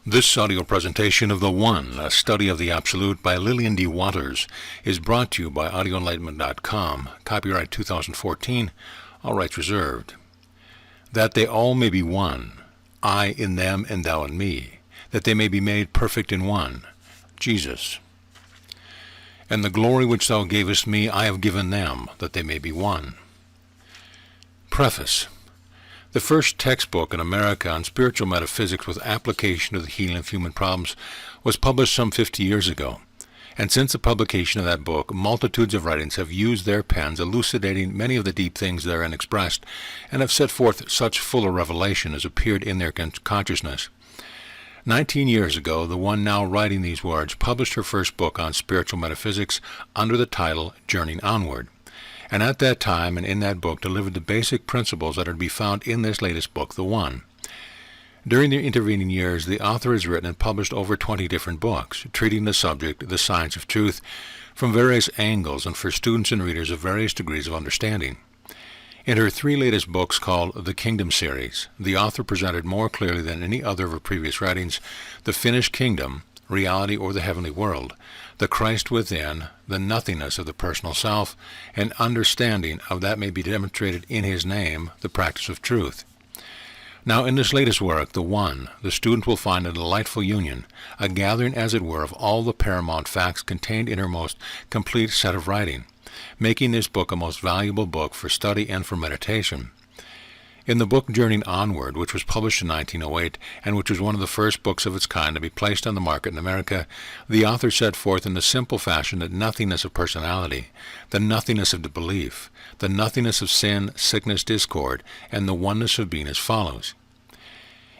This audio presentation of The One, a study of the Absolute by Lilian DeWaters, is brought to you by audioenlightenment.com, copyright 2014, all rights reserved. That they all may be one, I in them and thou in me, that they may be made perfect in one, Jesus. And the glory which thou gavest me I have given them, that they may be one. Preface. The first textbook in America on spiritual metaphysics with application to the healing of human problems was published some 50 years ago, and since the publication of that book, multitudes of writings have used their pens elucidating many of the deep things therein expressed, and have set forth such fuller revelation as appeared in their consciousness. 19 years ago, the one now writing these words published her first book on spiritual metaphysics under the title Journeying Onward, and at that time and in that book delivered the basic principles that are to be found in this latest book, The One. During the intervening years, the author has written and published over 20 different books, treating the subject, the science of truth, from various angles and for students and readers of various degrees of understanding. In her three latest books called the Kingdom series, the author presented more clearly than any other of her previous writings the finished kingdom, reality or the heavenly world, the Christ within, the nothingness of the personal self, and understanding of that may be demonstrated in his name, the practice of truth. Now in this latest work, The One, the student will find a delightful union, a gathering as it were of all the paramount facts contained in her most complete set of writing, making this book a most valuable book for study and for meditation. In the book Journeying Onward, which was published in 1908, and which was one of the first books of its kind to be placed on the market in America, the author set forth in the simple fashion that nothingness of personality, the nothingness of the belief, the nothingness of sin, sickness, discord, and the oneness of being as follows.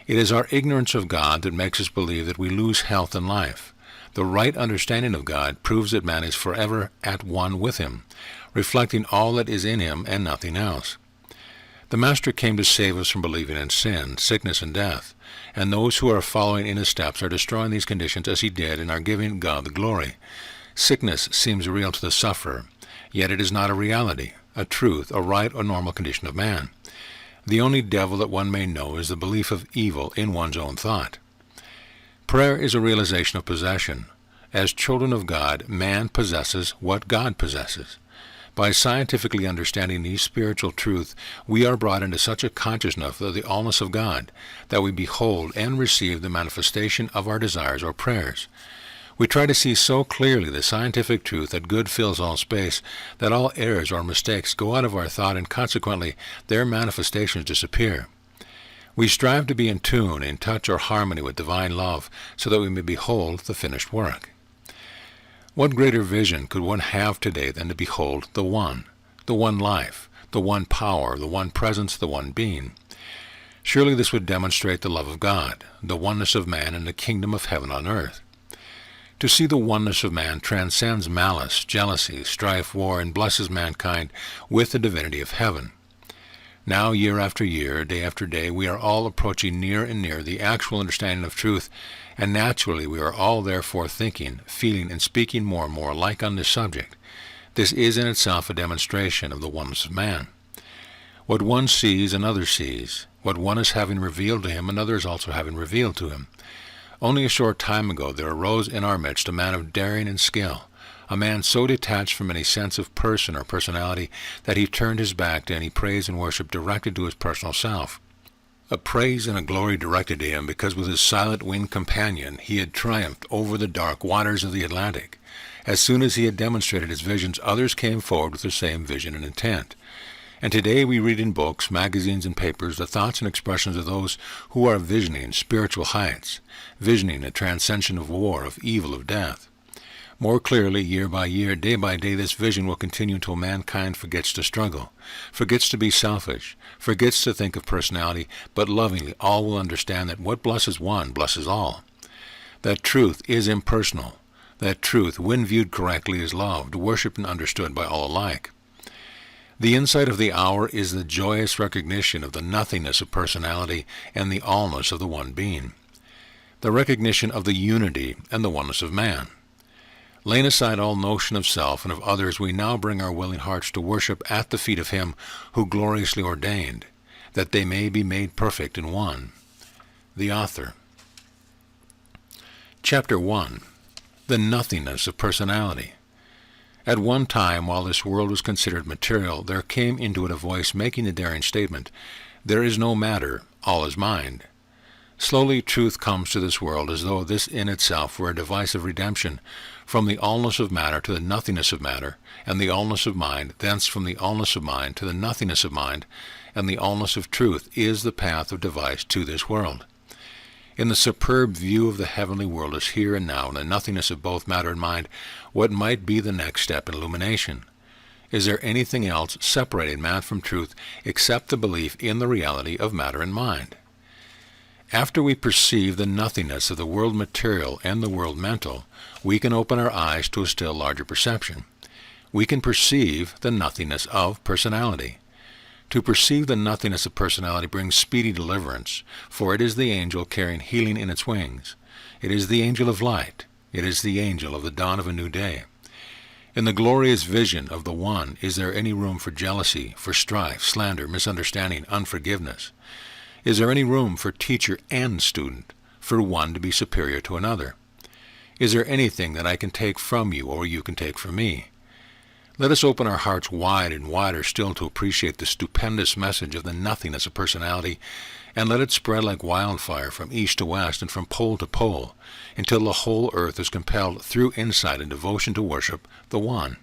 It is our ignorance of God that makes us believe that we lose health and life. The right understanding of God proves that man is forever at one with him, reflecting all that is in him and nothing else. The Master came to save us from believing in sin, sickness, and death, and those who are following in his steps are destroying these conditions as he did and are giving God the glory. Sickness seems real to the sufferer, yet it is not a reality, a truth, a right or normal condition of man. The only devil that one may know is the belief of evil in one's own thought. Prayer is a realization of possession. As children of God, man possesses what God possesses. By scientifically understanding these spiritual truths, we are brought into such a consciousness of the allness of God that we behold and receive the manifestation of our desires or prayers. We try to see so clearly the scientific truth that good fills all space, that all errors or mistakes go out of our thought and consequently their manifestations disappear. We strive to be in tune, in touch or harmony with divine love, so that we may behold the finished work. What greater vision could one have today than to behold the one life, the one power, the one presence, the one being? Surely this would demonstrate the love of God, the oneness of man, and the kingdom of heaven on earth. To see the oneness of man transcends malice, jealousy, strife, war, and blesses mankind with the divinity of heaven. Now, year after year, day after day, we are all approaching near and near the actual understanding of truth, and naturally we are all therefore thinking, feeling, and speaking more and more alike on this subject. This is in itself a demonstration of the oneness of man. What one sees, another sees. What one is having revealed to him, another is also having revealed to him. Only a short time ago there arose in our midst a man of daring and skill, a man so detached from any sense of person or personality that he turned his back to any praise and worship directed to his personal self. A praise and a glory directed to him because with his silent winged companion he had triumphed over the dark waters of the Atlantic. As soon as he had demonstrated his visions, others came forward with the same vision and intent. And today we read in books, magazines, and papers the thoughts and expressions of those who are visioning spiritual heights, visioning a transcension of war, of evil, of death. More clearly, year by year, day by day, this vision will continue until mankind forgets to struggle, forgets to be selfish, forgets to think of personality, but lovingly all will understand that what blesses one blesses all. That truth is impersonal. That truth, when viewed correctly, is loved, worshipped, and understood by all alike. The insight of the hour is the joyous recognition of the nothingness of personality and the allness of the one being, the recognition of the unity and the oneness of man. Laying aside all notion of self and of others, we now bring our willing hearts to worship at the feet of him who gloriously ordained, that they may be made perfect in one. The author. Chapter 1. The Nothingness of Personality. At one time, while this world was considered material, there came into it a voice making the daring statement, "There is no matter, all is mind." Slowly truth comes to this world as though this in itself were a device of redemption, from the allness of matter to the nothingness of matter, and the allness of mind, thence from the allness of mind to the nothingness of mind, and the allness of truth is the path of device to this world. In the superb view of the heavenly world as here and now, in the nothingness of both matter and mind, what might be the next step in illumination? Is there anything else separating man from truth except the belief in the reality of matter and mind? After we perceive the nothingness of the world material and the world mental, we can open our eyes to a still larger perception. We can perceive the nothingness of personality. To perceive the nothingness of personality brings speedy deliverance, for it is the angel carrying healing in its wings. It is the angel of light. It is the angel of the dawn of a new day. In the glorious vision of the One, is there any room for jealousy, for strife, slander, misunderstanding, unforgiveness? Is there any room for teacher and student, for one to be superior to another? Is there anything that I can take from you or you can take from me? Let us open our hearts wide and wider still to appreciate the stupendous message of the nothingness of personality, and let it spread like wildfire from east to west and from pole to pole, until the whole earth is compelled through insight and devotion to worship the One.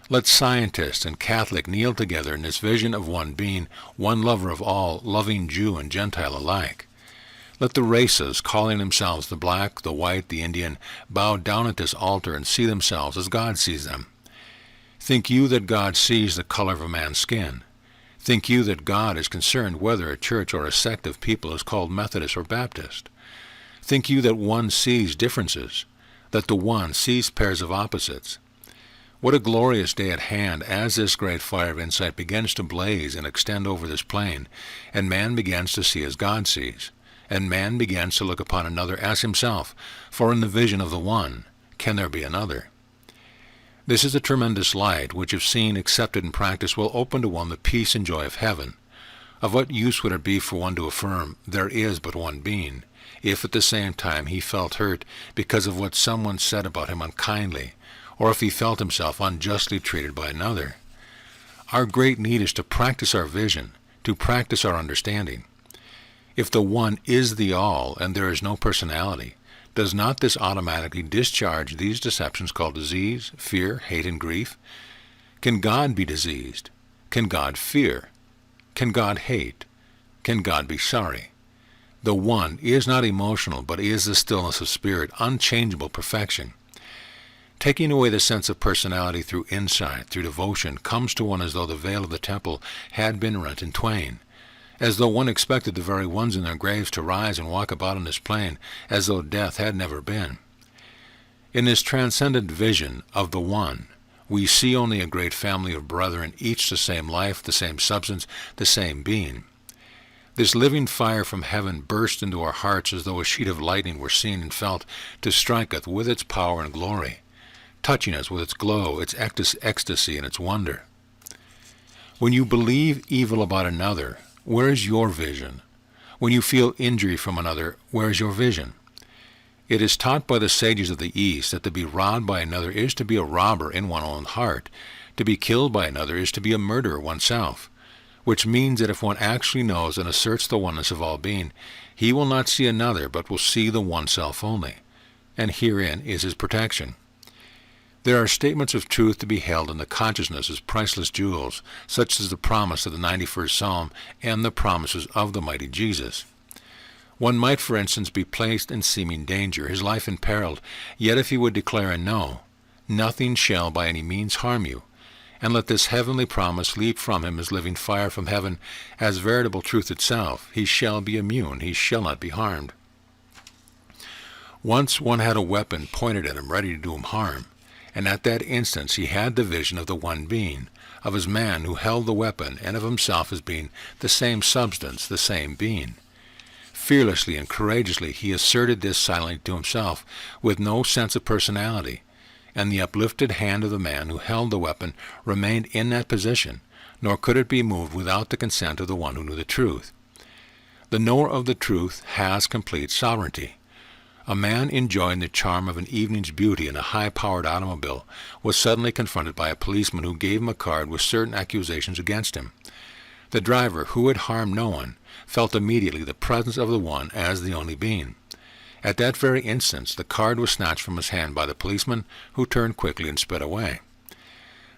Let scientist and Catholic kneel together in this vision of one being, one lover of all, loving Jew and Gentile alike. Let the races, calling themselves the black, the white, the Indian, bow down at this altar and see themselves as God sees them. Think you that God sees the color of a man's skin? Think you that God is concerned whether a church or a sect of people is called Methodist or Baptist? Think you that one sees differences, that the One sees pairs of opposites? What a glorious day at hand as this great fire of insight begins to blaze and extend over this plain, and man begins to see as God sees, and man begins to look upon another as himself, for in the vision of the One can there be another? This is a tremendous light, which if seen, accepted, and practiced, will open to one the peace and joy of heaven. Of what use would it be for one to affirm, there is but one being, if at the same time he felt hurt because of what someone said about him unkindly, or if he felt himself unjustly treated by another? Our great need is to practice our vision, to practice our understanding. If the One is the all, and there is no personality, does not this automatically discharge these deceptions called disease, fear, hate, and grief? Can God be diseased? Can God fear? Can God hate? Can God be sorry? The One is not emotional, but is the stillness of spirit, unchangeable perfection. Taking away the sense of personality through insight, through devotion, comes to one as though the veil of the temple had been rent in twain, as though one expected the very ones in their graves to rise and walk about on this plain, as though death had never been. In this transcendent vision of the One, we see only a great family of brethren, each the same life, the same substance, the same being. This living fire from heaven burst into our hearts as though a sheet of lightning were seen and felt to strike us with its power and glory, touching us with its glow, its ecstasy, and its wonder. When you believe evil about another, where is your vision? When you feel injury from another, where is your vision? It is taught by the sages of the East that to be robbed by another is to be a robber in one's own heart. To be killed by another is to be a murderer oneself, which means that if one actually knows and asserts the oneness of all being, he will not see another, but will see the one self only, and herein is his protection. There are statements of truth to be held in the consciousness as priceless jewels, such as the promise of the 91st Psalm and the promises of the mighty Jesus. One might, for instance, be placed in seeming danger, his life imperiled, yet if he would declare and know, "Nothing shall by any means harm you," and let this heavenly promise leap from him as living fire from heaven, as veritable truth itself, he shall be immune, he shall not be harmed. Once one had a weapon pointed at him, ready to do him harm, and at that instant he had the vision of the one being, of his man who held the weapon, and of himself as being the same substance, the same being. Fearlessly and courageously he asserted this silently to himself, with no sense of personality, and the uplifted hand of the man who held the weapon remained in that position, nor could it be moved without the consent of the one who knew the truth. The knower of the truth has complete sovereignty. A man enjoying the charm of an evening's beauty in a high-powered automobile was suddenly confronted by a policeman who gave him a card with certain accusations against him. The driver, who had harmed no one, felt immediately the presence of the One as the only being. At that very instant, the card was snatched from his hand by the policeman, who turned quickly and sped away.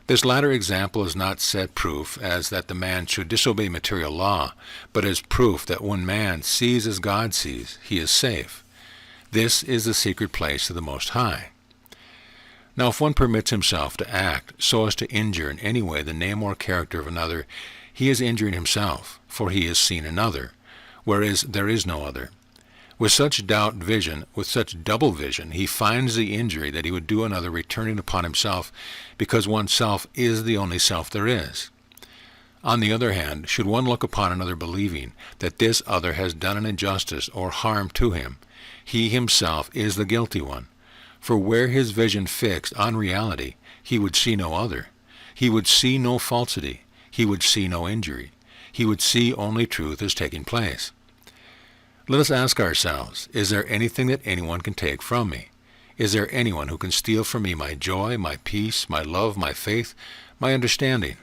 This latter example is not set proof as that the man should disobey material law, but as proof that when man sees as God sees, he is safe. This is the secret place of the Most High. Now, if one permits himself to act so as to injure in any way the name or character of another, he is injuring himself, for he has seen another, whereas there is no other. With such double vision, he finds the injury that he would do another returning upon himself, because oneself is the only self there is. On the other hand, should one look upon another believing that this other has done an injustice or harm to him, he himself is the guilty one. For where his vision fixed on reality, he would see no other. He would see no falsity. He would see no injury. He would see only truth as taking place. Let us ask ourselves, is there anything that anyone can take from me? Is there anyone who can steal from me my joy, my peace, my love, my faith, my understanding?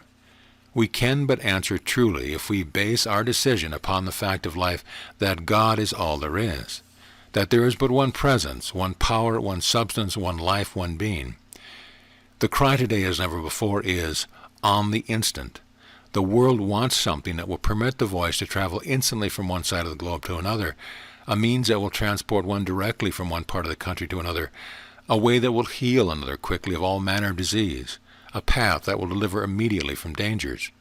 We can but answer truly if we base our decision upon the fact of life that God is all there is, that there is but one presence, one power, one substance, one life, one being. The cry today as never before is, on the instant. The world wants something that will permit the voice to travel instantly from one side of the globe to another, a means that will transport one directly from one part of the country to another, a way that will heal another quickly of all manner of disease, a path that will deliver immediately from dangers.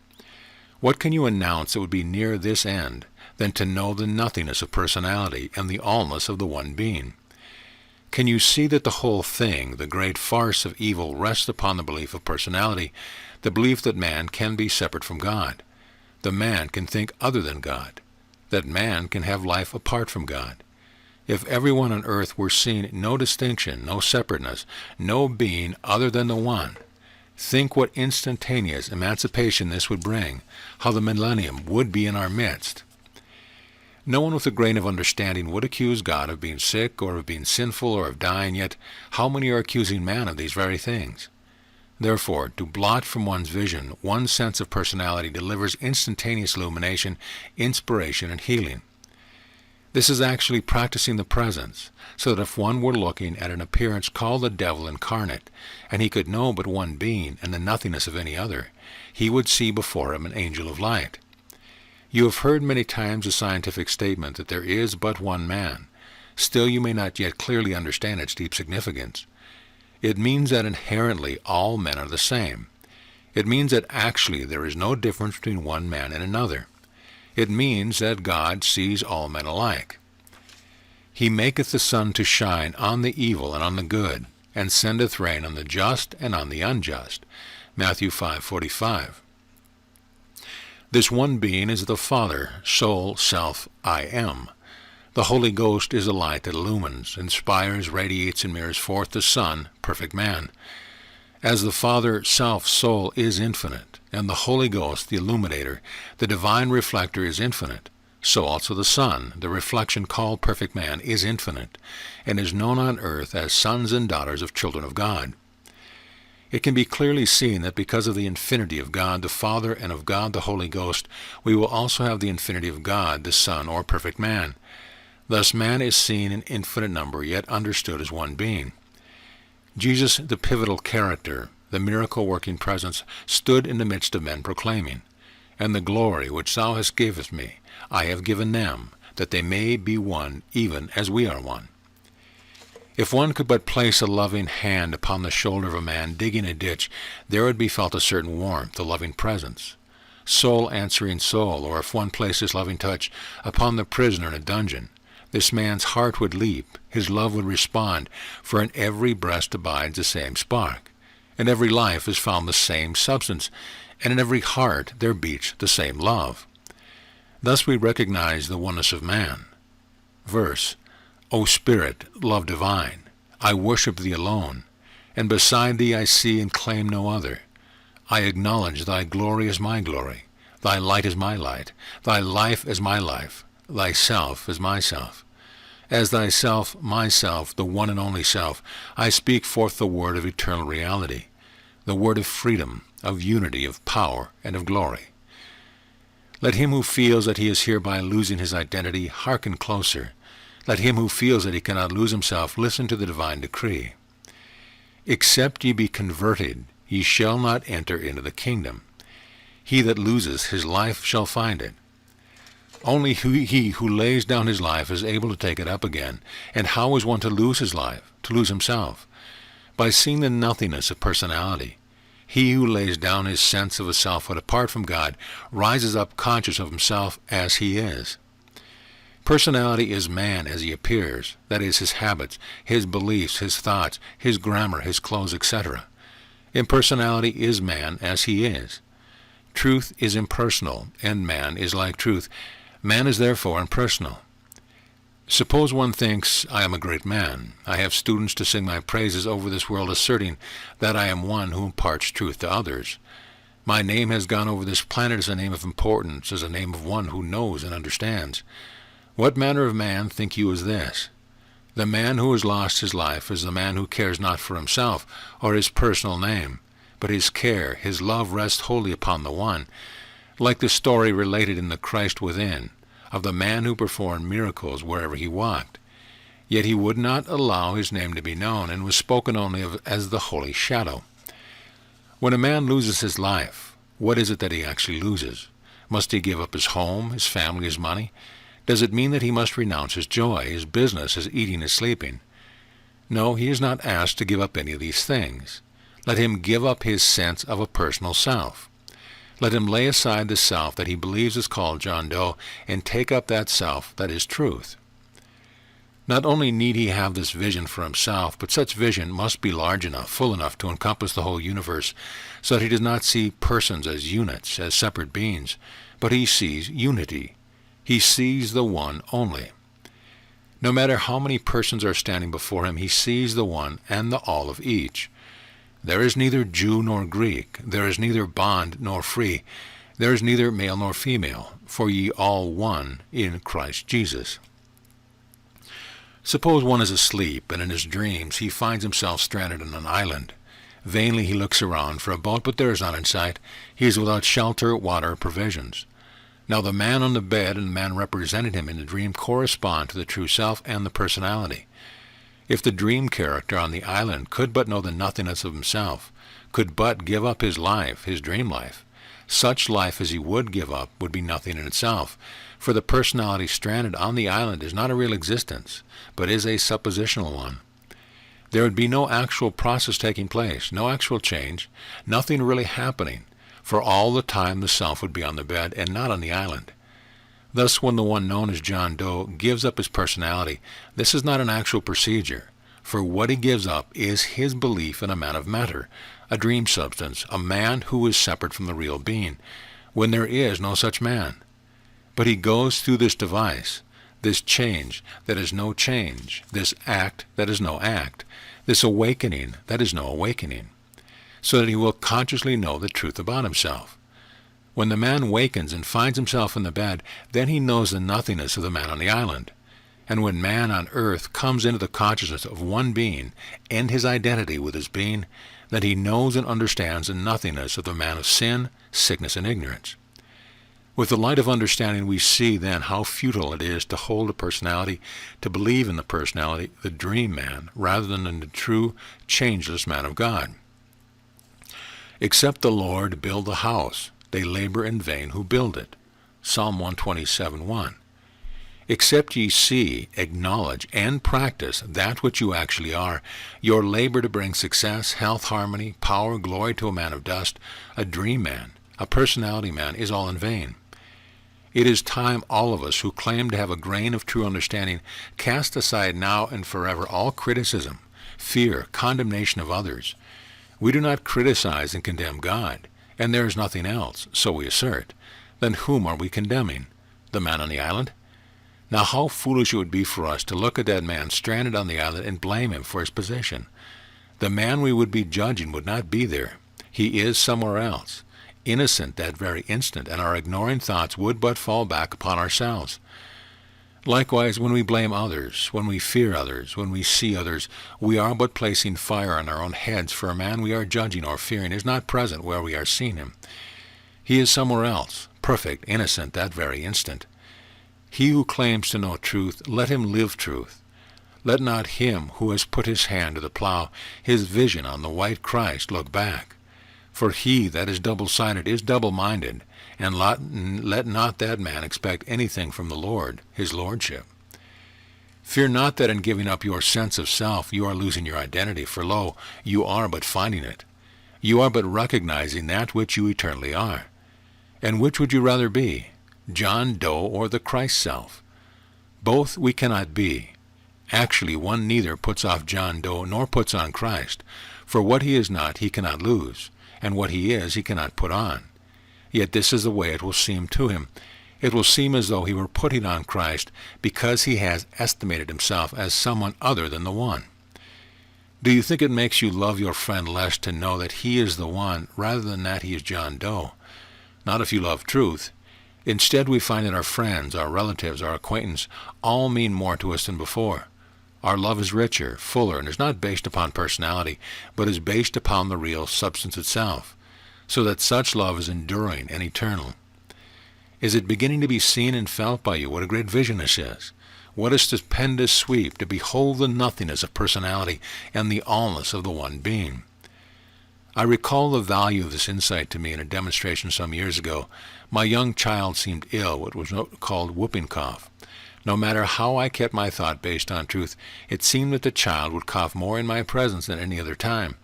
What can you announce that would be nearer this end than to know the nothingness of personality and the allness of the one being? Can you see that the whole thing, the great farce of evil, rests upon the belief of personality, the belief that man can be separate from God, that man can think other than God, that man can have life apart from God? If everyone on earth were seeing no distinction, no separateness, no being other than the One, think what instantaneous emancipation this would bring, how the millennium would be in our midst. No one with a grain of understanding would accuse God of being sick or of being sinful or of dying, yet how many are accusing man of these very things? Therefore, to blot from one's vision one sense of personality delivers instantaneous illumination, inspiration, and healing. This is actually practicing the presence, so that if one were looking at an appearance called the devil incarnate, and he could know but one being and the nothingness of any other, he would see before him an angel of light. You have heard many times the scientific statement that there is but one man. Still you may not yet clearly understand its deep significance. It means that inherently all men are the same. It means that actually there is no difference between one man and another. It means that God sees all men alike. He maketh the sun to shine on the evil and on the good, and sendeth rain on the just and on the unjust. Matthew 5:45. This one being is the Father, soul, self, I am. The Holy Ghost is a light that illumines, inspires, radiates, and mirrors forth the Son, perfect man. As the Father, self, soul is infinite, and the Holy Ghost, the illuminator, the divine reflector, is infinite, so also the Son, the reflection called perfect man, is infinite, and is known on earth as sons and daughters of children of God. It can be clearly seen that because of the infinity of God the Father and of God the Holy Ghost, we will also have the infinity of God the Son, or perfect man. Thus man is seen in infinite number, yet understood as one being. Jesus, the pivotal character, the miracle-working presence, stood in the midst of men proclaiming, "And the glory which thou hast given me, I have given them, that they may be one, even as we are one." If one could but place a loving hand upon the shoulder of a man digging a ditch, there would be felt a certain warmth, a loving presence. Soul answering soul, or if one placed his loving touch upon the prisoner in a dungeon, this man's heart would leap, his love would respond, for in every breast abides the same spark. In every life is found the same substance, and in every heart there beats the same love. Thus we recognize the oneness of man. Verse: O Spirit, love divine, I worship thee alone, and beside thee I see and claim no other. I acknowledge thy glory as my glory, thy light as my light, thy life as my life, thyself as myself. As thyself, myself, the one and only self, I speak forth the word of eternal reality, the word of freedom, of unity, of power, and of glory. Let him who feels that he is hereby losing his identity hearken closer. Let him who feels that he cannot lose himself listen to the divine decree. Except ye be converted, ye shall not enter into the kingdom. He that loses his life shall find it. Only he who lays down his life is able to take it up again. And how is one to lose his life, to lose himself? By seeing the nothingness of personality. He who lays down his sense of a selfhood apart from God rises up conscious of himself as he is. Personality is man as he appears, that is, his habits, his beliefs, his thoughts, his grammar, his clothes, etc. Impersonality is man as he is. Truth is impersonal, and man is like truth. Man is therefore impersonal. Suppose one thinks, I am a great man. I have students to sing my praises over this world, asserting that I am one who imparts truth to others. My name has gone over this planet as a name of importance, as a name of one who knows and understands. What manner of man think you is this? The man who has lost his life is the man who cares not for himself or his personal name, but his care, his love rests wholly upon the one, like the story related in the Christ Within, of the man who performed miracles wherever he walked. Yet he would not allow his name to be known, and was spoken only of as the Holy Shadow. When a man loses his life, what is it that he actually loses? Must he give up his home, his family, his money? Does it mean that he must renounce his joy, his business, his eating, his sleeping? No, he is not asked to give up any of these things. Let him give up his sense of a personal self. Let him lay aside the self that he believes is called John Doe, and take up that self that is truth. Not only need he have this vision for himself, but such vision must be large enough, full enough to encompass the whole universe, so that he does not see persons as units, as separate beings, but he sees unity. He sees the one only. No matter how many persons are standing before him, he sees the one and the all of each. There is neither Jew nor Greek, there is neither bond nor free, there is neither male nor female, for ye all one in Christ Jesus. Suppose one is asleep, and in his dreams he finds himself stranded on an island. Vainly he looks around for a boat, but there is none in sight. He is without shelter, water, provisions. Now the man on the bed and the man representing him in the dream correspond to the true self and the personality. If the dream character on the island could but know the nothingness of himself, could but give up his life, his dream life, such life as he would give up would be nothing in itself, for the personality stranded on the island is not a real existence, but is a suppositional one. There would be no actual process taking place, no actual change, nothing really happening, for all the time the self would be on the bed and not on the island. Thus, when the one known as John Doe gives up his personality, this is not an actual procedure, for what he gives up is his belief in a man of matter, a dream substance, a man who is separate from the real being, when there is no such man. But he goes through this device, this change that is no change, this act that is no act, this awakening that is no awakening, so that he will consciously know the truth about himself. When the man wakens and finds himself in the bed, then he knows the nothingness of the man on the island. And when man on earth comes into the consciousness of one being and his identity with his being, then he knows and understands the nothingness of the man of sin, sickness, and ignorance. With the light of understanding, we see then how futile it is to hold a personality, to believe in the personality, the dream man, rather than in the true, changeless man of God. Except the Lord build the house, they labor in vain who build it. Psalm 127:1. Except ye see, acknowledge, and practice that which you actually are, your labor to bring success, health, harmony, power, glory to a man of dust, a dream man, a personality man, is all in vain. It is time all of us who claim to have a grain of true understanding cast aside now and forever all criticism, fear, condemnation of others. We do not criticize and condemn God, and there is nothing else, so we assert. Then whom are we condemning? The man on the island? Now how foolish it would be for us to look at that man stranded on the island and blame him for his position. The man we would be judging would not be there. He is somewhere else, innocent that very instant, and our ignoring thoughts would but fall back upon ourselves. Likewise, when we blame others, when we fear others, when we see others, we are but placing fire on our own heads, for a man we are judging or fearing is not present where we are seeing him. He is somewhere else, perfect, innocent, that very instant. He who claims to know truth, let him live truth. Let not him who has put his hand to the plow, his vision on the white Christ, look back. For he that is double-sided is double-minded, and let not that man expect anything from the Lord, his lordship. Fear not that in giving up your sense of self you are losing your identity, for lo, you are but finding it. You are but recognizing that which you eternally are. And which would you rather be, John Doe or the Christ self? Both we cannot be. Actually, one neither puts off John Doe nor puts on Christ, for what he is not he cannot lose, and what he is he cannot put on. Yet this is the way it will seem to him. It will seem as though he were putting on Christ because he has estimated himself as someone other than the one. Do you think it makes you love your friend less to know that he is the one rather than that he is John Doe? Not if you love truth. Instead, we find that our friends, our relatives, our acquaintance all mean more to us than before. Our love is richer, fuller, and is not based upon personality, but is based upon the real substance itself, so that such love is enduring and eternal. Is it beginning to be seen and felt by you what a great vision this is? What a stupendous sweep to behold the nothingness of personality and the allness of the one being. I recall the value of this insight to me in a demonstration some years ago. My young child seemed ill, what was called whooping cough. No matter how I kept my thought based on truth, it seemed that the child would cough more in my presence than any other time.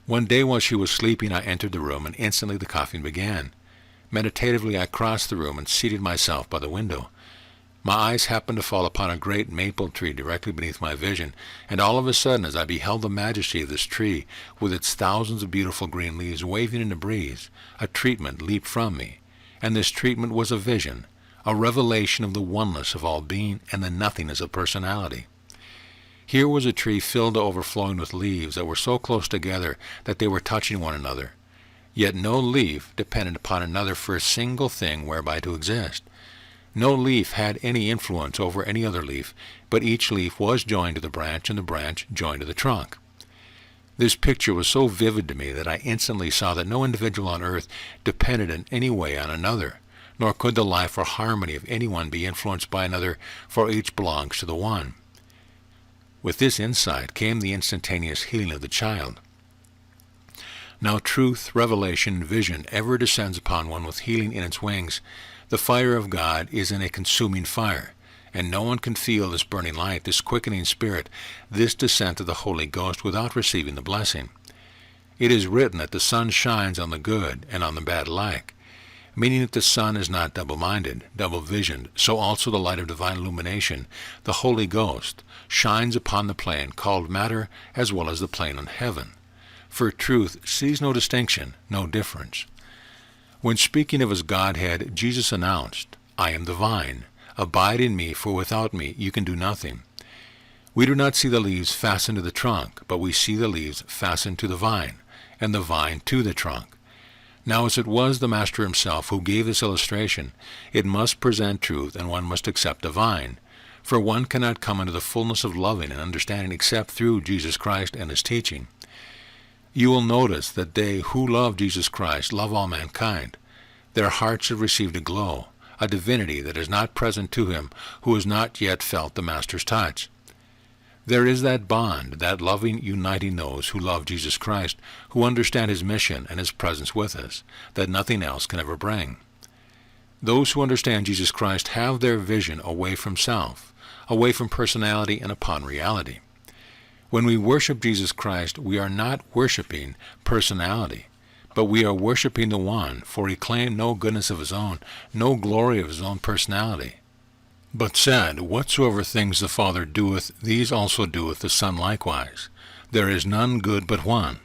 One day while she was sleeping, I entered the room, and instantly the coughing began. Meditatively I crossed the room and seated myself by the window. My eyes happened to fall upon a great maple tree directly beneath my vision, and all of a sudden, as I beheld the majesty of this tree, with its thousands of beautiful green leaves waving in the breeze, a treatment leaped from me. And this treatment was a vision, a revelation of the oneness of all being and the nothingness of personality. Here was a tree filled to overflowing with leaves that were so close together that they were touching one another. Yet no leaf depended upon another for a single thing whereby to exist. No leaf had any influence over any other leaf, but each leaf was joined to the branch, and the branch joined to the trunk. This picture was so vivid to me that I instantly saw that no individual on earth depended in any way on another, nor could the life or harmony of anyone be influenced by another, for each belongs to the one. With this insight came the instantaneous healing of the child. Now truth, revelation, and vision ever descends upon one with healing in its wings. The fire of God is in a consuming fire, and no one can feel this burning light, this quickening spirit, this descent of the Holy Ghost without receiving the blessing. It is written that the sun shines on the good and on the bad alike, meaning that the sun is not double-minded, double-visioned, so also the light of divine illumination, the Holy Ghost, shines upon the plane called matter as well as the plane on heaven. For truth sees no distinction, no difference. When speaking of his Godhead, Jesus announced, "I am the vine. Abide in me, for without me you can do nothing." We do not see the leaves fastened to the trunk, but we see the leaves fastened to the vine, and the vine to the trunk. Now, as it was the Master himself who gave this illustration, it must present truth, and one must accept the vine. For one cannot come into the fullness of loving and understanding except through Jesus Christ and his teaching. You will notice that they who love Jesus Christ love all mankind. Their hearts have received a glow, a divinity that is not present to him who has not yet felt the Master's touch. There is that bond, that loving uniting those who love Jesus Christ, who understand his mission and his presence with us, that nothing else can ever bring. Those who understand Jesus Christ have their vision away from self, away from personality and upon reality. When we worship Jesus Christ, we are not worshiping personality, but we are worshiping the one, for he claimed no goodness of his own, no glory of his own personality, but said, "Whatsoever things the Father doeth, these also doeth the Son likewise. There is none good but one."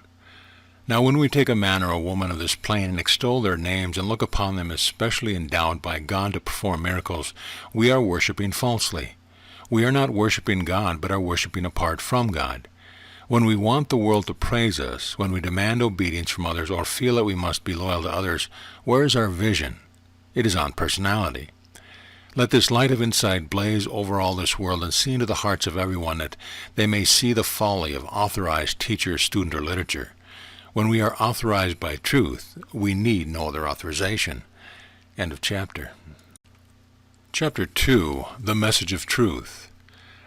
Now when we take a man or a woman of this plane and extol their names and look upon them as specially endowed by God to perform miracles, we are worshiping falsely. We are not worshiping God, but are worshiping apart from God. When we want the world to praise us, when we demand obedience from others or feel that we must be loyal to others, where is our vision? It is on personality. Let this light of insight blaze over all this world and see into the hearts of everyone, that they may see the folly of authorized teacher, student, or literature. When we are authorized by truth, we need no other authorization. End of chapter. Chapter 2, The Message of Truth.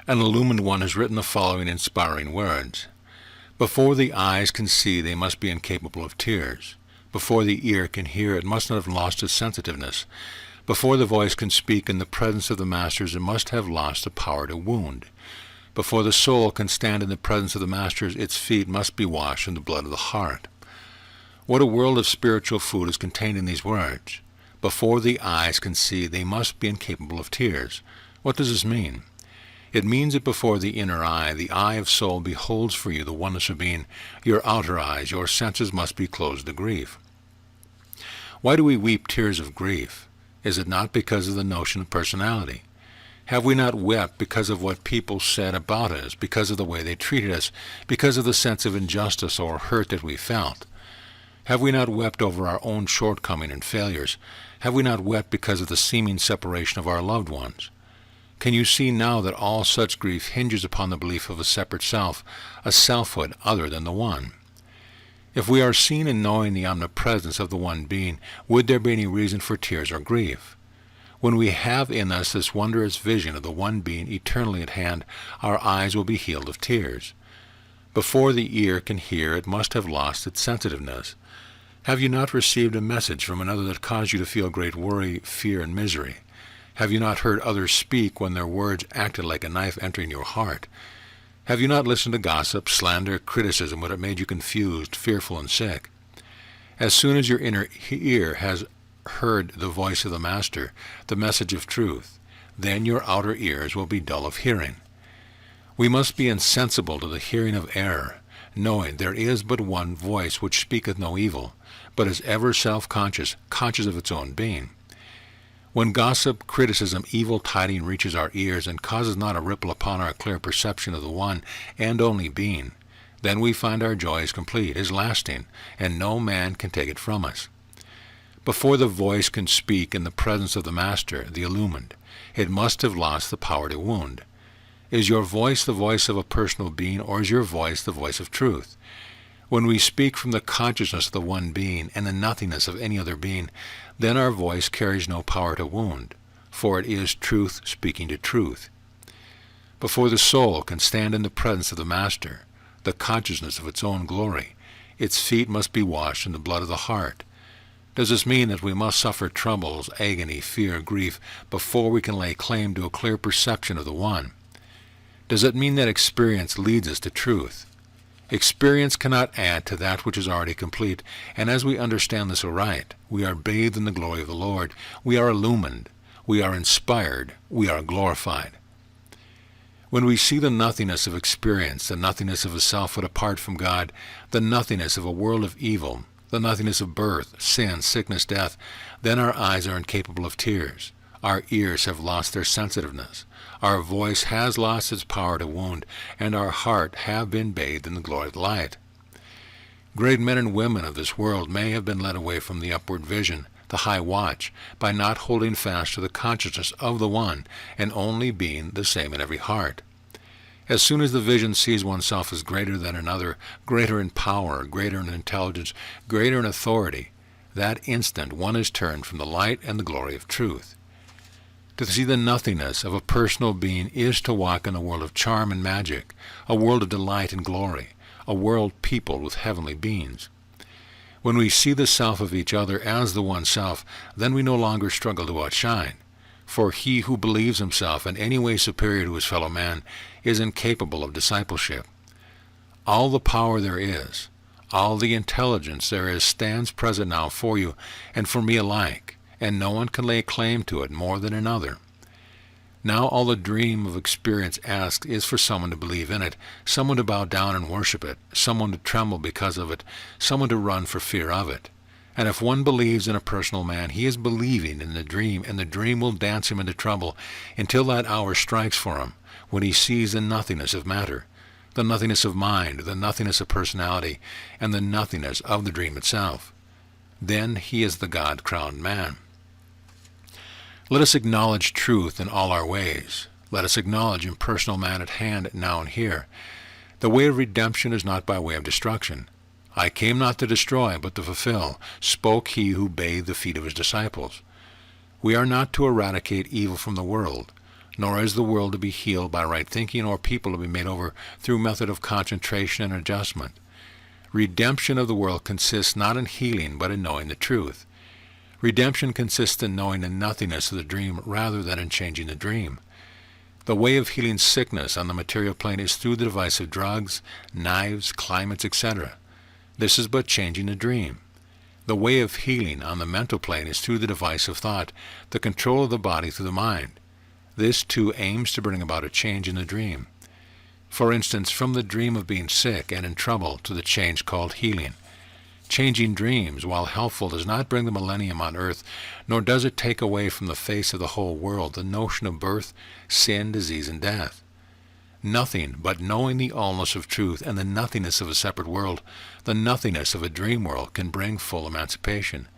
An illumined one has written the following inspiring words. Before the eyes can see, they must be incapable of tears. Before the ear can hear, it must not have lost its sensitiveness. Before the voice can speak in the presence of the masters, it must have lost the power to wound. Before the soul can stand in the presence of the masters, its feet must be washed in the blood of the heart. What a world of spiritual food is contained in these words. Before the eyes can see, they must be incapable of tears. What does this mean? It means that before the inner eye, the eye of soul, beholds for you the oneness of being, your outer eyes, your senses must be closed to grief. Why do we weep tears of grief? Is it not because of the notion of personality? Have we not wept because of what people said about us, because of the way they treated us, because of the sense of injustice or hurt that we felt? Have we not wept over our own shortcoming and failures? Have we not wept because of the seeming separation of our loved ones? Can you see now that all such grief hinges upon the belief of a separate self, a selfhood other than the One? If we are seeing and knowing the omnipresence of the One Being, would there be any reason for tears or grief? When we have in us this wondrous vision of the One Being eternally at hand, our eyes will be healed of tears. Before the ear can hear, it must have lost its sensitiveness. Have you not received a message from another that caused you to feel great worry, fear, and misery? Have you not heard others speak when their words acted like a knife entering your heart? Have you not listened to gossip, slander, criticism when it made you confused, fearful, and sick? As soon as your inner ear has heard the voice of the Master, the message of truth, then your outer ears will be dull of hearing. We must be insensible to the hearing of error, knowing there is but one voice which speaketh no evil, but is ever self-conscious, conscious of its own being. When gossip, criticism, evil tiding reaches our ears and causes not a ripple upon our clear perception of the one and only being, then we find our joy is complete, is lasting, and no man can take it from us. Before the voice can speak in the presence of the Master, the illumined, it must have lost the power to wound. Is your voice the voice of a personal being, or is your voice the voice of truth? When we speak from the consciousness of the One Being and the nothingness of any other being, then our voice carries no power to wound, for it is truth speaking to truth. Before the soul can stand in the presence of the Master, the consciousness of its own glory, its feet must be washed in the blood of the heart. Does this mean that we must suffer troubles, agony, fear, grief, before we can lay claim to a clear perception of the One? Does it mean that experience leads us to truth? Experience cannot add to that which is already complete, and as we understand this aright, we are bathed in the glory of the Lord, we are illumined, we are inspired, we are glorified. When we see the nothingness of experience, the nothingness of a selfhood apart from God, the nothingness of a world of evil, the nothingness of birth, sin, sickness, death, then our eyes are incapable of tears. Our ears have lost their sensitiveness. Our voice has lost its power to wound, and our heart have been bathed in the glory of the light. Great men and women of this world may have been led away from the upward vision, the high watch, by not holding fast to the consciousness of the One, and only being the same in every heart. As soon as the vision sees oneself as greater than another, greater in power, greater in intelligence, greater in authority, that instant one is turned from the light and the glory of truth. To see the nothingness of a personal being is to walk in a world of charm and magic, a world of delight and glory, a world peopled with heavenly beings. When we see the self of each other as the one self, then we no longer struggle to outshine. For he who believes himself in any way superior to his fellow man is incapable of discipleship. All the power there is, all the intelligence there is stands present now for you and for me alike, and no one can lay claim to it more than another. Now all the dream of experience asks is for someone to believe in it, someone to bow down and worship it, someone to tremble because of it, someone to run for fear of it. And if one believes in a personal man, he is believing in the dream, and the dream will dance him into trouble until that hour strikes for him, when he sees the nothingness of matter, the nothingness of mind, the nothingness of personality, and the nothingness of the dream itself. Then he is the God-crowned man. Let us acknowledge truth in all our ways. Let us acknowledge impersonal man at hand now and here. The way of redemption is not by way of destruction. I came not to destroy, but to fulfill, spoke he who bathed the feet of his disciples. We are not to eradicate evil from the world, nor is the world to be healed by right thinking or people to be made over through method of concentration and adjustment. Redemption of the world consists not in healing, but in knowing the truth. Redemption consists in knowing the nothingness of the dream rather than in changing the dream. The way of healing sickness on the material plane is through the device of drugs, knives, climates, etc. This is but changing the dream. The way of healing on the mental plane is through the device of thought, the control of the body through the mind. This too aims to bring about a change in the dream. For instance, from the dream of being sick and in trouble to the change called healing. Changing dreams, while helpful, does not bring the millennium on earth, nor does it take away from the face of the whole world the notion of birth, sin, disease, and death. Nothing but knowing the allness of truth and the nothingness of a separate world, the nothingness of a dream world, can bring full emancipation.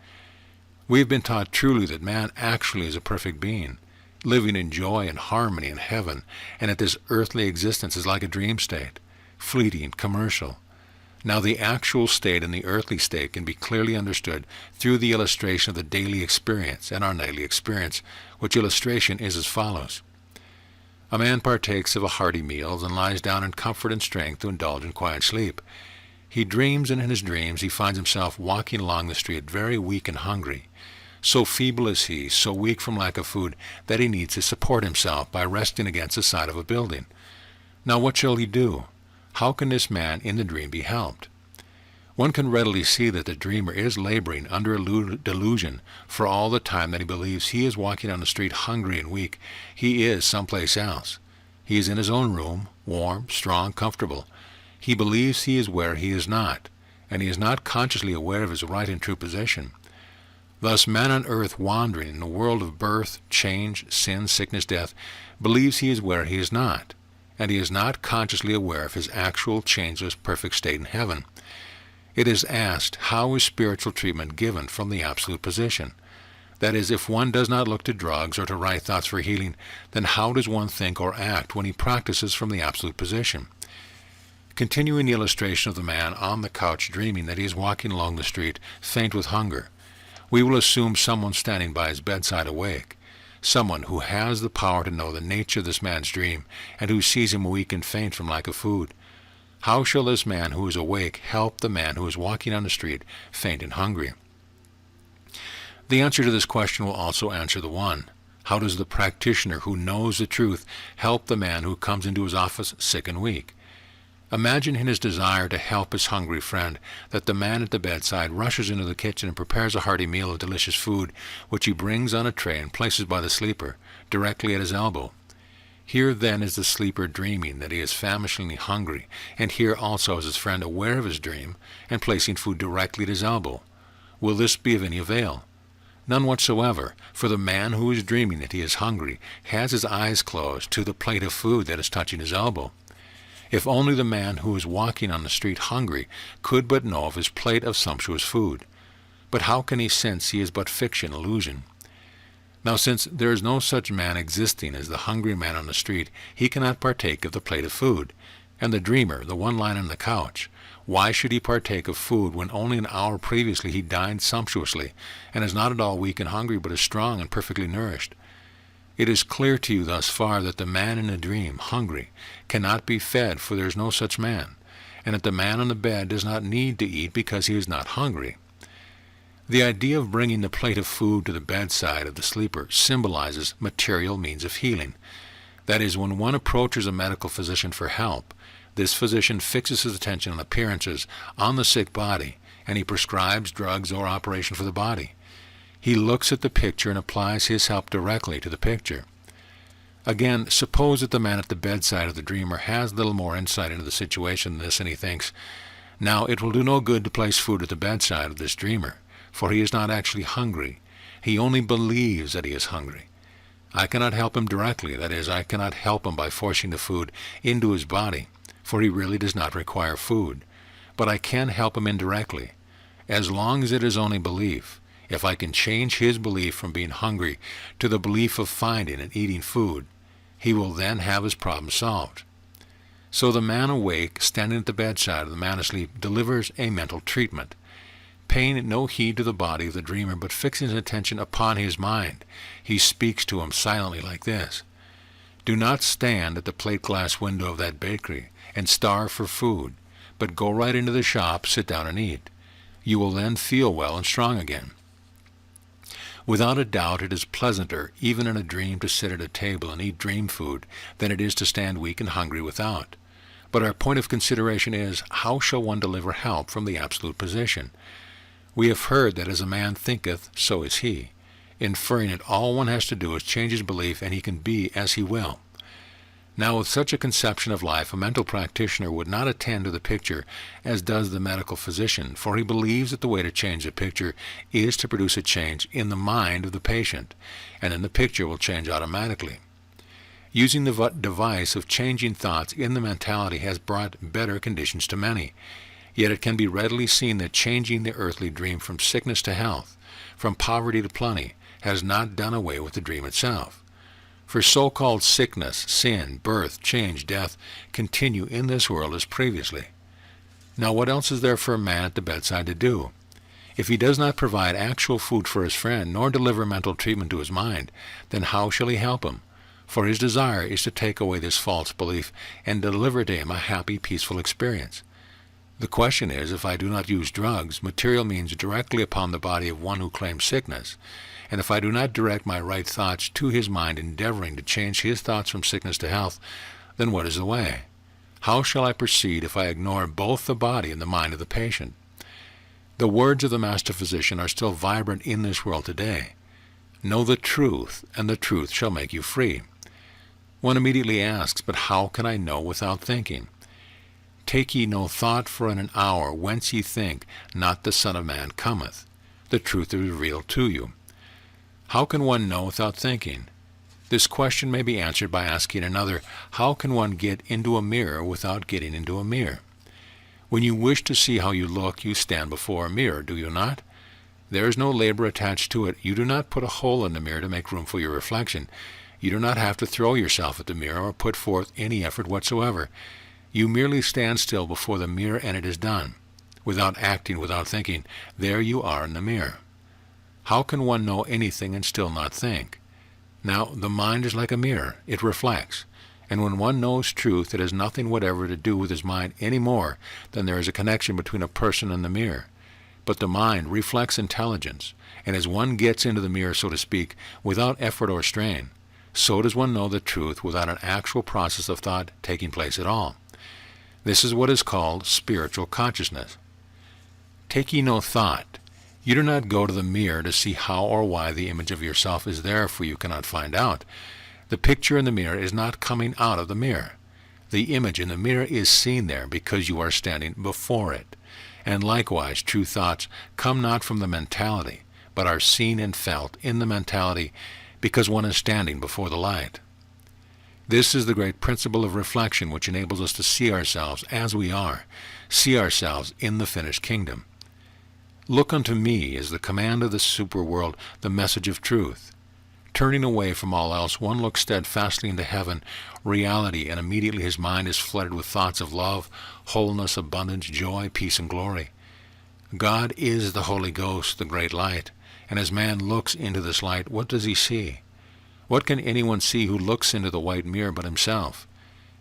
We have been taught truly that man actually is a perfect being, living in joy and harmony in heaven, and that this earthly existence is like a dream state, fleeting, commercial. Now the actual state and the earthly state can be clearly understood through the illustration of the daily experience and our nightly experience, which illustration is as follows. A man partakes of a hearty meal and lies down in comfort and strength to indulge in quiet sleep. He dreams, and in his dreams he finds himself walking along the street very weak and hungry. So feeble is he, so weak from lack of food, that he needs to support himself by resting against the side of a building. Now what shall he do? How can this man in the dream be helped? One can readily see that the dreamer is laboring under a delusion, for all the time that he believes he is walking on the street hungry and weak, he is someplace else. He is in his own room, warm, strong, comfortable. He believes he is where he is not, and he is not consciously aware of his right and true position. Thus man on earth, wandering in the world of birth, change, sin, sickness, death, believes he is where he is not, and he is not consciously aware of his actual, changeless, perfect state in heaven. It is asked, how is spiritual treatment given from the absolute position? That is, if one does not look to drugs or to right thoughts for healing, then how does one think or act when he practices from the absolute position? Continuing the illustration of the man on the couch dreaming that he is walking along the street, faint with hunger, we will assume someone standing by his bedside awake, someone who has the power to know the nature of this man's dream, and who sees him weak and faint from lack of food. How shall this man who is awake help the man who is walking on the street, faint and hungry? The answer to this question will also answer the one. How does the practitioner who knows the truth help the man who comes into his office sick and weak? Imagine in his desire to help his hungry friend that the man at the bedside rushes into the kitchen and prepares a hearty meal of delicious food, which he brings on a tray and places by the sleeper, directly at his elbow. Here then is the sleeper dreaming that he is famishingly hungry, and here also is his friend aware of his dream and placing food directly at his elbow. Will this be of any avail? None whatsoever, for the man who is dreaming that he is hungry has his eyes closed to the plate of food that is touching his elbow. If only the man who is walking on the street hungry could but know of his plate of sumptuous food. But how can he sense he is but fiction, illusion? Now since there is no such man existing as the hungry man on the street, he cannot partake of the plate of food. And the dreamer, the one lying on the couch, why should he partake of food when only an hour previously he dined sumptuously, and is not at all weak and hungry, but is strong and perfectly nourished? It is clear to you thus far that the man in the dream, hungry, cannot be fed, for there is no such man, and that the man on the bed does not need to eat because he is not hungry. The idea of bringing the plate of food to the bedside of the sleeper symbolizes material means of healing. That is, when one approaches a medical physician for help, this physician fixes his attention on appearances on the sick body, and he prescribes drugs or operation for the body. He looks at the picture and applies his help directly to the picture. Again, suppose that the man at the bedside of the dreamer has little more insight into the situation than this, and he thinks, now it will do no good to place food at the bedside of this dreamer, for he is not actually hungry. He only believes that he is hungry. I cannot help him directly, that is, I cannot help him by forcing the food into his body, for he really does not require food. But I can help him indirectly. As long as it is only belief, if I can change his belief from being hungry to the belief of finding and eating food, he will then have his problem solved. So the man awake, standing at the bedside of the man asleep, delivers a mental treatment, paying no heed to the body of the dreamer, but fixing his attention upon his mind. He speaks to him silently like this: "Do not stand at the plate glass window of that bakery and starve for food, but go right into the shop, sit down and eat. You will then feel well and strong again." Without a doubt, it is pleasanter, even in a dream, to sit at a table and eat dream food than it is to stand weak and hungry without. But our point of consideration is, how shall one deliver help from the absolute position? We have heard that as a man thinketh, so is he, inferring that all one has to do is change his belief and he can be as he will. Now, with such a conception of life, a mental practitioner would not attend to the picture as does the medical physician, for he believes that the way to change the picture is to produce a change in the mind of the patient, and then the picture will change automatically. Using the device of changing thoughts in the mentality has brought better conditions to many. Yet it can be readily seen that changing the earthly dream from sickness to health, from poverty to plenty, has not done away with the dream itself. For so-called sickness, sin, birth, change, death continue in this world as previously. Now what else is there for a man at the bedside to do? If he does not provide actual food for his friend, nor deliver mental treatment to his mind, then how shall he help him? For his desire is to take away this false belief and deliver to him a happy, peaceful experience. The question is, if I do not use drugs, material means, directly upon the body of one who claims sickness, and if I do not direct my right thoughts to his mind, endeavoring to change his thoughts from sickness to health, then what is the way? How shall I proceed if I ignore both the body and the mind of the patient? The words of the Master Physician are still vibrant in this world today. Know the truth, and the truth shall make you free. One immediately asks, but how can I know without thinking? Take ye no thought for an hour, whence ye think not the Son of Man cometh. The truth is revealed to you. How can one know without thinking? This question may be answered by asking another, how can one get into a mirror without getting into a mirror? When you wish to see how you look, you stand before a mirror, do you not? There is no labor attached to it. You do not put a hole in the mirror to make room for your reflection. You do not have to throw yourself at the mirror or put forth any effort whatsoever. You merely stand still before the mirror and it is done. Without acting, without thinking, there you are in the mirror. How can one know anything and still not think? Now, the mind is like a mirror. It reflects. And when one knows truth, it has nothing whatever to do with his mind any more than there is a connection between a person and the mirror. But the mind reflects intelligence, and as one gets into the mirror, so to speak, without effort or strain, so does one know the truth without an actual process of thought taking place at all. This is what is called spiritual consciousness. Take ye no thought. You do not go to the mirror to see how or why the image of yourself is there, for you cannot find out. The picture in the mirror is not coming out of the mirror. The image in the mirror is seen there because you are standing before it. And likewise, true thoughts come not from the mentality, but are seen and felt in the mentality because one is standing before the light. This is the great principle of reflection which enables us to see ourselves as we are, see ourselves in the finished kingdom. Look unto me is the command of the superworld, the message of truth. Turning away from all else, one looks steadfastly into heaven, reality, and immediately his mind is flooded with thoughts of love, wholeness, abundance, joy, peace, and glory. God is the Holy Ghost, the great light, and as man looks into this light, what does he see? What can anyone see who looks into the white mirror but himself?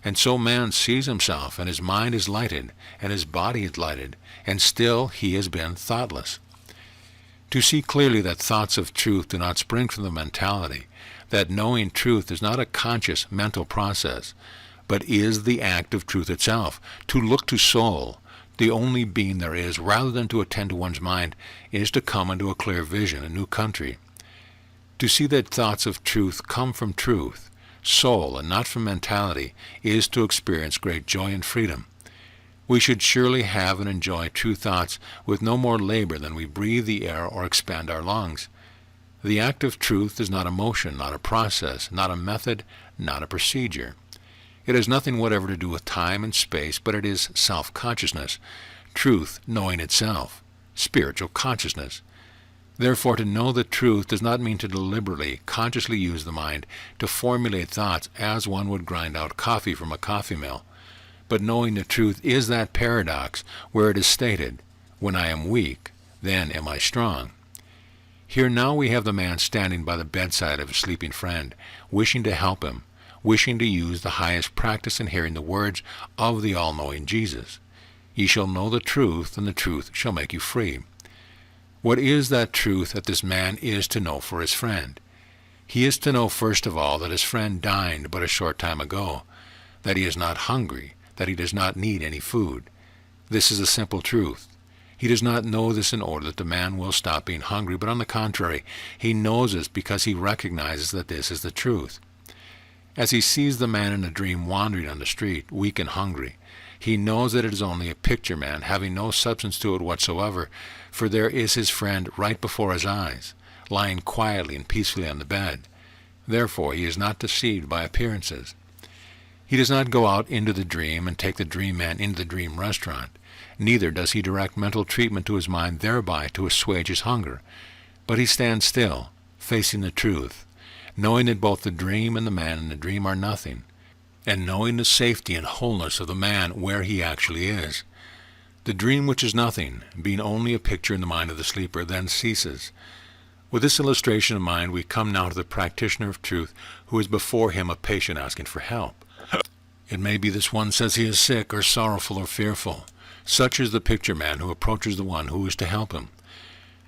And so man sees himself, and his mind is lighted, and his body is lighted, and still he has been thoughtless. To see clearly that thoughts of truth do not spring from the mentality, that knowing truth is not a conscious mental process, but is the act of truth itself. To look to soul, the only being there is, rather than to attend to one's mind, is to come into a clear vision, a new country. To see that thoughts of truth come from truth, soul, and not from mentality, is to experience great joy and freedom. We should surely have and enjoy true thoughts with no more labor than we breathe the air or expand our lungs. The act of truth is not a motion, not a process, not a method, not a procedure. It has nothing whatever to do with time and space, but it is self-consciousness, truth knowing itself, spiritual consciousness. Therefore, to know the truth does not mean to deliberately, consciously use the mind to formulate thoughts as one would grind out coffee from a coffee mill. But knowing the truth is that paradox where it is stated, "When I am weak, then am I strong." Here now we have the man standing by the bedside of a sleeping friend, wishing to help him, wishing to use the highest practice in hearing the words of the all-knowing Jesus. "Ye shall know the truth, and the truth shall make you free." What is that truth that this man is to know for his friend? He is to know first of all that his friend dined but a short time ago, that he is not hungry, that he does not need any food. This is a simple truth. He does not know this in order that the man will stop being hungry, but on the contrary, he knows this because he recognizes that this is the truth. As he sees the man in a dream wandering on the street, weak and hungry, he knows that it is only a picture man, having no substance to it whatsoever, for there is his friend right before his eyes, lying quietly and peacefully on the bed. Therefore he is not deceived by appearances. He does not go out into the dream and take the dream man into the dream restaurant. Neither does he direct mental treatment to his mind thereby to assuage his hunger. But he stands still, facing the truth, knowing that both the dream and the man in the dream are nothing, and knowing the safety and wholeness of the man where he actually is. The dream which is nothing, being only a picture in the mind of the sleeper, then ceases. With this illustration in mind, we come now to the practitioner of truth who is before him a patient asking for help. It may be this one says he is sick or sorrowful or fearful. Such is the picture man who approaches the one who is to help him.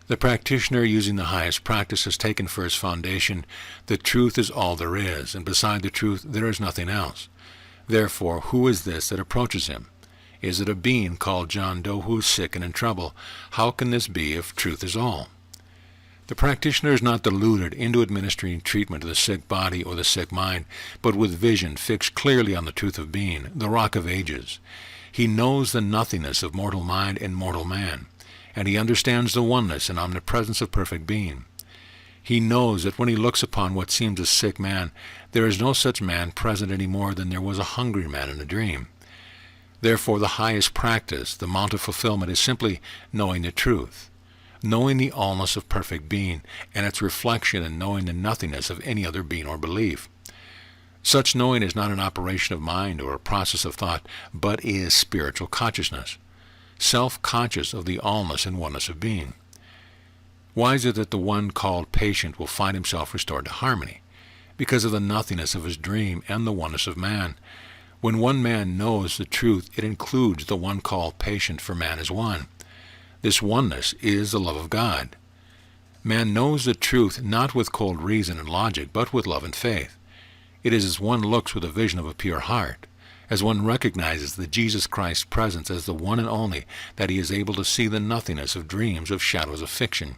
The practitioner using the highest practice has taken for his foundation, the truth is all there is, and beside the truth there is nothing else. Therefore, who is this that approaches him? Is it a being called John Doe who is sick and in trouble? How can this be if truth is all? The practitioner is not deluded into administering treatment to the sick body or the sick mind, but with vision fixed clearly on the truth of being, the rock of ages. He knows the nothingness of mortal mind and mortal man, and he understands the oneness and omnipresence of perfect being. He knows that when he looks upon what seems a sick man, there is no such man present any more than there was a hungry man in a dream. Therefore the highest practice, the mount of fulfillment, is simply knowing the truth, knowing the allness of perfect being, and its reflection in knowing the nothingness of any other being or belief. Such knowing is not an operation of mind or a process of thought, but is spiritual consciousness, self-conscious of the allness and oneness of being. Why is it that the one called patient will find himself restored to harmony? Because of the nothingness of his dream and the oneness of man. When one man knows the truth, it includes the one called patient, for man is one. This oneness is the love of God. Man knows the truth not with cold reason and logic, but with love and faith. It is as one looks with a vision of a pure heart, as one recognizes the Jesus Christ's presence as the one and only, that he is able to see the nothingness of dreams, of shadows of fiction.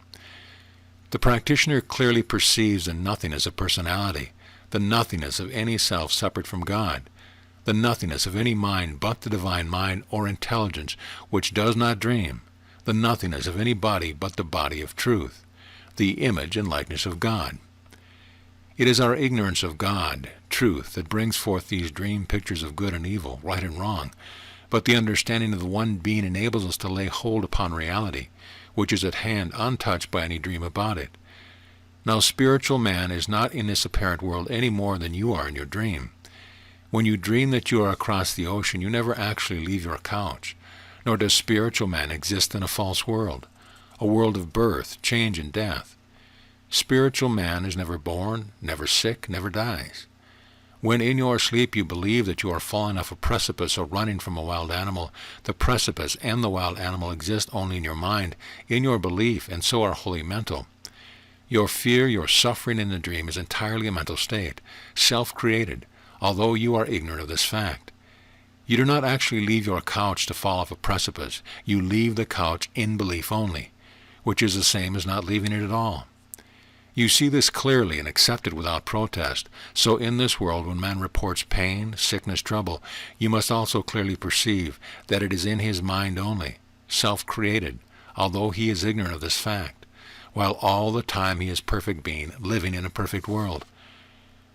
The practitioner clearly perceives the nothingness of personality, the nothingness of any self separate from God, the nothingness of any mind but the divine mind or intelligence which does not dream, the nothingness of any body but the body of truth, the image and likeness of God. It is our ignorance of God, truth, that brings forth these dream pictures of good and evil, right and wrong, but the understanding of the one being enables us to lay hold upon reality, which is at hand untouched by any dream about it. Now spiritual man is not in this apparent world any more than you are in your dream. When you dream that you are across the ocean, you never actually leave your couch, nor does spiritual man exist in a false world, a world of birth, change, and death. Spiritual man is never born, never sick, never dies. When in your sleep you believe that you are falling off a precipice or running from a wild animal, the precipice and the wild animal exist only in your mind, in your belief, and so are wholly mental. Your fear, your suffering in the dream is entirely a mental state, self-created, although you are ignorant of this fact. You do not actually leave your couch to fall off a precipice. You leave the couch in belief only, which is the same as not leaving it at all. You see this clearly and accept it without protest. So in this world, when man reports pain, sickness, trouble, you must also clearly perceive that it is in his mind only, self-created, although he is ignorant of this fact, while all the time he is perfect being, living in a perfect world.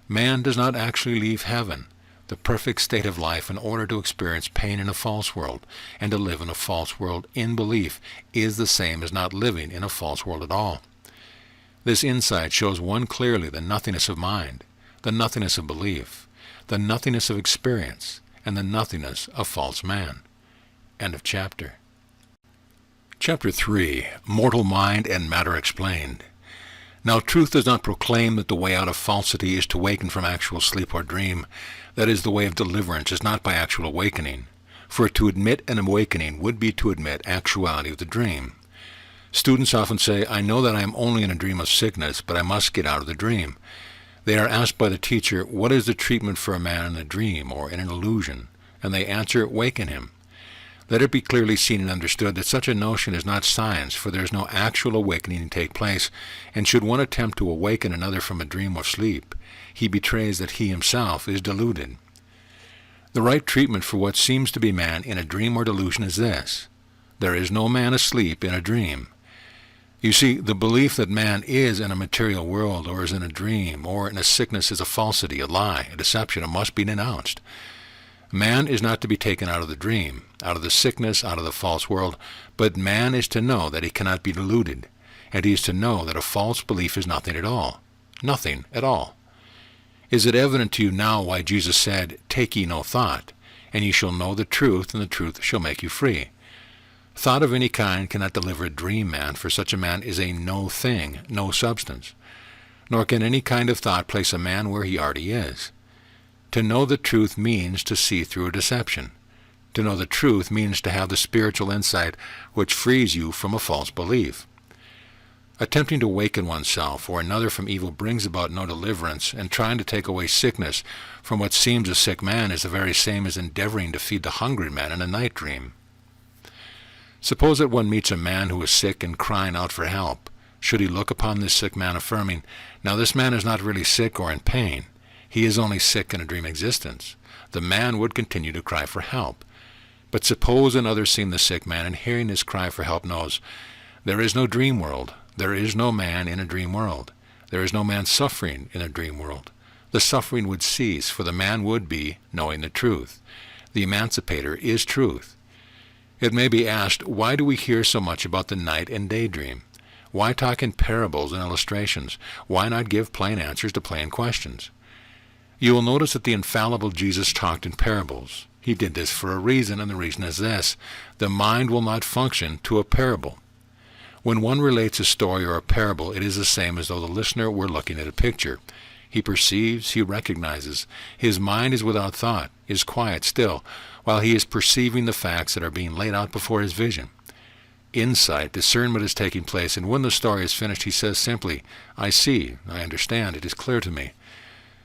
Man does not actually leave heaven, the perfect state of life, in order to experience pain in a false world, and to live in a false world in belief is the same as not living in a false world at all. This insight shows one clearly the nothingness of mind, the nothingness of belief, the nothingness of experience, and the nothingness of false man. End of chapter. Chapter 3. Mortal Mind and Matter Explained. Now truth does not proclaim that the way out of falsity is to waken from actual sleep or dream. That is, the way of deliverance is not by actual awakening. For to admit an awakening would be to admit actuality of the dream. Students often say, I know that I am only in a dream of sickness, but I must get out of the dream. They are asked by the teacher, what is the treatment for a man in a dream or in an illusion? And they answer, waken him. Let it be clearly seen and understood that such a notion is not science, for there is no actual awakening to take place, and should one attempt to awaken another from a dream or sleep, he betrays that he himself is deluded. The right treatment for what seems to be man in a dream or delusion is this: there is no man asleep in a dream. You see, the belief that man is in a material world, or is in a dream, or in a sickness is a falsity, a lie, a deception, and must be denounced. Man is not to be taken out of the dream, out of the sickness, out of the false world, but man is to know that he cannot be deluded, and he is to know that a false belief is nothing at all. Nothing at all. Is it evident to you now why Jesus said, take ye no thought, and ye shall know the truth, and the truth shall make you free? Thought of any kind cannot deliver a dream man, for such a man is a no thing, no substance. Nor can any kind of thought place a man where he already is. To know the truth means to see through a deception. To know the truth means to have the spiritual insight which frees you from a false belief. Attempting to awaken oneself or another from evil brings about no deliverance, and trying to take away sickness from what seems a sick man is the very same as endeavoring to feed the hungry man in a night dream. Suppose that one meets a man who is sick and crying out for help. Should he look upon this sick man affirming, now this man is not really sick or in pain, he is only sick in a dream existence, the man would continue to cry for help. But suppose another seeing the sick man and hearing his cry for help knows, there is no dream world, there is no man in a dream world, there is no man suffering in a dream world. The suffering would cease, for the man would be knowing the truth. The emancipator is truth. It may be asked, why do we hear so much about the night and day dream? Why talk in parables and illustrations? Why not give plain answers to plain questions? You will notice that the infallible Jesus talked in parables. He did this for a reason, and the reason is this: the mind will not function to a parable. When one relates a story or a parable, it is the same as though the listener were looking at a picture. He perceives, he recognizes. His mind is without thought, is quiet still, while he is perceiving the facts that are being laid out before his vision. Insight, discernment is taking place, and when the story is finished, he says simply, I see, I understand, it is clear to me.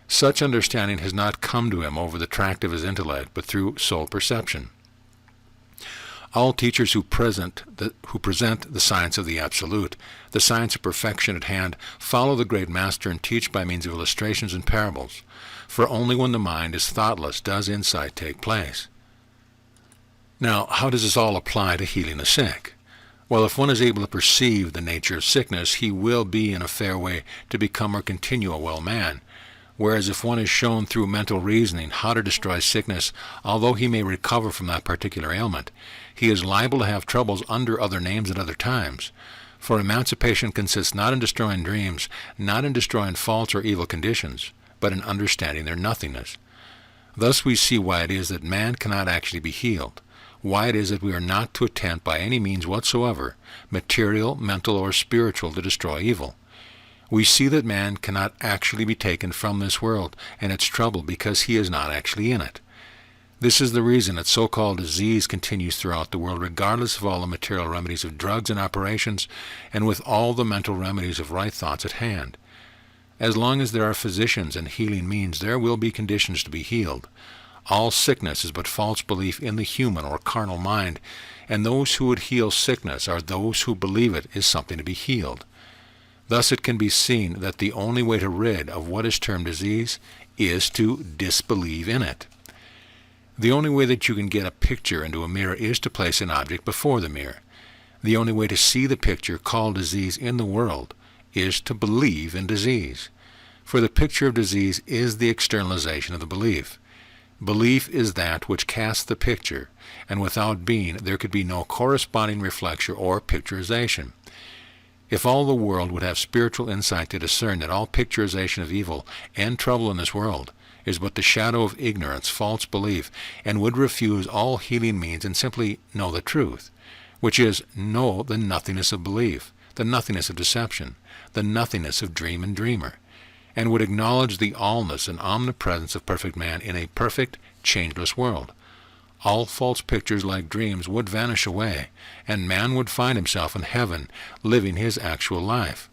Such understanding has not come to him over the tract of his intellect, but through soul perception. All teachers who present the science of the Absolute, the science of perfection at hand, follow the great master and teach by means of illustrations and parables. For only when the mind is thoughtless does insight take place. Now, how does this all apply to healing the sick? Well, if one is able to perceive the nature of sickness, he will be in a fair way to become or continue a well man. Whereas if one is shown through mental reasoning how to destroy sickness, although he may recover from that particular ailment, he is liable to have troubles under other names at other times. For emancipation consists not in destroying dreams, not in destroying false or evil conditions, but in understanding their nothingness. Thus we see why it is that man cannot actually be healed, why it is that we are not to attempt by any means whatsoever, material, mental, or spiritual, to destroy evil. We see that man cannot actually be taken from this world and its trouble because he is not actually in it. This is the reason that so-called disease continues throughout the world, regardless of all the material remedies of drugs and operations, and with all the mental remedies of right thoughts at hand. As long as there are physicians and healing means, there will be conditions to be healed. All sickness is but false belief in the human or carnal mind, and those who would heal sickness are those who believe it is something to be healed. Thus it can be seen that the only way to rid of what is termed disease is to disbelieve in it. The only way that you can get a picture into a mirror is to place an object before the mirror. The only way to see the picture called disease in the world is to believe in disease. For the picture of disease is the externalization of the belief. Belief is that which casts the picture, and without being there could be no corresponding reflection or picturization. If all the world would have spiritual insight to discern that all picturization of evil and trouble in this world is but the shadow of ignorance, false belief, and would refuse all healing means and simply know the truth, which is know the nothingness of belief, the nothingness of deception, the nothingness of dream and dreamer, and would acknowledge the allness and omnipresence of perfect man in a perfect, changeless world, all false pictures like dreams would vanish away, and man would find himself in heaven, living his actual life.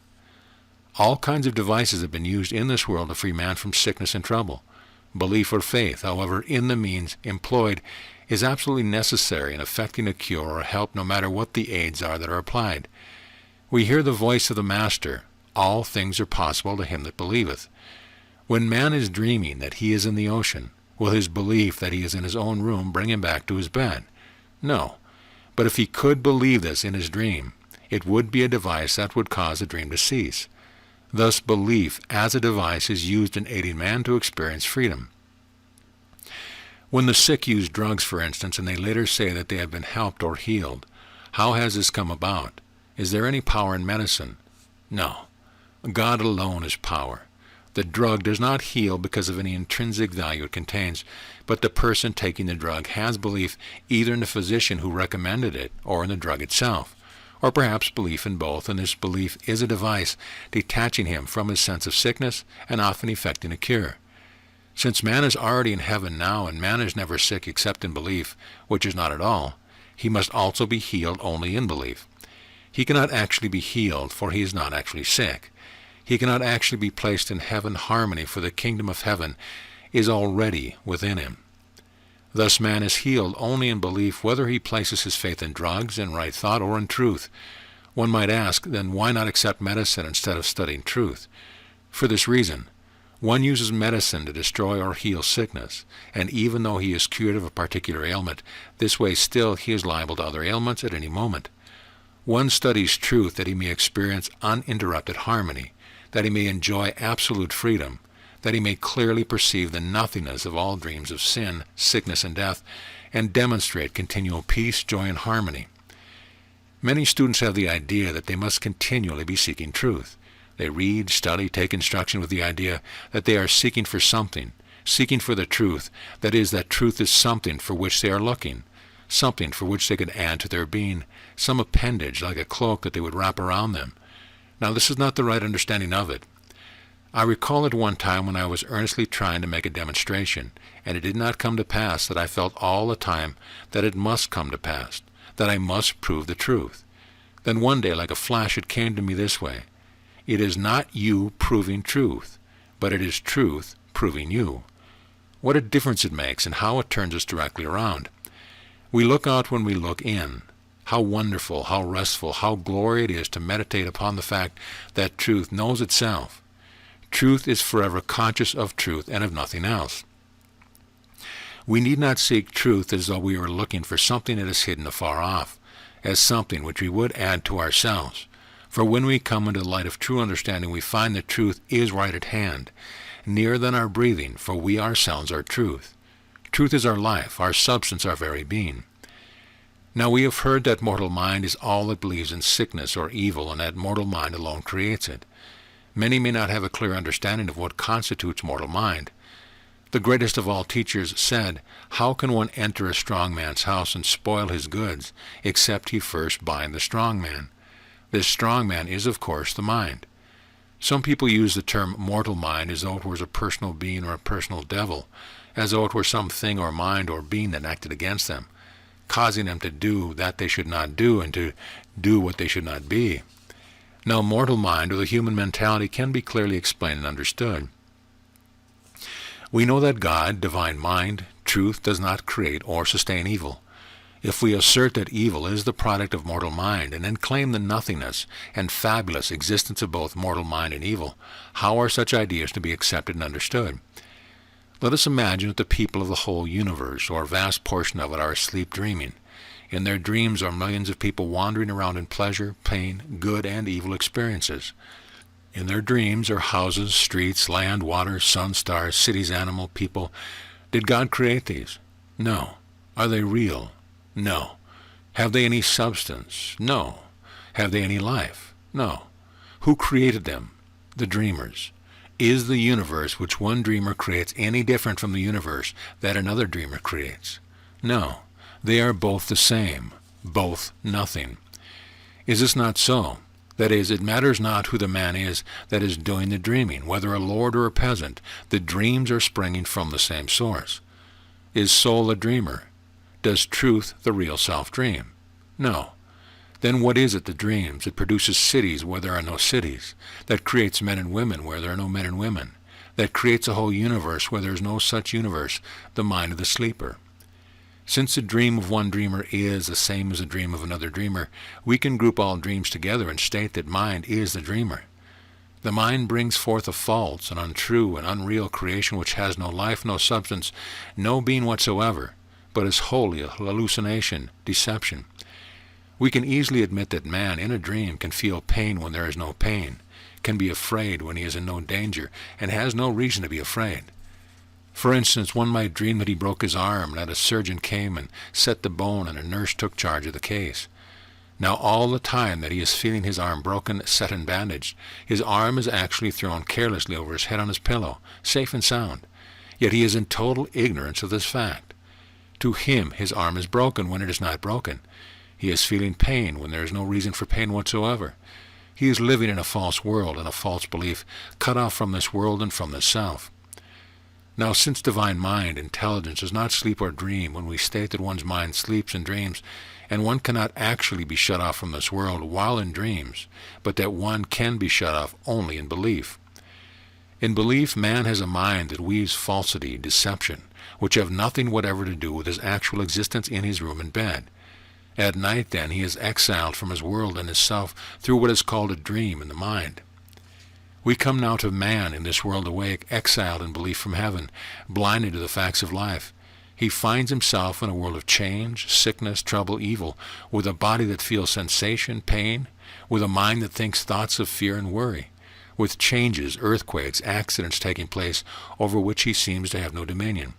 All kinds of devices have been used in this world to free man from sickness and trouble. Belief or faith, however, in the means employed, is absolutely necessary in effecting a cure or help, no matter what the aids are that are applied. We hear the voice of the Master, "All things are possible to him that believeth." When man is dreaming that he is in the ocean, will his belief that he is in his own room bring him back to his bed? No. But if he could believe this in his dream, it would be a device that would cause the dream to cease. Thus belief as a device is used in aiding man to experience freedom. When the sick use drugs, for instance, and they later say that they have been helped or healed, how has this come about? Is there any power in medicine? No. God alone is power. The drug does not heal because of any intrinsic value it contains, but the person taking the drug has belief either in the physician who recommended it or in the drug itself, or perhaps belief in both, and this belief is a device detaching him from his sense of sickness and often effecting a cure. Since man is already in heaven now, and man is never sick except in belief, which is not at all, he must also be healed only in belief. He cannot actually be healed, for he is not actually sick. He cannot actually be placed in heaven harmony, for the kingdom of heaven is already within him. Thus man is healed only in belief, whether he places his faith in drugs, in right thought, or in truth. One might ask, then why not accept medicine instead of studying truth? For this reason: one uses medicine to destroy or heal sickness, and even though he is cured of a particular ailment, this way still he is liable to other ailments at any moment. One studies truth that he may experience uninterrupted harmony, that he may enjoy absolute freedom, that he may clearly perceive the nothingness of all dreams of sin, sickness, and death, and demonstrate continual peace, joy, and harmony. Many students have the idea that they must continually be seeking truth. They read, study, take instruction with the idea that they are seeking for something, seeking for the truth, that is, that truth is something for which they are looking, something for which they could add to their being, some appendage like a cloak that they would wrap around them. Now, this is not the right understanding of it. I recall at one time when I was earnestly trying to make a demonstration, and it did not come to pass, that I felt all the time that it must come to pass, that I must prove the truth. Then one day, like a flash, it came to me this way: it is not you proving truth, but it is truth proving you. What a difference it makes, and how it turns us directly around. We look out when we look in. How wonderful, how restful, how glorious it is to meditate upon the fact that truth knows itself. Truth is forever conscious of truth and of nothing else. We need not seek truth as though we were looking for something that is hidden afar off, as something which we would add to ourselves. For when we come into the light of true understanding, we find that truth is right at hand, nearer than our breathing, for we ourselves are truth. Truth is our life, our substance, our very being. Now we have heard that mortal mind is all that believes in sickness or evil, and that mortal mind alone creates it. Many may not have a clear understanding of what constitutes mortal mind. The greatest of all teachers said, "How can one enter a strong man's house and spoil his goods, except he first bind the strong man?" This strong man is, of course, the mind. Some people use the term mortal mind as though it was a personal being or a personal devil, as though it were some thing or mind or being that acted against them, causing them to do that they should not do and to do what they should not be. Now, mortal mind, or the human mentality, can be clearly explained and understood. We know that God, divine mind, truth, does not create or sustain evil. If we assert that evil is the product of mortal mind, and then claim the nothingness and fabulous existence of both mortal mind and evil, how are such ideas to be accepted and understood? Let us imagine that the people of the whole universe, or a vast portion of it, are asleep dreaming. In their dreams are millions of people wandering around in pleasure, pain, good and evil experiences. In their dreams are houses, streets, land, water, sun, stars, cities, animal, people. Did God create these? No. Are they real? No. Have they any substance? No. Have they any life? No. Who created them? The dreamers. Is the universe which one dreamer creates any different from the universe that another dreamer creates? No, they are both the same, both nothing. Is this not so? That is, it matters not who the man is that is doing the dreaming, whether a lord or a peasant, the dreams are springing from the same source. Is soul a dreamer? Does truth, the real self, dream? No. Then what is it that dreams? It produces cities where there are no cities, that creates men and women where there are no men and women, that creates a whole universe where there is no such universe, the mind of the sleeper. Since the dream of one dreamer is the same as the dream of another dreamer, we can group all dreams together and state that mind is the dreamer. The mind brings forth a false, an untrue, and unreal creation which has no life, no substance, no being whatsoever, but is wholly a hallucination, deception. We can easily admit that man in a dream can feel pain when there is no pain, can be afraid when he is in no danger, and has no reason to be afraid. For instance, one might dream that he broke his arm, and that a surgeon came and set the bone, and a nurse took charge of the case. Now all the time that he is feeling his arm broken, set and bandaged, his arm is actually thrown carelessly over his head on his pillow, safe and sound. Yet he is in total ignorance of this fact. To him his arm is broken when it is not broken. He is feeling pain when there is no reason for pain whatsoever. He is living in a false world and a false belief, cut off from this world and from this self. Now, since divine mind, intelligence, does not sleep or dream when we state that one's mind sleeps and dreams, and one cannot actually be shut off from this world while in dreams, but that one can be shut off only in belief. In belief, man has a mind that weaves falsity, deception, which have nothing whatever to do with his actual existence in his room and bed. At night, then, he is exiled from his world and his self through what is called a dream in the mind. We come now to man in this world awake, exiled in belief from heaven, blinded to the facts of life. He finds himself in a world of change, sickness, trouble, evil, with a body that feels sensation, pain, with a mind that thinks thoughts of fear and worry, with changes, earthquakes, accidents taking place over which he seems to have no dominion.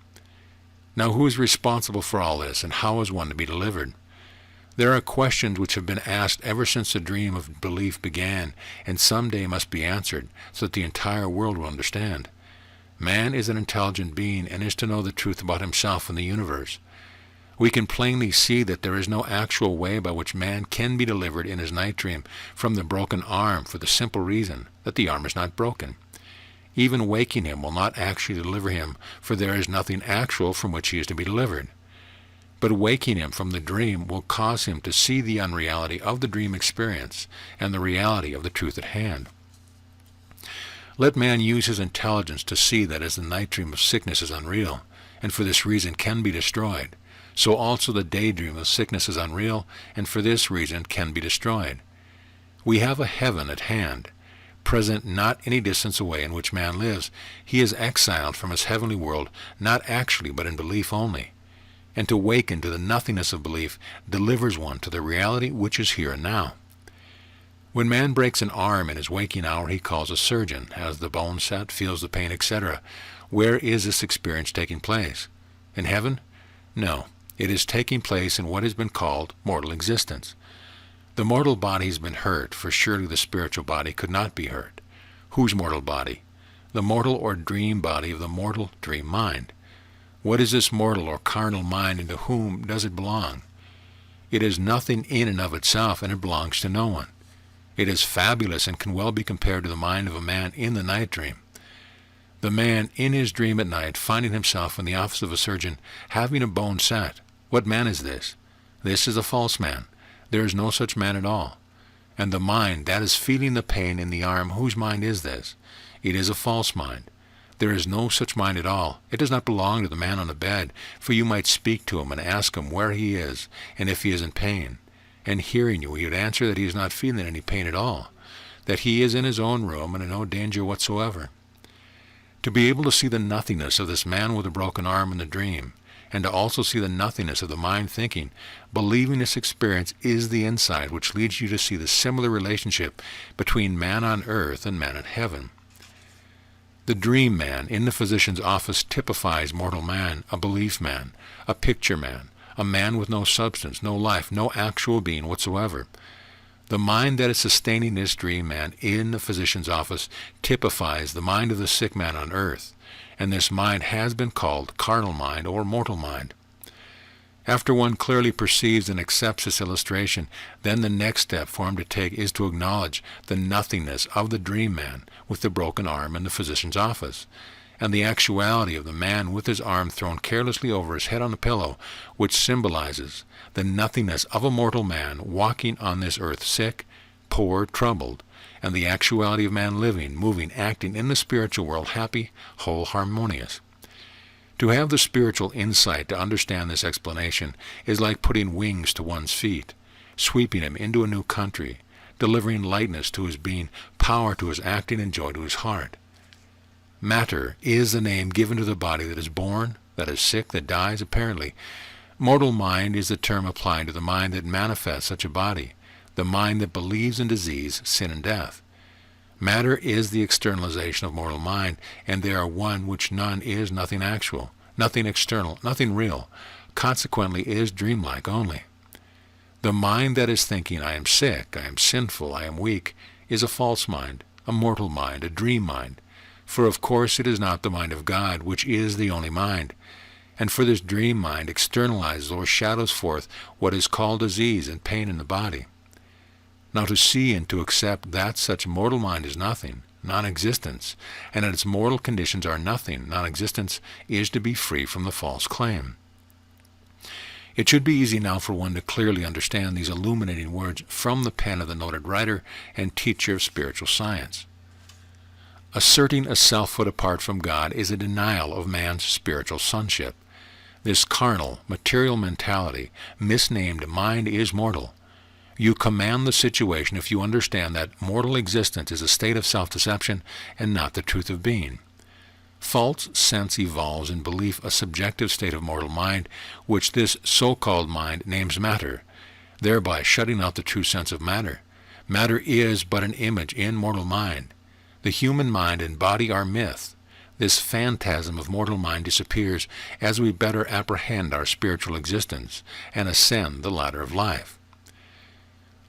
Now who is responsible for all this, and how is one to be delivered? There are questions which have been asked ever since the dream of belief began, and some day must be answered, so that the entire world will understand. Man is an intelligent being, and is to know the truth about himself and the universe. We can plainly see that there is no actual way by which man can be delivered in his night dream from the broken arm, for the simple reason that the arm is not broken. Even waking him will not actually deliver him, for there is nothing actual from which he is to be delivered. But waking him from the dream will cause him to see the unreality of the dream experience and the reality of the truth at hand. Let man use his intelligence to see that as the night dream of sickness is unreal, and for this reason can be destroyed, so also the daydream of sickness is unreal, and for this reason can be destroyed. We have a heaven at hand, present not any distance away, in which man lives. He is exiled from his heavenly world, not actually but in belief only. And to waken to the nothingness of belief delivers one to the reality which is here and now. When man breaks an arm in his waking hour, he calls a surgeon, has the bone set, feels the pain, etc. Where is this experience taking place? In heaven? No, it is taking place in what has been called mortal existence. The mortal body has been hurt, for surely the spiritual body could not be hurt. Whose mortal body? The mortal or dream body of the mortal dream mind. What is this mortal or carnal mind, and to whom does it belong? It is nothing in and of itself, and it belongs to no one. It is fabulous and can well be compared to the mind of a man in the night dream. The man in his dream at night, finding himself in the office of a surgeon, having a bone set. What man is this? This is a false man. There is no such man at all. And the mind that is feeling the pain in the arm, whose mind is this? It is a false mind. There is no such mind at all. It does not belong to the man on the bed, for you might speak to him and ask him where he is, and if he is in pain. And hearing you, he would answer that he is not feeling any pain at all, that he is in his own room and in no danger whatsoever. To be able to see the nothingness of this man with a broken arm in the dream, and to also see the nothingness of the mind thinking, believing this experience is the insight which leads you to see the similar relationship between man on earth and man in heaven. The dream man in the physician's office typifies mortal man, a belief man, a picture man, a man with no substance, no life, no actual being whatsoever. The mind that is sustaining this dream man in the physician's office typifies the mind of the sick man on earth, and this mind has been called carnal mind or mortal mind. After one clearly perceives and accepts this illustration, then the next step for him to take is to acknowledge the nothingness of the dream man with the broken arm in the physician's office, and the actuality of the man with his arm thrown carelessly over his head on a pillow, which symbolizes the nothingness of a mortal man walking on this earth sick, poor, troubled, and the actuality of man living, moving, acting in the spiritual world happy, whole, harmonious. To have the spiritual insight to understand this explanation is like putting wings to one's feet, sweeping him into a new country, delivering lightness to his being, power to his acting, and joy to his heart. Matter is the name given to the body that is born, that is sick, that dies, apparently. Mortal mind is the term applied to the mind that manifests such a body, the mind that believes in disease, sin, and death. Matter is the externalization of mortal mind, and they are one which none is, nothing actual, nothing external, nothing real, consequently is dreamlike only. The mind that is thinking, I am sick, I am sinful, I am weak, is a false mind, a mortal mind, a dream mind, for of course it is not the mind of God, which is the only mind. And for this dream mind externalizes or shadows forth what is called disease and pain in the body. Now to see and to accept that such mortal mind is nothing, non-existence, and that its mortal conditions are nothing, non-existence, is to be free from the false claim. It should be easy now for one to clearly understand these illuminating words from the pen of the noted writer and teacher of spiritual science. Asserting a selfhood apart from God is a denial of man's spiritual sonship. This carnal, material mentality, misnamed mind is mortal. You command the situation if you understand that mortal existence is a state of self-deception and not the truth of being. False sense evolves in belief a subjective state of mortal mind, which this so-called mind names matter, thereby shutting out the true sense of matter. Matter is but an image in mortal mind. The human mind and body are myth. This phantasm of mortal mind disappears as we better apprehend our spiritual existence and ascend the ladder of life.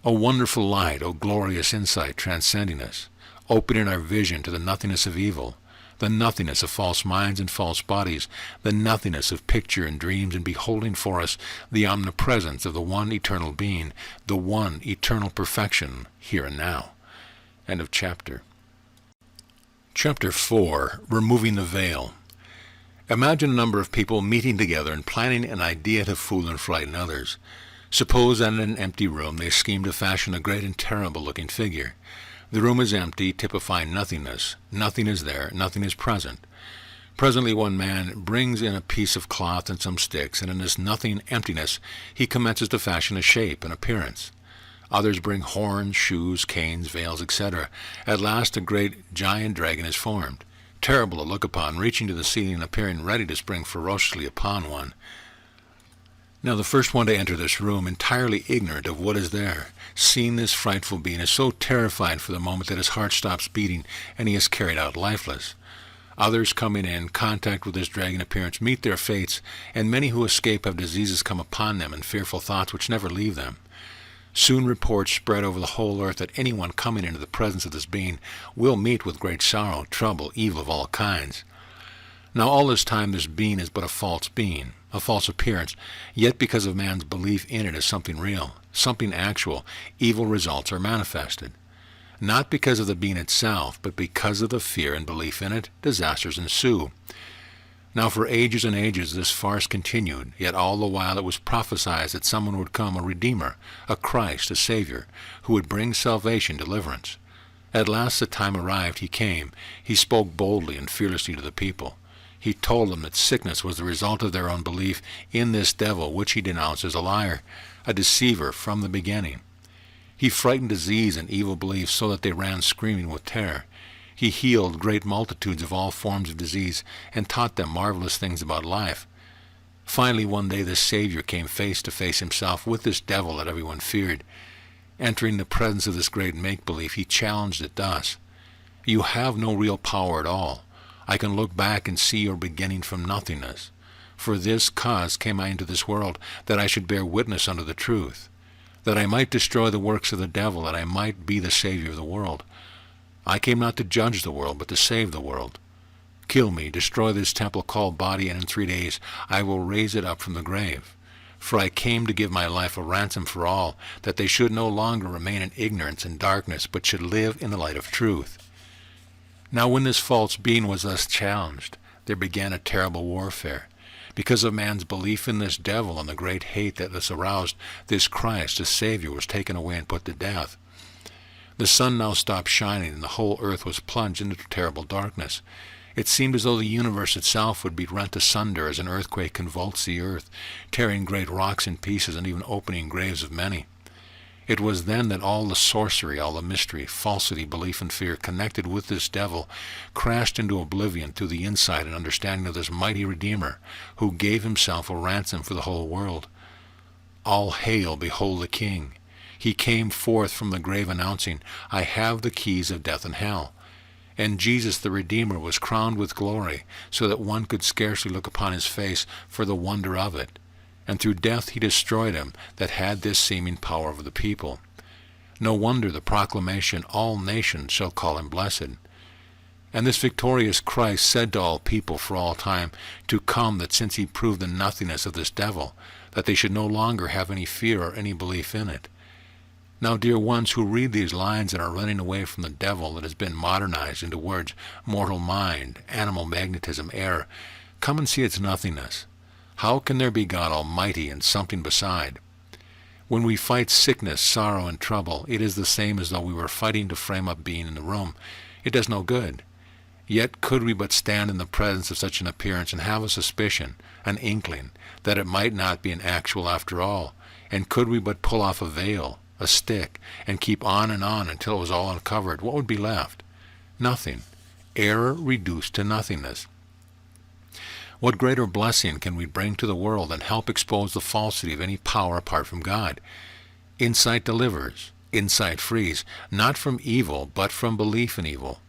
O wonderful light, O glorious insight transcending us, opening our vision to the nothingness of evil, the nothingness of false minds and false bodies, the nothingness of picture and dreams, and beholding for us the omnipresence of the one eternal being, the one eternal perfection, here and now. End of chapter. Chapter 4. Removing the Veil. Imagine a number of people meeting together and planning an idea to fool and frighten others. Suppose that in an empty room they scheme to fashion a great and terrible-looking figure. The room is empty, typifying nothingness. Nothing is there, nothing is present. Presently one man brings in a piece of cloth and some sticks, and in this nothing emptiness he commences to fashion a shape and appearance. Others bring horns, shoes, canes, veils, etc. At last a great giant dragon is formed, terrible to look upon, reaching to the ceiling and appearing ready to spring ferociously upon one. Now the first one to enter this room, entirely ignorant of what is there, seeing this frightful being, is so terrified for the moment that his heart stops beating and he is carried out lifeless. Others coming in contact with this dragon appearance meet their fates, and many who escape have diseases come upon them and fearful thoughts which never leave them. Soon reports spread over the whole earth that anyone coming into the presence of this being will meet with great sorrow, trouble, evil of all kinds. Now all this time this being is but a false being, a false appearance, yet because of man's belief in it as something real, something actual, evil results are manifested. Not because of the being itself, but because of the fear and belief in it, disasters ensue. Now for ages and ages this farce continued, yet all the while it was prophesied that someone would come, a Redeemer, a Christ, a Savior, who would bring salvation, deliverance. At last the time arrived, he came. He spoke boldly and fearlessly to the people. He told them that sickness was the result of their own belief in this devil, which he denounced as a liar, a deceiver from the beginning. He frightened disease and evil beliefs so that they ran screaming with terror. He healed great multitudes of all forms of disease and taught them marvelous things about life. Finally, one day the Savior came face to face himself with this devil that everyone feared. Entering the presence of this great make-believe, he challenged it thus: "You have no real power at all. I can look back and see your beginning from nothingness. For this cause came I into this world, that I should bear witness unto the truth. that I might destroy the works of the devil, that I might be the Savior of the world. I came not to judge the world, but to save the world. Kill me, destroy this temple called body, and in 3 days I will raise it up from the grave. For I came to give my life a ransom for all, that they should no longer remain in ignorance and darkness, but should live in the light of truth. Now when this false being was thus challenged, there began a terrible warfare. Because of man's belief in this devil and the great hate that this aroused, this Christ, the Savior, was taken away and put to death. The sun now stopped shining, and the whole earth was plunged into terrible darkness. It seemed as though the universe itself would be rent asunder as an earthquake convulsed the earth, tearing great rocks in pieces and even opening graves of many. It was then that all the sorcery, all the mystery, falsity, belief, and fear connected with this devil crashed into oblivion through the insight and understanding of this mighty Redeemer, who gave himself a ransom for the whole world. All hail, behold the King! He came forth from the grave announcing, I have the keys of death and hell. And Jesus the Redeemer was crowned with glory, so that one could scarcely look upon his face for the wonder of it. And through death he destroyed him that had this seeming power over the people. No wonder the proclamation, all nations shall call him blessed. And this victorious Christ said to all people for all time to come, that since he proved the nothingness of this devil, that they should no longer have any fear or any belief in it. Now, dear ones who read these lines and are running away from the devil that has been modernized into words mortal mind, animal magnetism, error, come and see its nothingness. How can there be God Almighty and something beside? When we fight sickness, sorrow, and trouble, it is the same as though we were fighting to frame up being in the room. It does no good. Yet could we but stand in the presence of such an appearance and have a suspicion, an inkling, that it might not be an actual after all, and could we but pull off a veil, a stick, and keep on until it was all uncovered, what would be left? Nothing. Error reduced to nothingness. What greater blessing can we bring to the world than help expose the falsity of any power apart from God? Insight delivers, insight frees, not from evil, but from belief in evil.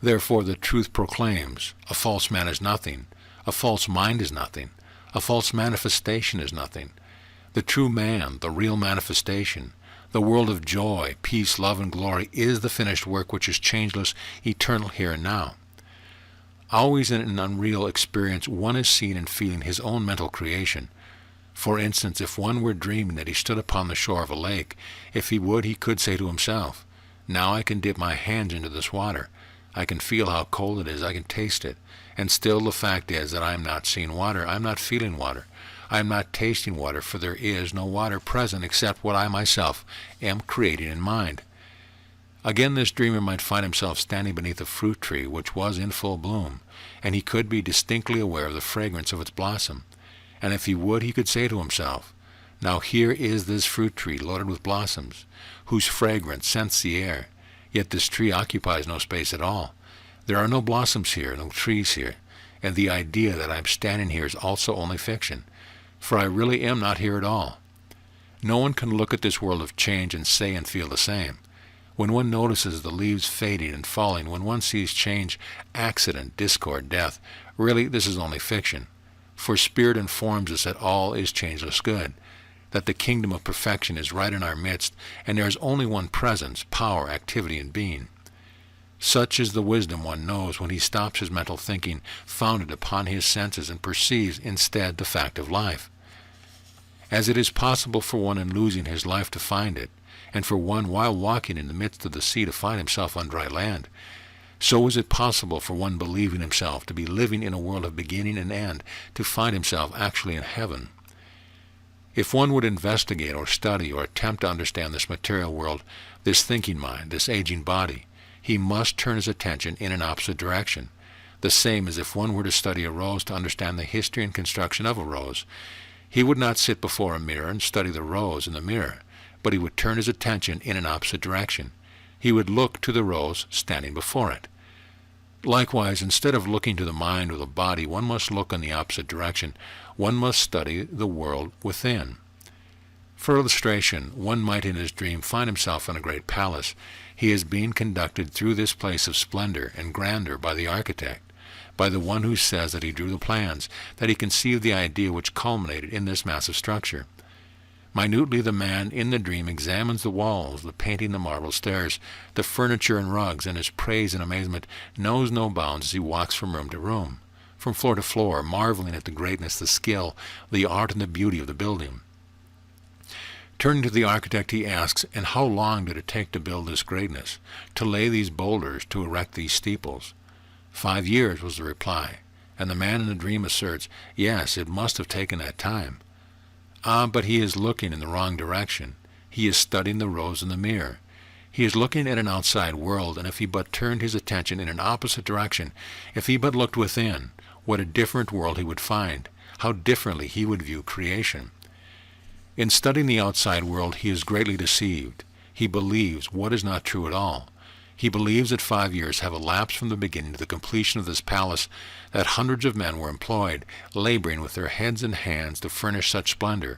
Therefore the truth proclaims, a false man is nothing, a false mind is nothing, a false manifestation is nothing. The true man, the real manifestation, the world of joy, peace, love, and glory is the finished work which is changeless, eternal here and now. Always in an unreal experience, one is seeing and feeling his own mental creation. For instance, if one were dreaming that he stood upon the shore of a lake, if he would, he could say to himself, now I can dip my hands into this water. I can feel how cold it is. I can taste it. And still the fact is that I am not seeing water. I am not feeling water. I am not tasting water, for there is no water present except what I myself am creating in mind. Again, this dreamer might find himself standing beneath a fruit tree which was in full bloom, and he could be distinctly aware of the fragrance of its blossom. And if he would, he could say to himself, now here is this fruit tree loaded with blossoms, whose fragrance scents the air, yet this tree occupies no space at all. There are no blossoms here, no trees here, and the idea that I am standing here is also only fiction, for I really am not here at all. No one can look at this world of change and say and feel the same. When one notices the leaves fading and falling, when one sees change, accident, discord, death, really this is only fiction. For Spirit informs us that all is changeless good, that the kingdom of perfection is right in our midst, and there is only one presence, power, activity, and being. Such is the wisdom one knows when he stops his mental thinking, founded upon his senses, and perceives instead the fact of life. As it is possible for one in losing his life to find it, and for one while walking in the midst of the sea to find himself on dry land, so is it possible for one believing himself to be living in a world of beginning and end to find himself actually in heaven. If one would investigate or study or attempt to understand this material world, this thinking mind, this aging body, he must turn his attention in an opposite direction, the same as if one were to study a rose to understand the history and construction of a rose. He would not sit before a mirror and study the rose in the mirror, but he would turn his attention in an opposite direction. He would look to the rose standing before it. Likewise, instead of looking to the mind or the body, one must look in the opposite direction. One must study the world within. For illustration, one might in his dream find himself in a great palace. He is being conducted through this place of splendor and grandeur by the architect, by the one who says that he drew the plans, that he conceived the idea which culminated in this massive structure. Minutely the man in the dream examines the walls, the painting, the marble stairs, the furniture and rugs, and his praise and amazement knows no bounds as he walks from room to room, from floor to floor, marveling at the greatness, the skill, the art, and the beauty of the building. Turning to the architect, he asks, "And how long did it take to build this greatness, to lay these boulders, to erect these steeples?" 5 years was the reply, and the man in the dream asserts, "Yes, it must have taken that time." But he is looking in the wrong direction. He is studying the rose in the mirror. He is looking at an outside world, and if he but turned his attention in an opposite direction, if he but looked within, what a different world he would find, how differently he would view creation. In studying the outside world, he is greatly deceived. He believes what is not true at all. He believes that 5 years have elapsed from the beginning to the completion of this palace, that hundreds of men were employed, laboring with their heads and hands to furnish such splendor,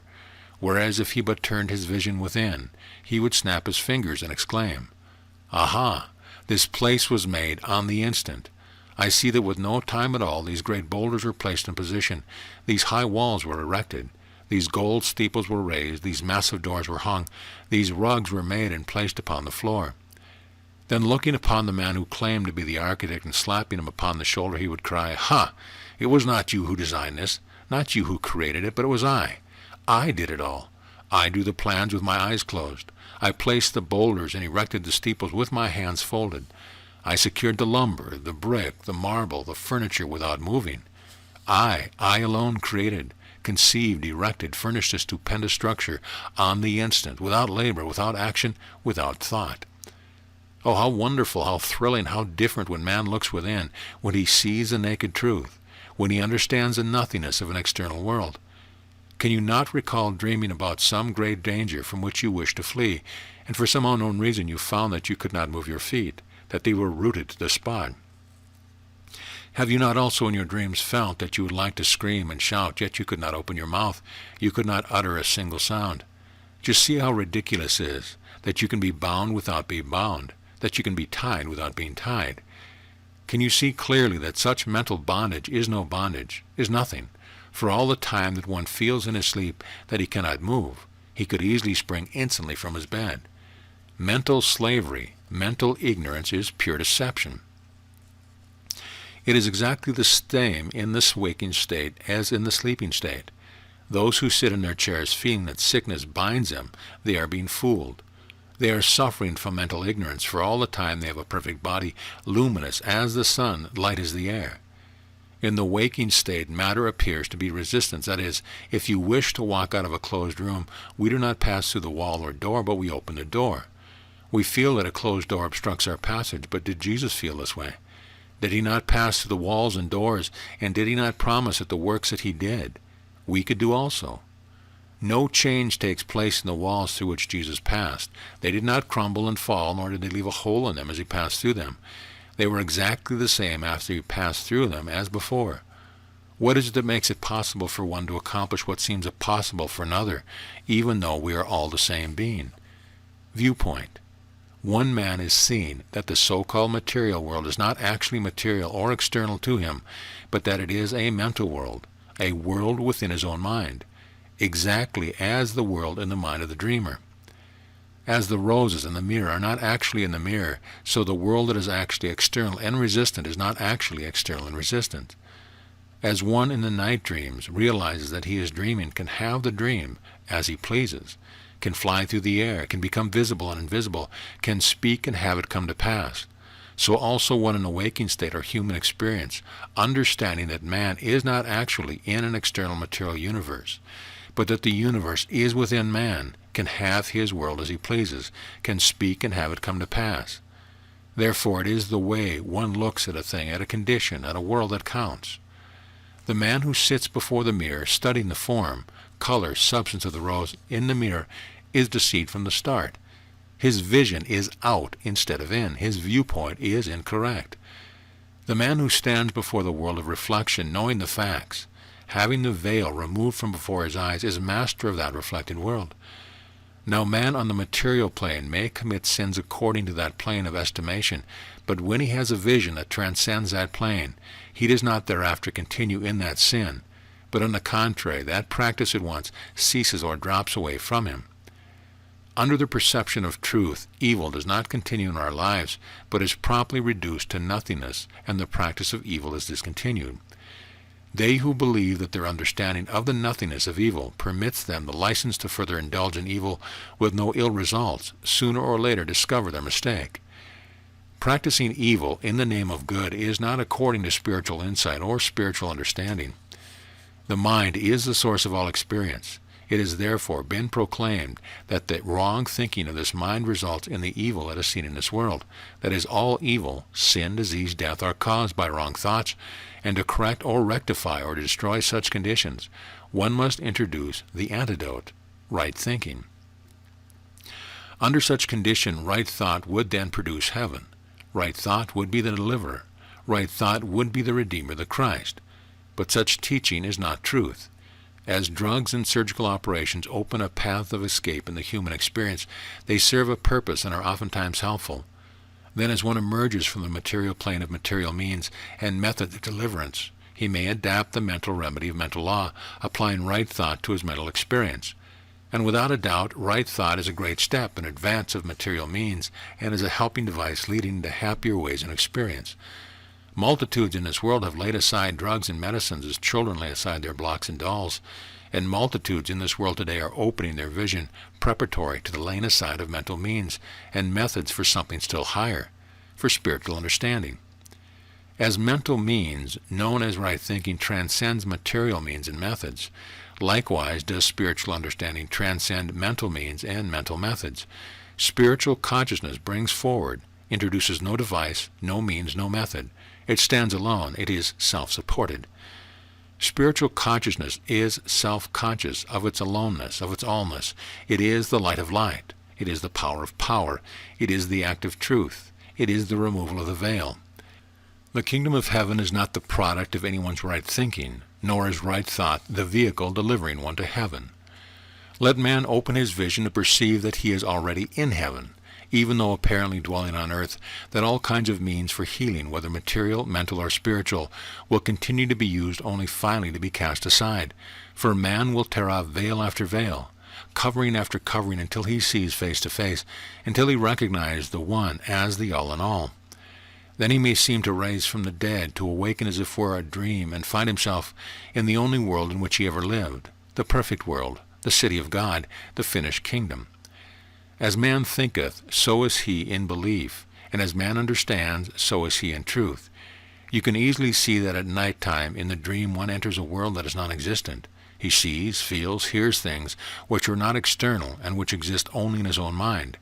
whereas if he but turned his vision within, he would snap his fingers and exclaim, "Aha! This place was made on the instant. I see that with no time at all these great boulders were placed in position, these high walls were erected, these gold steeples were raised, these massive doors were hung, these rugs were made and placed upon the floor." Then looking upon the man who claimed to be the architect and slapping him upon the shoulder, he would cry, "Ha! It was not you who designed this, not you who created it, but it was I. I did it all. I drew the plans with my eyes closed. I placed the boulders and erected the steeples with my hands folded. I secured the lumber, the brick, the marble, the furniture without moving. I alone created, conceived, erected, furnished this stupendous structure on the instant, without labor, without action, without thought." Oh, how wonderful, how thrilling, how different when man looks within, when he sees the naked truth, when he understands the nothingness of an external world. Can you not recall dreaming about some great danger from which you wished to flee, and for some unknown reason you found that you could not move your feet, that they were rooted to the spot? Have you not also in your dreams felt that you would like to scream and shout, yet you could not open your mouth, you could not utter a single sound? Just see how ridiculous it is, that you can be bound without being bound, that you can be tied without being tied. Can you see clearly that such mental bondage is no bondage, is nothing? For all the time that one feels in his sleep that he cannot move, he could easily spring instantly from his bed. Mental slavery, mental ignorance is pure deception. It is exactly the same in this waking state as in the sleeping state. Those who sit in their chairs feeling that sickness binds them, they are being fooled. They are suffering from mental ignorance, for all the time they have a perfect body, luminous as the sun, light as the air. In the waking state, matter appears to be resistance. That is, if you wish to walk out of a closed room, we do not pass through the wall or door, but we open the door. We feel that a closed door obstructs our passage, but did Jesus feel this way? Did he not pass through the walls and doors, and did he not promise that the works that he did, we could do also? No change takes place in the walls through which Jesus passed. They did not crumble and fall, nor did they leave a hole in them as he passed through them. They were exactly the same after he passed through them as before. What is it that makes it possible for one to accomplish what seems impossible for another, even though we are all the same being? Viewpoint. One man is seeing that the so-called material world is not actually material or external to him, but that it is a mental world, a world within his own mind, exactly as the world in the mind of the dreamer. As the roses in the mirror are not actually in the mirror, so the world that is actually external and resistant is not actually external and resistant. As one in the night dreams realizes that he is dreaming, can have the dream as he pleases, can fly through the air, can become visible and invisible, can speak and have it come to pass, so also one in a waking state or human experience, understanding that man is not actually in an external material universe, but that the universe is within man, can have his world as he pleases, can speak and have it come to pass. Therefore it is the way one looks at a thing, at a condition, at a world that counts. The man who sits before the mirror, studying the form, color, substance of the rose in the mirror, is deceived from the start. His vision is out instead of in. His viewpoint is incorrect. The man who stands before the world of reflection, knowing the facts, having the veil removed from before his eyes, is master of that reflected world. Now man on the material plane may commit sins according to that plane of estimation, but when he has a vision that transcends that plane, he does not thereafter continue in that sin, but on the contrary, that practice at once ceases or drops away from him. Under the perception of truth, evil does not continue in our lives, but is promptly reduced to nothingness, and the practice of evil is discontinued. They who believe that their understanding of the nothingness of evil permits them the license to further indulge in evil with no ill results, sooner or later discover their mistake. Practicing evil in the name of good is not according to spiritual insight or spiritual understanding. The mind is the source of all experience. It has therefore been proclaimed that the wrong thinking of this mind results in the evil that is seen in this world. That is, all evil, sin, disease, death, are caused by wrong thoughts, and to correct or rectify or destroy such conditions, one must introduce the antidote, right thinking. Under such condition, right thought would then produce heaven. Right thought would be the deliverer. Right thought would be the Redeemer, the Christ. But such teaching is not truth. As drugs and surgical operations open a path of escape in the human experience, they serve a purpose and are oftentimes helpful. Then as one emerges from the material plane of material means and methods of deliverance, he may adapt the mental remedy of mental law, applying right thought to his mental experience. And without a doubt, right thought is a great step in advance of material means and is a helping device leading to happier ways in experience. Multitudes in this world have laid aside drugs and medicines as children lay aside their blocks and dolls, and multitudes in this world today are opening their vision preparatory to the laying aside of mental means and methods for something still higher, for spiritual understanding. As mental means, known as right thinking, transcends material means and methods, likewise does spiritual understanding transcend mental means and mental methods. Spiritual consciousness brings forward, introduces no device, no means, no method. It stands alone. It is self-supported. Spiritual consciousness is self-conscious of its aloneness, of its allness. It is the light of light. It is the power of power. It is the act of truth. It is the removal of the veil. The kingdom of heaven is not the product of anyone's right thinking, nor is right thought the vehicle delivering one to heaven. Let man open his vision to perceive that he is already in heaven, even though apparently dwelling on earth, that all kinds of means for healing, whether material, mental, or spiritual, will continue to be used only finally to be cast aside. For man will tear off veil after veil, covering after covering, until he sees face to face, until he recognizes the one as the all in all. Then he may seem to rise from the dead, to awaken as if were a dream, and find himself in the only world in which he ever lived, the perfect world, the city of God, the finished kingdom. As man thinketh, so is he in belief, and as man understands, so is he in truth. You can easily see that at night time in the dream one enters a world that is non-existent. He sees, feels, hears things which are not external and which exist only in his own mind.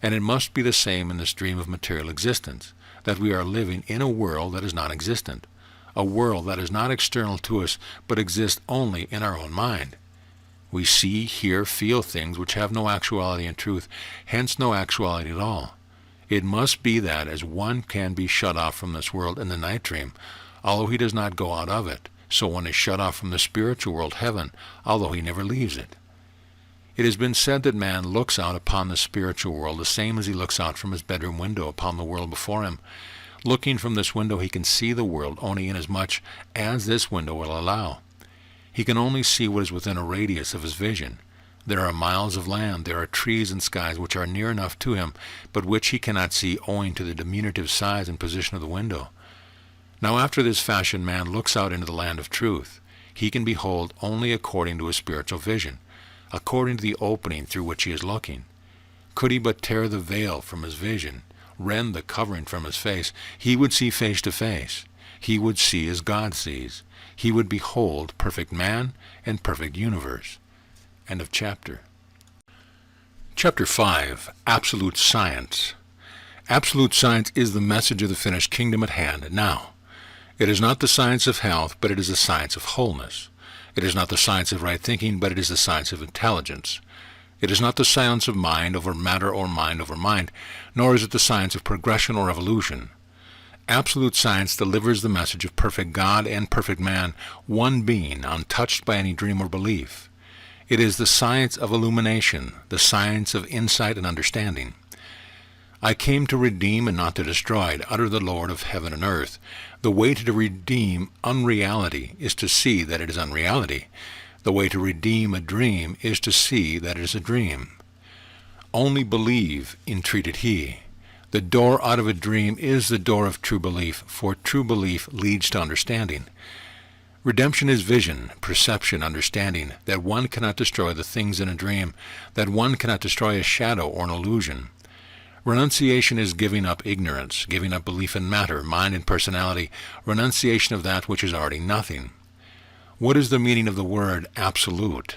And it must be the same in this dream of material existence, that we are living in a world that is non-existent, a world that is not external to us but exists only in our own mind. We see, hear, feel things which have no actuality in truth, hence no actuality at all. It must be that as one can be shut off from this world in the night dream, although he does not go out of it, so one is shut off from the spiritual world, heaven, although he never leaves it. It has been said that man looks out upon the spiritual world the same as he looks out from his bedroom window upon the world before him. Looking from this window, he can see the world only inasmuch as this window will allow. He can only see what is within a radius of his vision. There are miles of land, there are trees and skies which are near enough to him, but which he cannot see owing to the diminutive size and position of the window. Now after this fashion man looks out into the land of truth. He can behold only according to his spiritual vision, according to the opening through which he is looking. Could he but tear the veil from his vision, rend the covering from his face, he would see face to face. He would see as God sees. He would behold perfect man and perfect universe. End of chapter. Chapter 5. Absolute Science. Absolute science is the message of the finished kingdom at hand now. It is not the science of health, but it is the science of wholeness. It is not the science of right thinking, but it is the science of intelligence. It is not the science of mind over matter or mind over mind, nor is it the science of progression or evolution. Absolute science delivers the message of perfect God and perfect man, one being, untouched by any dream or belief. It is the science of illumination, the science of insight and understanding. I came to redeem and not to destroy, to utter the Lord of heaven and earth. The way to redeem unreality is to see that it is unreality. The way to redeem a dream is to see that it is a dream. Only believe, entreated he. The door out of a dream is the door of true belief, for true belief leads to understanding. Redemption is vision, perception, understanding, that one cannot destroy the things in a dream, that one cannot destroy a shadow or an illusion. Renunciation is giving up ignorance, giving up belief in matter, mind, and personality, renunciation of that which is already nothing. What is the meaning of the word absolute?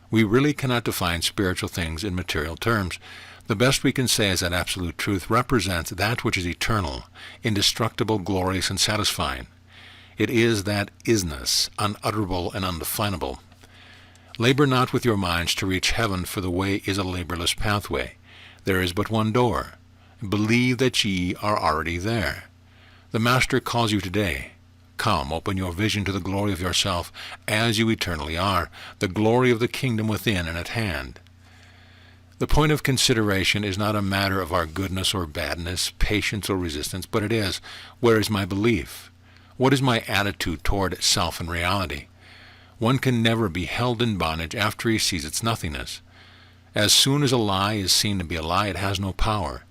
We really cannot define spiritual things in material terms. The best we can say is that absolute truth represents that which is eternal, indestructible, glorious, and satisfying. It is that isness, unutterable and undefinable. Labor not with your minds to reach heaven, for the way is a laborless pathway. There is but one door. Believe that ye are already there. The Master calls you today. Come, open your vision to the glory of yourself as you eternally are, the glory of the kingdom within and at hand. The point of consideration is not a matter of our goodness or badness, patience or resistance, but it is, where is my belief? What is my attitude toward self and reality? One can never be held in bondage after he sees its nothingness. As soon as a lie is seen to be a lie, it has no power.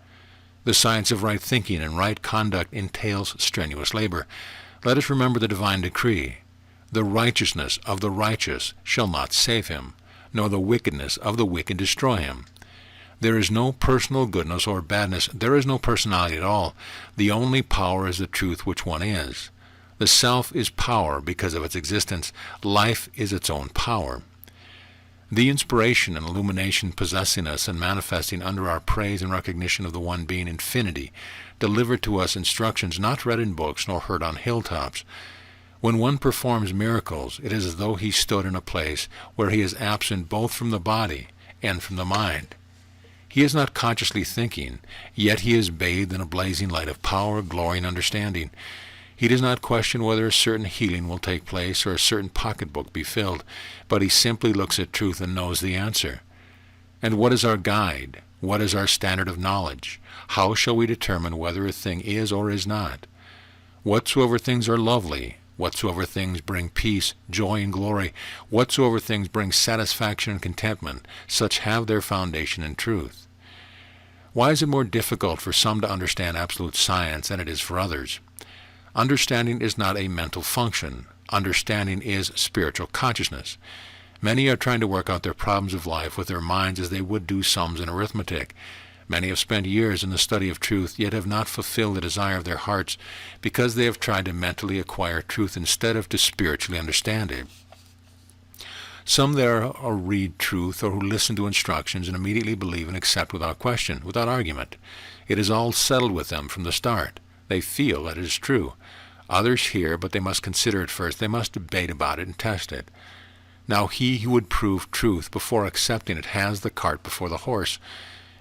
The science of right thinking and right conduct entails strenuous labor. Let us remember the divine decree. The righteousness of the righteous shall not save him, nor the wickedness of the wicked destroy him. There is no personal goodness or badness. There is no personality at all. The only power is the truth which one is. The self is power because of its existence. Life is its own power. The inspiration and illumination possessing us and manifesting under our praise and recognition of the one being infinity, delivered to us instructions not read in books nor heard on hilltops. When one performs miracles, it is as though he stood in a place where he is absent both from the body and from the mind. He is not consciously thinking, yet he is bathed in a blazing light of power, glory, and understanding. He does not question whether a certain healing will take place or a certain pocketbook be filled, but he simply looks at truth and knows the answer. And what is our guide? What is our standard of knowledge? How shall we determine whether a thing is or is not? Whatsoever things are lovely, whatsoever things bring peace, joy, and glory, whatsoever things bring satisfaction and contentment, such have their foundation in truth. Why is it more difficult for some to understand absolute science than it is for others? Understanding is not a mental function. Understanding is spiritual consciousness. Many are trying to work out their problems of life with their minds as they would do sums in arithmetic. Many have spent years in the study of truth, yet have not fulfilled the desire of their hearts because they have tried to mentally acquire truth instead of to spiritually understand it. Some there are read truth or who listen to instructions and immediately believe and accept without question, without argument. It is all settled with them from the start. They feel that it is true. Others hear, but they must consider it first. They must debate about it and test it. Now he who would prove truth before accepting it has the cart before the horse.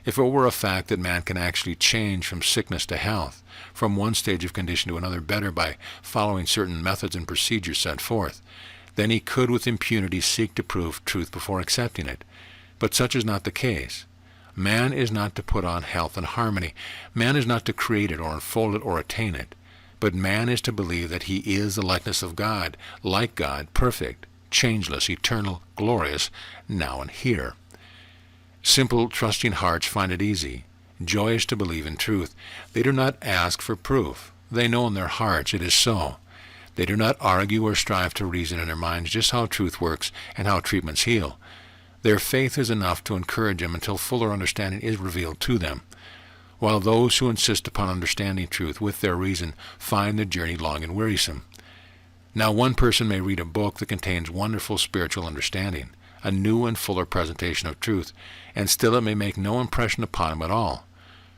If it were a fact that man can actually change from sickness to health, from one stage of condition to another better by following certain methods and procedures set forth, then he could with impunity seek to prove truth before accepting it. But such is not the case. Man is not to put on health and harmony. Man is not to create it or unfold it or attain it. But man is to believe that he is the likeness of God, like God, perfect, changeless, eternal, glorious, now and here. Simple, trusting hearts find it easy, joyous to believe in truth. They do not ask for proof. They know in their hearts it is so. They do not argue or strive to reason in their minds just how truth works and how treatments heal. Their faith is enough to encourage them until fuller understanding is revealed to them, while those who insist upon understanding truth with their reason find the journey long and wearisome. Now one person may read a book that contains wonderful spiritual understanding, a new and fuller presentation of truth, and still it may make no impression upon him at all.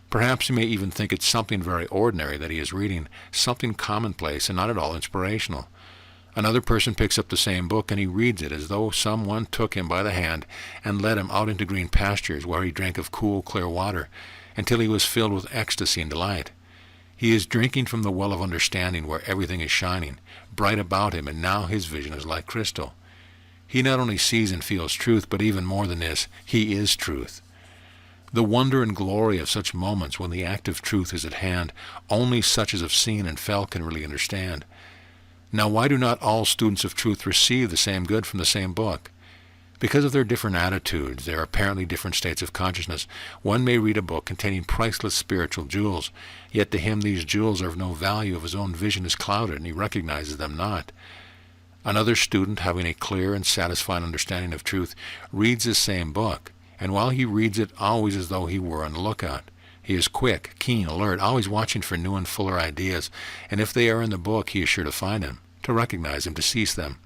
Perhaps he may even think it's something very ordinary that he is reading, something commonplace and not at all inspirational. Another person picks up the same book and he reads it as though someone took him by the hand and led him out into green pastures where he drank of cool, clear water until he was filled with ecstasy and delight. He is drinking from the well of understanding where everything is shining, bright about him, and now his vision is like crystal. He not only sees and feels truth, but even more than this, he is truth. The wonder and glory of such moments when the active truth is at hand, only such as have seen and felt can really understand. Now, why do not all students of truth receive the same good from the same book? Because of their different attitudes, their apparently different states of consciousness, one may read a book containing priceless spiritual jewels, yet to him these jewels are of no value if his own vision is clouded and he recognizes them not. Another student, having a clear and satisfying understanding of truth, reads this same book, and while he reads it always as though he were on the lookout, he is quick, keen, alert, always watching for new and fuller ideas, and if they are in the book, he is sure to find them, to recognize them, to seize them.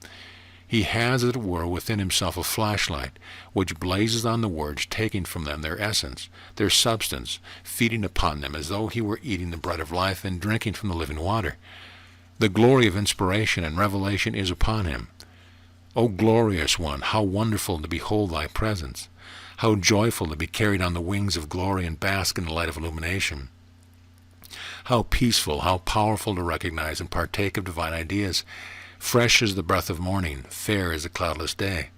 He has, as it were, within himself a flashlight, which blazes on the words, taking from them their essence, their substance, feeding upon them as though he were eating the bread of life and drinking from the living water. The glory of inspiration and revelation is upon him. O glorious one, how wonderful to behold thy presence! How joyful to be carried on the wings of glory and bask in the light of illumination! How peaceful, how powerful to recognize and partake of divine ideas! Fresh as the breath of morning, fair as the cloudless day.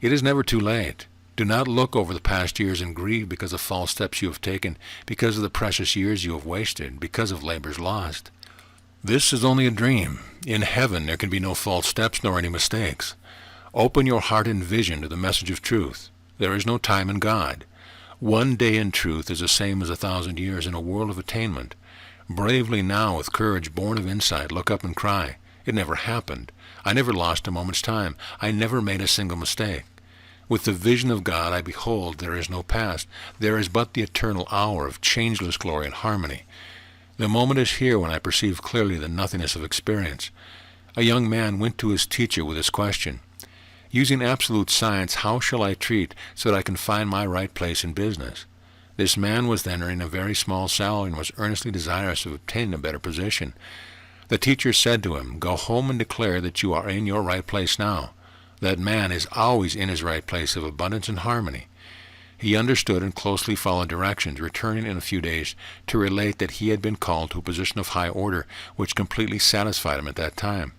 It is never too late. Do not look over the past years and grieve because of false steps you have taken, because of the precious years you have wasted, because of labors lost. This is only a dream. In heaven there can be no false steps nor any mistakes. Open your heart and vision to the message of truth. There is no time in God. One day in truth is the same as 1,000 years in a world of attainment. Bravely now, with courage born of insight, look up and cry, "It never happened. I never lost a moment's time. I never made a single mistake. With the vision of God I behold there is no past. There is but the eternal hour of changeless glory and harmony. The moment is here when I perceive clearly the nothingness of experience." A young man went to his teacher with this question: "Using absolute science, how shall I treat so that I can find my right place in business?" This man was then earning a very small salary and was earnestly desirous of obtaining a better position. The teacher said to him, "Go home and declare that you are in your right place now." That man is always in his right place of abundance and harmony. He understood and closely followed directions, returning in a few days to relate that he had been called to a position of high order, which completely satisfied him at that time.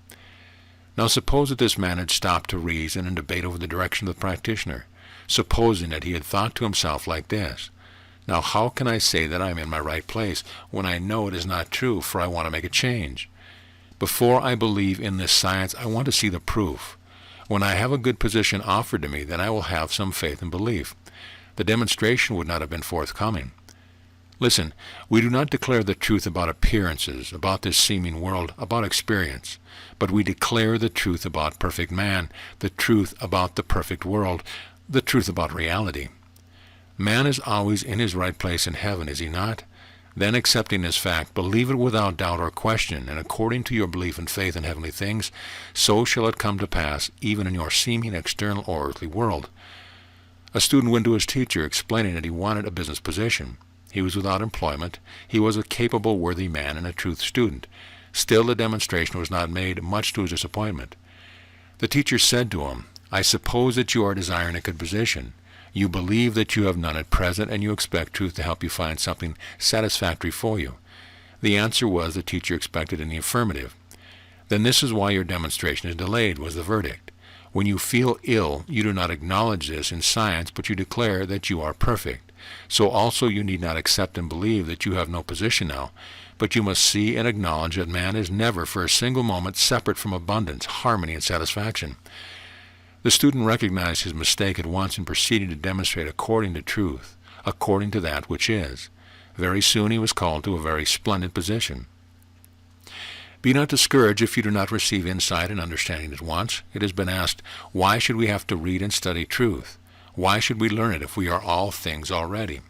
Now suppose that this man had stopped to reason and debate over the direction of the practitioner, supposing that he had thought to himself like this: "Now how can I say that I am in my right place, when I know it is not true, for I want to make a change? Before I believe in this science, I want to see the proof. When I have a good position offered to me, then I will have some faith and belief." The demonstration would not have been forthcoming. Listen, we do not declare the truth about appearances, about this seeming world, about experience, but we declare the truth about perfect man, the truth about the perfect world, the truth about reality. Man is always in his right place in heaven, is he not? Then, accepting this fact, believe it without doubt or question, and according to your belief and faith in heavenly things, so shall it come to pass, even in your seeming external or earthly world. A student went to his teacher, explaining that he wanted a business position. He was without employment. He was a capable, worthy man and a truth student. Still, the demonstration was not made, much to his disappointment. The teacher said to him, "I suppose that you are desiring a good position. You believe that you have none at present, and you expect truth to help you find something satisfactory for you." The answer was the teacher expected in the affirmative. "Then this is why your demonstration is delayed," was the verdict. When you feel ill, you do not acknowledge this in science, but you declare that you are perfect. So also you need not accept and believe that you have no position now, but you must see and acknowledge that man is never for a single moment separate from abundance, harmony, and satisfaction. The student recognized his mistake at once and proceeded to demonstrate according to truth, according to that which is. Very soon he was called to a very splendid position. Be not discouraged if you do not receive insight and understanding at once. It has been asked, why should we have to read and study truth? Why should we learn it if we are all things already?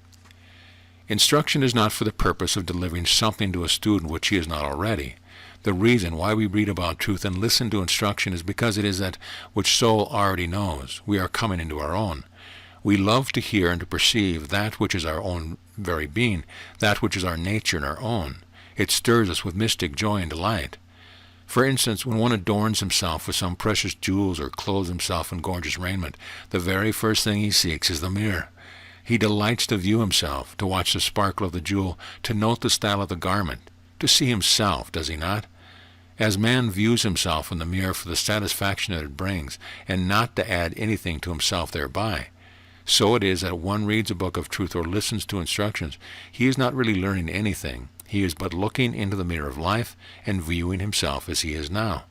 Instruction is not for the purpose of delivering something to a student which he is not already. The reason why we read about truth and listen to instruction is because it is that which soul already knows. We are coming into our own. We love to hear and to perceive that which is our own very being, that which is our nature and our own. It stirs us with mystic joy and delight. For instance, when one adorns himself with some precious jewels or clothes himself in gorgeous raiment, the very first thing he seeks is the mirror. He delights to view himself, to watch the sparkle of the jewel, to note the style of the garment, to see himself, does he not? As man views himself in the mirror for the satisfaction that it brings, and not to add anything to himself thereby, So it is that one reads a book of truth or listens to instructions. He is not really learning anything. He is but looking into the mirror of life and viewing himself as he is now.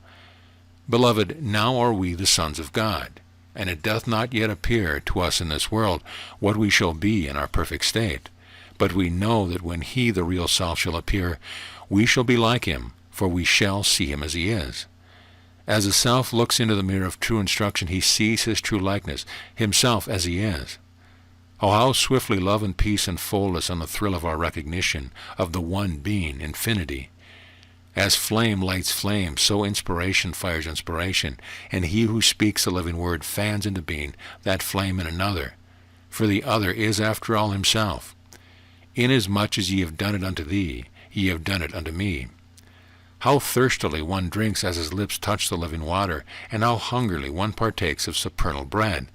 Beloved, now are we the sons of God, and it doth not yet appear to us in this world what we shall be in our perfect state. But we know that when he, the real self, shall appear, we shall be like him, for we shall see him as he is. As the self looks into the mirror of true instruction, he sees his true likeness, himself as he is. Oh, how swiftly love and peace enfold us on the thrill of our recognition of the one being, infinity. As flame lights flame, so inspiration fires inspiration, and he who speaks the living word fans into being that flame in another. For the other is, after all, himself. Inasmuch as ye have done it unto thee, ye have done it unto me. How thirstily one drinks as his lips touch the living water, and how hungrily one partakes of supernal bread.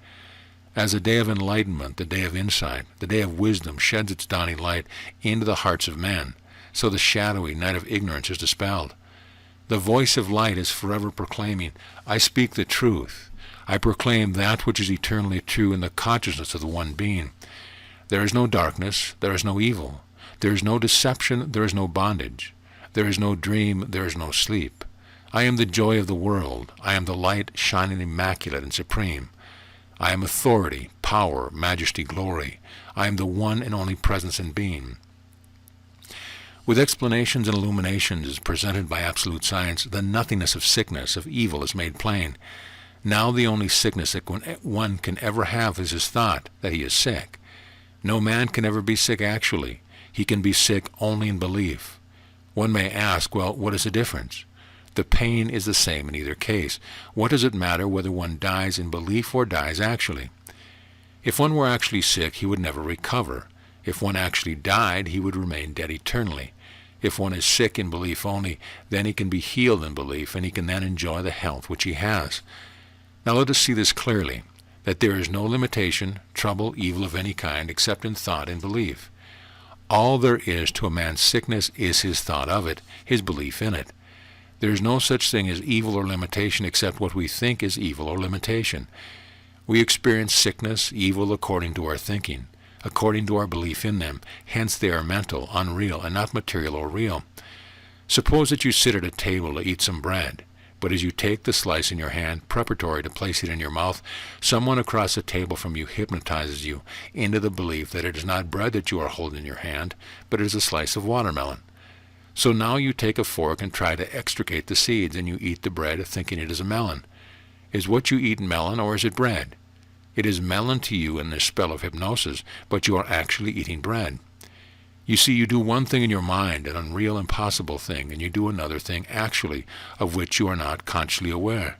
As the day of enlightenment, the day of insight, the day of wisdom sheds its dawning light into the hearts of men, so the shadowy night of ignorance is dispelled. The voice of light is forever proclaiming, I speak the truth. I proclaim that which is eternally true in the consciousness of the one being. There is no darkness, there is no evil. There is no deception, there is no bondage. There is no dream, there is no sleep. I am the joy of the world. I am the light shining immaculate and supreme. I am authority, power, majesty, glory. I am the one and only presence and being. With explanations and illuminations presented by absolute science, the nothingness of sickness, of evil, is made plain. Now the only sickness that one can ever have is his thought that he is sick. No man can ever be sick actually. He can be sick only in belief. One may ask, well, what is the difference? The pain is the same in either case. What does it matter whether one dies in belief or dies actually? If one were actually sick, he would never recover. If one actually died, he would remain dead eternally. If one is sick in belief only, then he can be healed in belief, and he can then enjoy the health which he has. Now let us see this clearly, that there is no limitation, trouble, evil of any kind, except in thought and belief. All there is to a man's sickness is his thought of it, his belief in it. There is no such thing as evil or limitation except what we think is evil or limitation. We experience sickness, evil, according to our thinking, according to our belief in them. Hence they are mental, unreal, and not material or real. Suppose that you sit at a table to eat some bread, but as you take the slice in your hand, preparatory to place it in your mouth, someone across the table from you hypnotizes you into the belief that it is not bread that you are holding in your hand, but it is a slice of watermelon. So now you take a fork and try to extricate the seeds, and you eat the bread thinking it is a melon. Is what you eat melon, or is it bread? It is melon to you in this spell of hypnosis, but you are actually eating bread. You see, you do one thing in your mind, an unreal, impossible thing, and you do another thing actually, of which you are not consciously aware.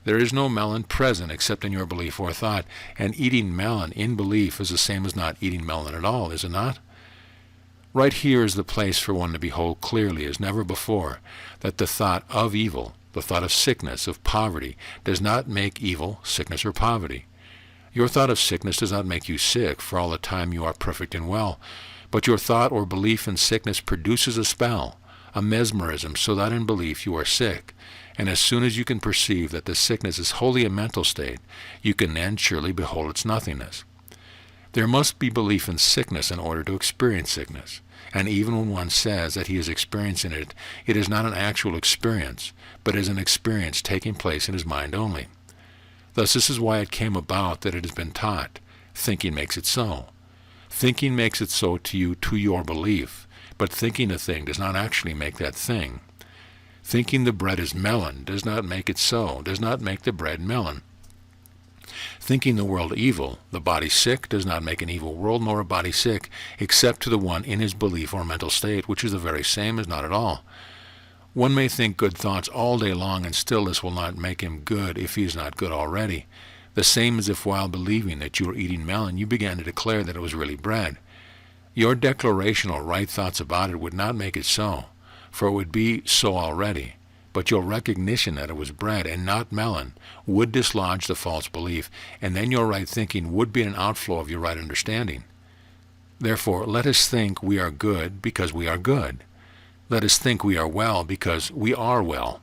There is no melon present except in your belief or thought, and eating melon in belief is the same as not eating melon at all, is it not? Right here is the place for one to behold clearly as never before that the thought of evil, the thought of sickness, of poverty, does not make evil, sickness, or poverty. Your thought of sickness does not make you sick for all the time you are perfect and well, but your thought or belief in sickness produces a spell, a mesmerism, so that in belief you are sick, and as soon as you can perceive that the sickness is wholly a mental state, you can then surely behold its nothingness. There must be belief in sickness in order to experience sickness, and even when one says that he is experiencing it, it is not an actual experience, but is an experience taking place in his mind only. Thus this is why it came about that it has been taught, thinking makes it so. Thinking makes it so to you, to your belief, but thinking a thing does not actually make that thing. Thinking the bread is melon does not make it so, does not make the bread melon. Thinking the world evil, the body sick, does not make an evil world nor a body sick, except to the one in his belief or mental state, which is the very same as not at all. One may think good thoughts all day long, and still this will not make him good if he is not good already. The same as if while believing that you were eating melon, you began to declare that it was really bread. Your declaration or right thoughts about it would not make it so, for it would be so already. But your recognition that it was bread and not melon would dislodge the false belief, and then your right thinking would be an outflow of your right understanding. Therefore, let us think we are good because we are good. Let us think we are well because we are well.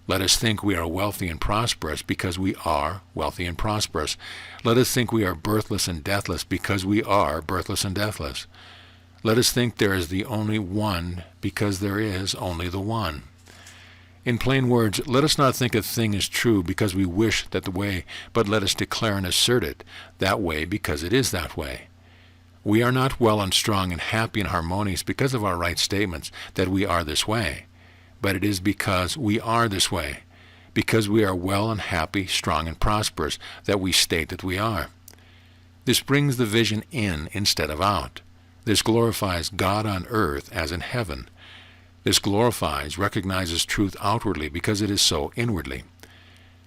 Let us think we are wealthy and prosperous because we are wealthy and prosperous. Let us think we are birthless and deathless because we are birthless and deathless. Let us think there is the only one because there is only the one. In plain words, let us not think a thing is true because we wish that the way, but let us declare and assert it that way because it is that way. We are not well and strong and happy and harmonious because of our right statements that we are this way, but it is because we are this way, because we are well and happy, strong and prosperous, that we state that we are. This brings the vision in instead of out. This glorifies God on earth as in heaven. This glorifies, recognizes truth outwardly because it is so inwardly.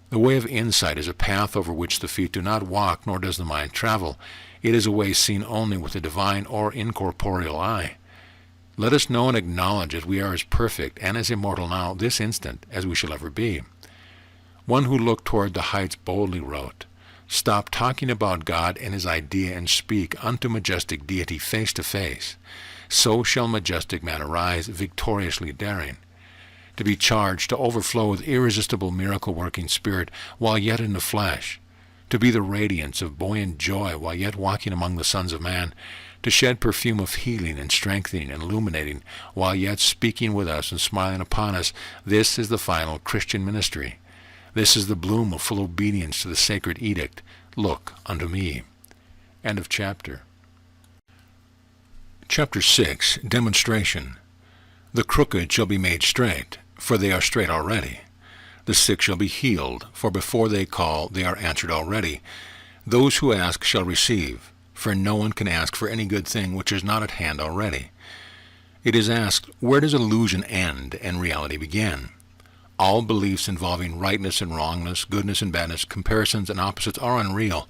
The way of insight is a path over which the feet do not walk, nor does the mind travel. It is a way seen only with the divine or incorporeal eye. Let us know and acknowledge that we are as perfect and as immortal now, this instant, as we shall ever be. One who looked toward the heights boldly wrote, "Stop talking about God and his idea and speak unto majestic deity face to face. So shall majestic man arise, victoriously daring. To be charged to overflow with irresistible miracle-working spirit while yet in the flesh. To be the radiance of buoyant joy while yet walking among the sons of man. To shed perfume of healing and strengthening and illuminating while yet speaking with us and smiling upon us. This is the final Christian ministry. This is the bloom of full obedience to the sacred edict, look unto me." End of chapter. Chapter 6, Demonstration. The crooked shall be made straight, for they are straight already. The sick shall be healed, for before they call they are answered already. Those who ask shall receive, for no one can ask for any good thing which is not at hand already. It is asked, where does illusion end and reality begin? All beliefs involving rightness and wrongness, goodness and badness, comparisons and opposites are unreal.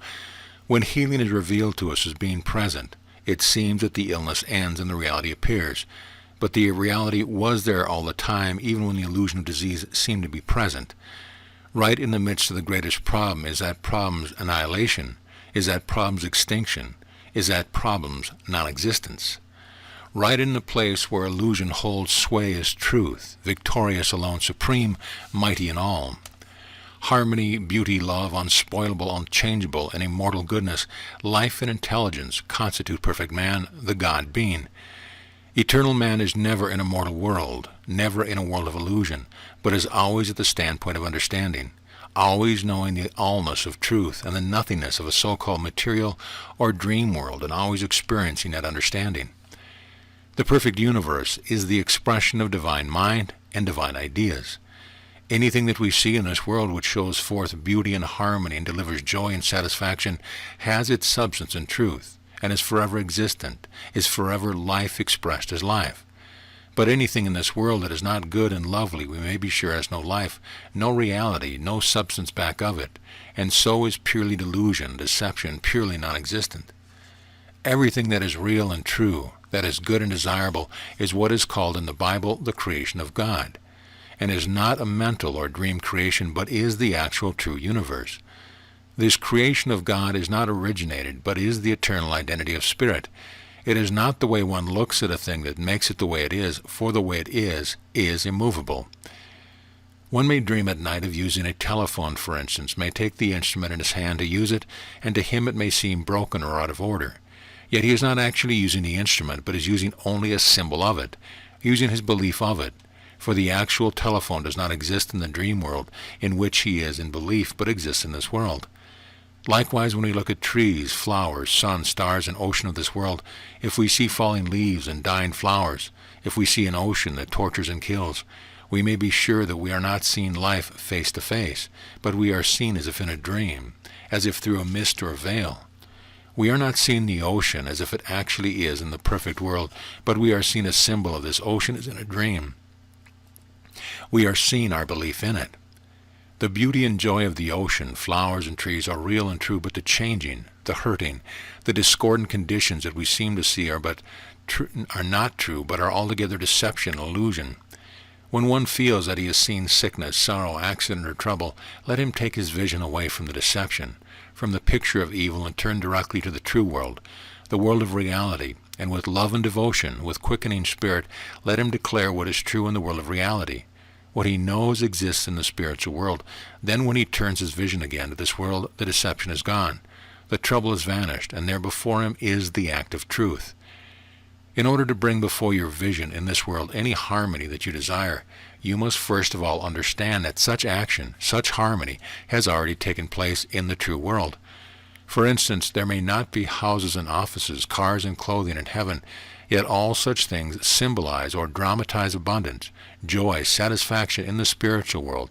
When healing is revealed to us as being present, it seems that the illness ends and the reality appears. But the reality was there all the time, even when the illusion of disease seemed to be present. Right in the midst of the greatest problem is that problem's annihilation, is that problem's extinction, is that problem's non-existence. Right in the place where illusion holds sway is truth, victorious alone, supreme, mighty in all. Harmony, beauty, love, unspoilable, unchangeable, and immortal goodness, life and intelligence constitute perfect man, the God being. Eternal man is never in a mortal world, never in a world of illusion, but is always at the standpoint of understanding, always knowing the allness of truth and the nothingness of a so-called material or dream world, and always experiencing that understanding. The perfect universe is the expression of divine mind and divine ideas. Anything that we see in this world which shows forth beauty and harmony and delivers joy and satisfaction has its substance in truth, and is forever existent, is forever life expressed as life. But anything in this world that is not good and lovely we may be sure has no life, no reality, no substance back of it, and so is purely delusion, deception, purely non-existent. Everything that is real and true, that is good and desirable, is what is called in the Bible the creation of God, and is not a mental or dream creation, but is the actual true universe. This creation of God is not originated, but is the eternal identity of spirit. It is not the way one looks at a thing that makes it the way it is, for the way it is immovable. One may dream at night of using a telephone, for instance, may take the instrument in his hand to use it, and to him it may seem broken or out of order. Yet he is not actually using the instrument, but is using only a symbol of it, using his belief of it. For the actual telephone does not exist in the dream world in which he is in belief, but exists in this world. Likewise, when we look at trees, flowers, sun, stars, and ocean of this world, if we see falling leaves and dying flowers, if we see an ocean that tortures and kills, we may be sure that we are not seeing life face to face, but we are seen as if in a dream, as if through a mist or a veil. We are not seeing the ocean as if it actually is in the perfect world, but we are seeing a symbol of this ocean as in a dream. We are seeing our belief in it. The beauty and joy of the ocean, flowers and trees are real and true, but the changing, the hurting, the discordant conditions that we seem to see are not true, but are altogether deception, illusion. When one feels that he has seen sickness, sorrow, accident, or trouble, let him take his vision away from the deception, from the picture of evil, and turn directly to the true world, the world of reality, and with love and devotion, with quickening spirit, let him declare what is true in the world of reality. what he knows exists in the spiritual world. Then when he turns his vision again to this world, the deception is gone. The trouble has vanished, and there before him is the act of truth. In order to bring before your vision in this world any harmony that you desire, you must first of all understand that such action, such harmony, has already taken place in the true world. For instance, there may not be houses and offices, cars and clothing in heaven, yet all such things symbolize or dramatize abundance, joy, satisfaction in the spiritual world.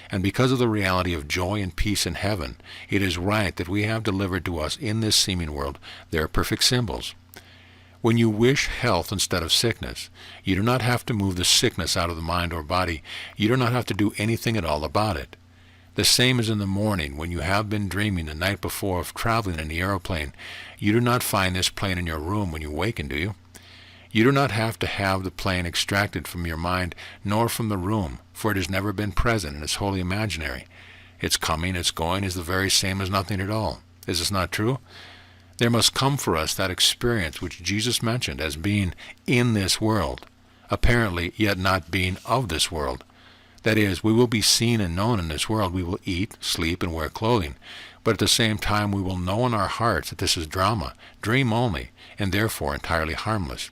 And because of the reality of joy and peace in heaven, it is right that we have delivered to us in this seeming world their perfect symbols. When you wish health instead of sickness, you do not have to move the sickness out of the mind or body. You do not have to do anything at all about it. The same as in the morning when you have been dreaming the night before of traveling in the aeroplane. You do not find this plane in your room when you waken, do you? You do not have to have the plane extracted from your mind nor from the room, for it has never been present and is wholly imaginary. Its coming, its going is the very same as nothing at all. Is this not true? There must come for us that experience which Jesus mentioned as being in this world, apparently yet not being of this world. That is, we will be seen and known in this world. We will eat, sleep, and wear clothing. But at the same time we will know in our hearts that this is drama, dream only, and therefore entirely harmless.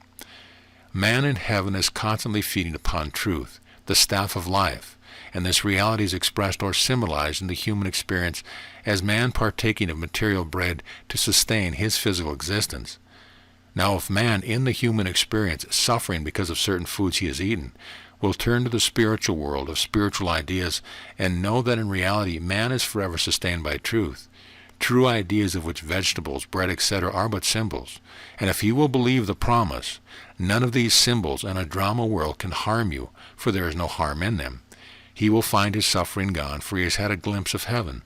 Man in heaven is constantly feeding upon truth, the staff of life, and this reality is expressed or symbolized in the human experience as man partaking of material bread to sustain his physical existence. Now if man in the human experience, suffering because of certain foods he has eaten, will turn to the spiritual world of spiritual ideas and know that in reality man is forever sustained by truth, true ideas of which vegetables, bread, etc. are but symbols, and if he will believe the promise, none of these symbols in a drama world can harm you, for there is no harm in them. He will find his suffering gone, for he has had a glimpse of heaven.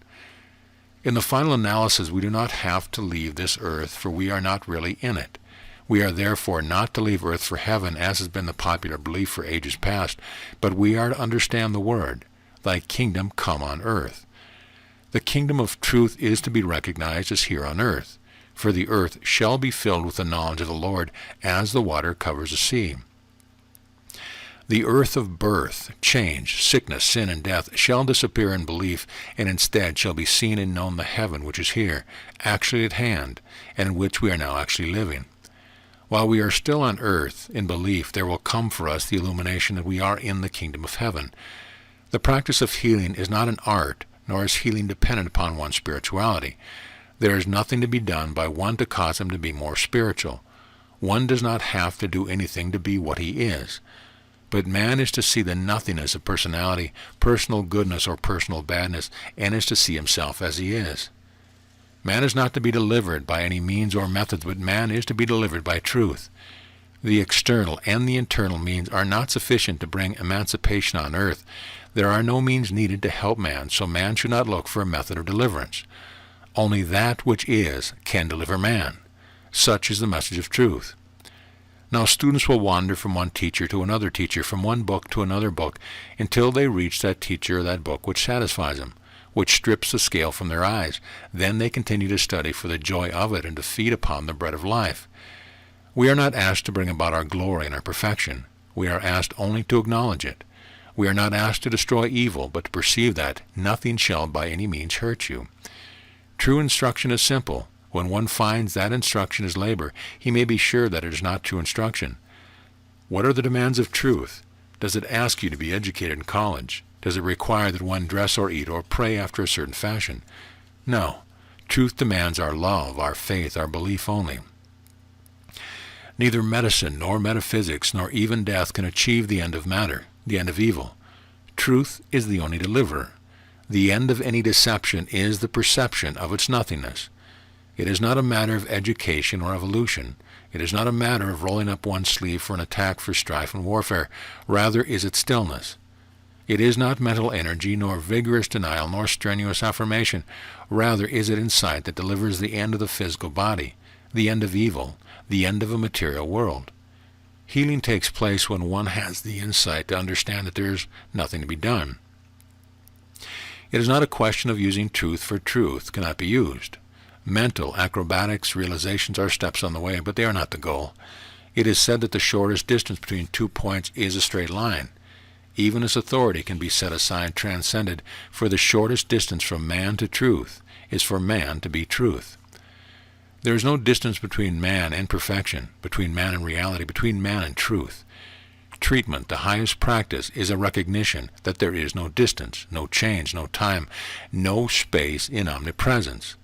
In the final analysis, we do not have to leave this earth, for we are not really in it. We are therefore not to leave earth for heaven, as has been the popular belief for ages past, but we are to understand the word, "Thy kingdom come on earth." The kingdom of truth is to be recognized as here on earth, for the earth shall be filled with the knowledge of the Lord, as the water covers the sea. The earth of birth, change, sickness, sin, and death shall disappear in belief, and instead shall be seen and known the heaven which is here, actually at hand, and in which we are now actually living. While we are still on earth, in belief, there will come for us the illumination that we are in the kingdom of heaven. The practice of healing is not an art, nor is healing dependent upon one's spirituality. There is nothing to be done by one to cause him to be more spiritual. One does not have to do anything to be what he is. But man is to see the nothingness of personality, personal goodness or personal badness, and is to see himself as he is. Man is not to be delivered by any means or methods, but man is to be delivered by truth. The external and the internal means are not sufficient to bring emancipation on earth. There are no means needed to help man, so man should not look for a method of deliverance. Only that which is can deliver man. Such is the message of truth. Now students will wander from one teacher to another teacher, from one book to another book, until they reach that teacher or that book which satisfies them, which strips the scale from their eyes. Then they continue to study for the joy of it and to feed upon the bread of life. We are not asked to bring about our glory and our perfection. We are asked only to acknowledge it. We are not asked to destroy evil, but to perceive that nothing shall by any means hurt you. True instruction is simple. When one finds that instruction is labor, he may be sure that it is not true instruction. What are the demands of truth? Does it ask you to be educated in college? Does it require that one dress or eat or pray after a certain fashion? No. Truth demands our love, our faith, our belief only. Neither medicine, nor metaphysics, nor even death can achieve the end of matter, the end of evil. Truth is the only deliverer. The end of any deception is the perception of its nothingness. It is not a matter of education or evolution. It is not a matter of rolling up one's sleeve for an attack, for strife and warfare. Rather is it stillness. It is not mental energy, nor vigorous denial, nor strenuous affirmation. Rather is it insight that delivers the end of the physical body, the end of evil, the end of a material world. Healing takes place when one has the insight to understand that there is nothing to be done. It is not a question of using truth, for truth cannot be used. Mental acrobatics, realizations are steps on the way, but they are not the goal. It is said that the shortest distance between 2 points is a straight line. Even as authority can be set aside, transcended, for the shortest distance from man to truth is for man to be truth. There is no distance between man and perfection, between man and reality, between man and truth. Treatment, the highest practice, is a recognition that there is no distance, no change, no time, no space in omnipresence.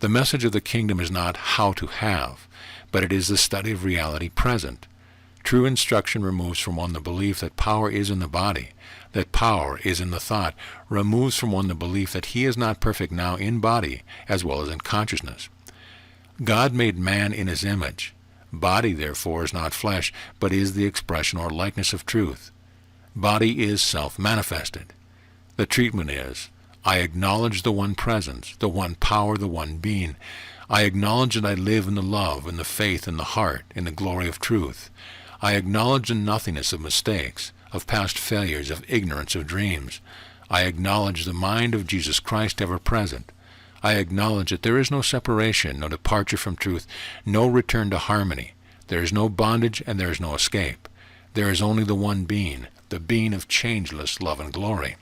The message of the kingdom is not how to have, but it is the study of reality present. True instruction removes from one the belief that power is in the body, that power is in the thought, removes from one the belief that he is not perfect now in body as well as in consciousness. God made man in his image. Body, therefore, is not flesh, but is the expression or likeness of truth. Body is self-manifested. The treatment is, I acknowledge the one presence, the one power, the one being. I acknowledge that I live in the love, in the faith, in the heart, in the glory of truth. I acknowledge the nothingness of mistakes, of past failures, of ignorance, of dreams. I acknowledge the mind of Jesus Christ ever present. I acknowledge that there is no separation, no departure from truth, no return to harmony. There is no bondage and there is no escape. There is only the one being, the being of changeless love and glory.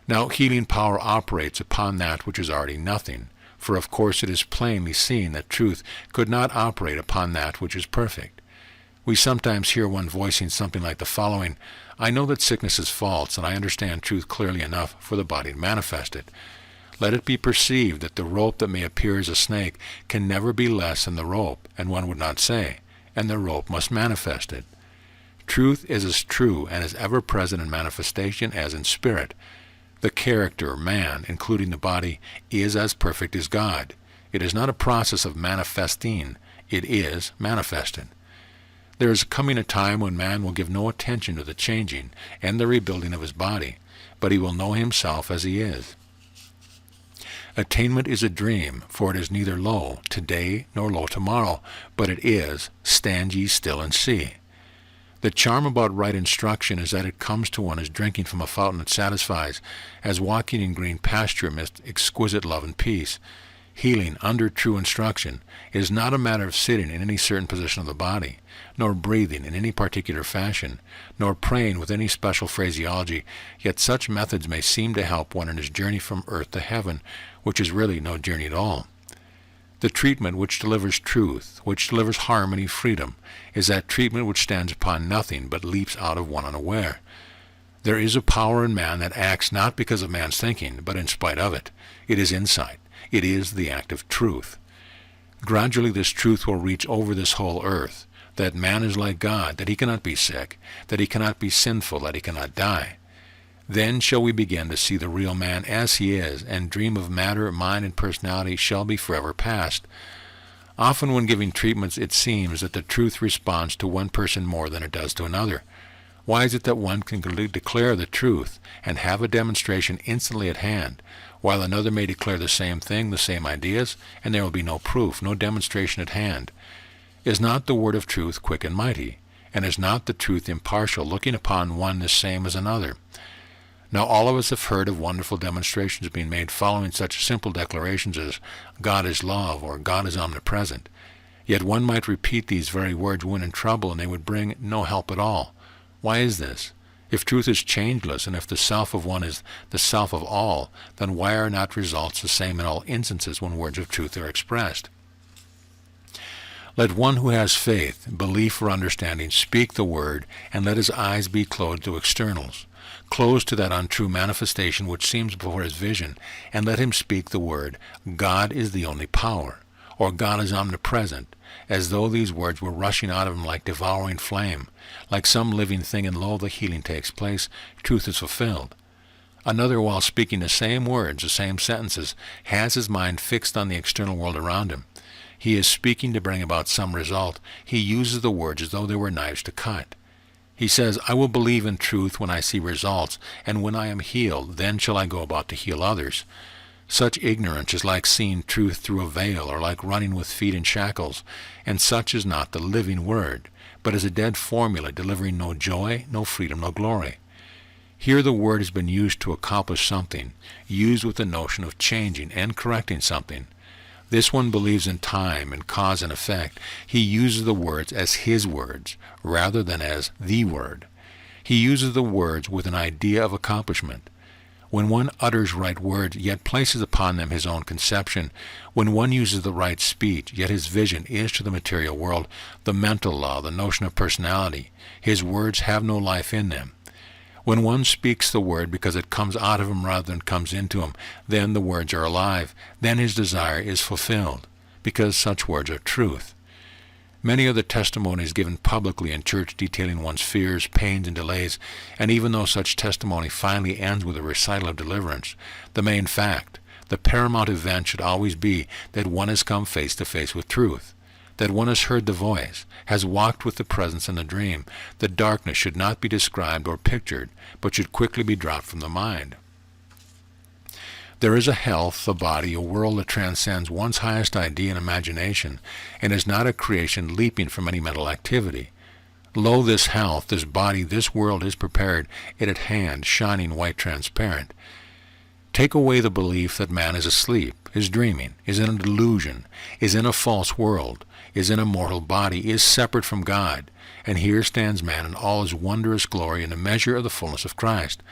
Now healing power operates upon that which is already nothing, for of course it is plainly seen that truth could not operate upon that which is perfect. We sometimes hear one voicing something like the following, I know that sickness is false, and I understand truth clearly enough for the body to manifest it. Let it be perceived that the rope that may appear as a snake can never be less than the rope, and one would not say, and the rope must manifest it. Truth is as true and as ever present in manifestation as in spirit. The character, man, including the body, is as perfect as God. It is not a process of manifesting, it is manifested. There is coming a time when man will give no attention to the changing and the rebuilding of his body, but he will know himself as he is. Attainment is a dream, for it is neither lo today nor lo tomorrow, but it is, stand ye still and see. The charm about right instruction is that it comes to one as drinking from a fountain that satisfies, as walking in green pasture amidst exquisite love and peace. Healing under true instruction is not a matter of sitting in any certain position of the body, nor breathing in any particular fashion, nor praying with any special phraseology, yet such methods may seem to help one in his journey from earth to heaven, which is really no journey at all. The treatment which delivers truth, which delivers harmony, freedom, is that treatment which stands upon nothing but leaps out of one unaware. There is a power in man that acts not because of man's thinking, but in spite of it. It is insight. It is the act of truth. Gradually this truth will reach over this whole earth, that man is like God, that he cannot be sick, that he cannot be sinful, that he cannot die. Then shall we begin to see the real man as he is, and dream of matter, mind, and personality shall be forever past. Often when giving treatments it seems that the truth responds to one person more than it does to another. Why is it that one can declare the truth and have a demonstration instantly at hand, while another may declare the same thing, the same ideas, and there will be no proof, no demonstration at hand? Is not the word of truth quick and mighty? And is not the truth impartial, looking upon one the same as another? Now all of us have heard of wonderful demonstrations being made following such simple declarations as God is love or God is omnipresent. Yet one might repeat these very words when in trouble and they would bring no help at all. Why is this? If truth is changeless and if the self of one is the self of all, then why are not results the same in all instances when words of truth are expressed? Let one who has faith, belief, or understanding speak the word, and let his eyes be closed to externals. Closed to that untrue manifestation which seems before his vision, and let him speak the word, God is the only power, or God is omnipresent, as though these words were rushing out of him like devouring flame. Like some living thing, and lo, the healing takes place, truth is fulfilled. Another, while speaking the same words, the same sentences, has his mind fixed on the external world around him. He is speaking to bring about some result. He uses the words as though they were knives to cut. He says, I will believe in truth when I see results, and when I am healed, then shall I go about to heal others. Such ignorance is like seeing truth through a veil, or like running with feet in shackles, and such is not the living word, but is a dead formula delivering no joy, no freedom, no glory. Here the word has been used to accomplish something, used with the notion of changing and correcting something. This one believes in time and cause and effect. He uses the words as his words, rather than as the word. He uses the words with an idea of accomplishment. When one utters right words, yet places upon them his own conception, when one uses the right speech, yet his vision is to the material world the mental law, the notion of personality, his words have no life in them. When one speaks the word because it comes out of him rather than comes into him, then the words are alive, then his desire is fulfilled, because such words are truth. Many are the testimonies given publicly in church detailing one's fears, pains, and delays, and even though such testimony finally ends with a recital of deliverance, the main fact, the paramount event should always be that one has come face to face with truth, that one has heard the voice, has walked with the presence in the dream. The darkness should not be described or pictured, but should quickly be dropped from the mind. There is a health, a body, a world that transcends one's highest idea and imagination, and is not a creation leaping from any mental activity. Lo, this health, this body, this world is prepared, it at hand, shining white transparent. Take away the belief that man is asleep, is dreaming, is in a delusion, is in a false world, is in a mortal body, is separate from God, and here stands man in all his wondrous glory in the measure of the fullness of Christ.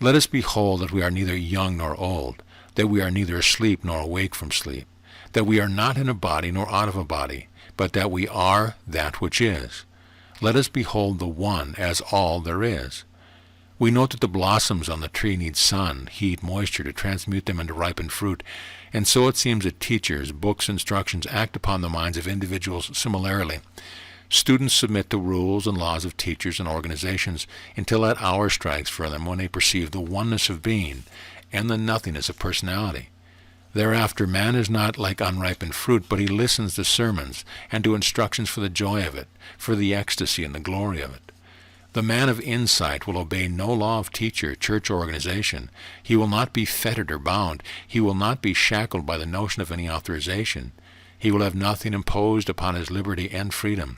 Let us behold that we are neither young nor old, that we are neither asleep nor awake from sleep, that we are not in a body nor out of a body, but that we are that which is. Let us behold the one as all there is. We note that the blossoms on the tree need sun, heat, moisture to transmute them into ripened fruit, and so it seems that teachers, books, instructions act upon the minds of individuals similarly. Students submit the rules and laws of teachers and organizations until that hour strikes for them when they perceive the oneness of being and the nothingness of personality. Thereafter man is not like unripened fruit, but he listens to sermons and to instructions for the joy of it, for the ecstasy and the glory of it. The man of insight will obey no law of teacher, church, or organization. He will not be fettered or bound. He will not be shackled by the notion of any authorization. He will have nothing imposed upon his liberty and freedom.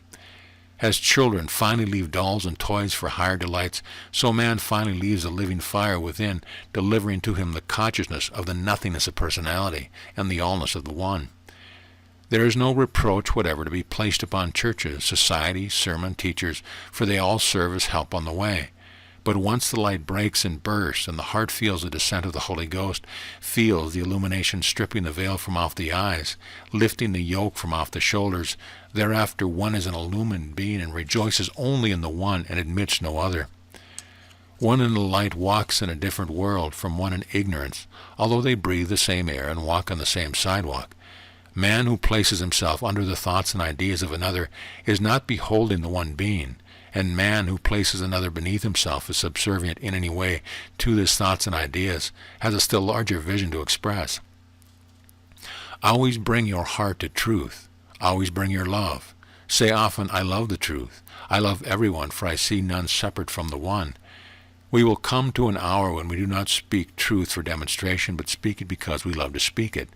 As children finally leave dolls and toys for higher delights, so man finally leaves the living fire within, delivering to him the consciousness of the nothingness of personality and the allness of the one. There is no reproach whatever to be placed upon churches, society, sermon, teachers, for they all serve as help on the way. But once the light breaks and bursts, and the heart feels the descent of the Holy Ghost, feels the illumination stripping the veil from off the eyes, lifting the yoke from off the shoulders, thereafter one is an illumined being and rejoices only in the one and admits no other. One in the light walks in a different world from one in ignorance, although they breathe the same air and walk on the same sidewalk. Man who places himself under the thoughts and ideas of another is not beholding the one being, and man who places another beneath himself is subservient in any way to his thoughts and ideas, has a still larger vision to express. Always bring your heart to truth. Always bring your love. Say often, I love the truth. I love everyone, for I see none separate from the one. We will come to an hour when we do not speak truth for demonstration, but speak it because we love to speak it.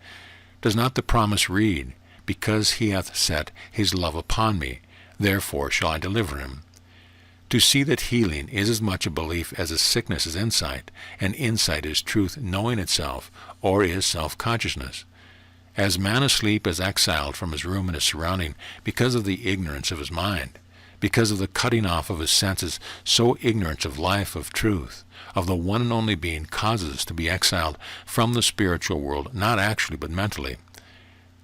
Does not the promise read, because he hath set his love upon me, therefore shall I deliver him? To see that healing is as much a belief as a sickness is insight, and insight is truth knowing itself, or is self-consciousness. As man asleep is exiled from his room and his surrounding because of the ignorance of his mind, because of the cutting off of his senses, so ignorance of life, of truth, of the one and only being causes us to be exiled from the spiritual world, not actually but mentally.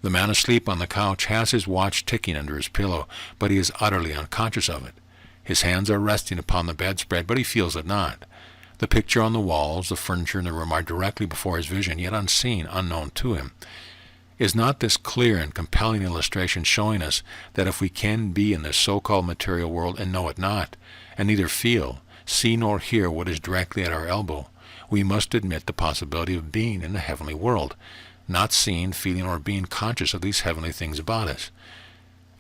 The man asleep on the couch has his watch ticking under his pillow, but he is utterly unconscious of it. His hands are resting upon the bedspread, but he feels it not. The picture on the walls, the furniture in the room are directly before his vision, yet unseen, unknown to him. Is not this clear and compelling illustration showing us that if we can be in this so-called material world and know it not, and neither feel, see nor hear what is directly at our elbow, we must admit the possibility of being in the heavenly world, not seeing, feeling, or being conscious of these heavenly things about us?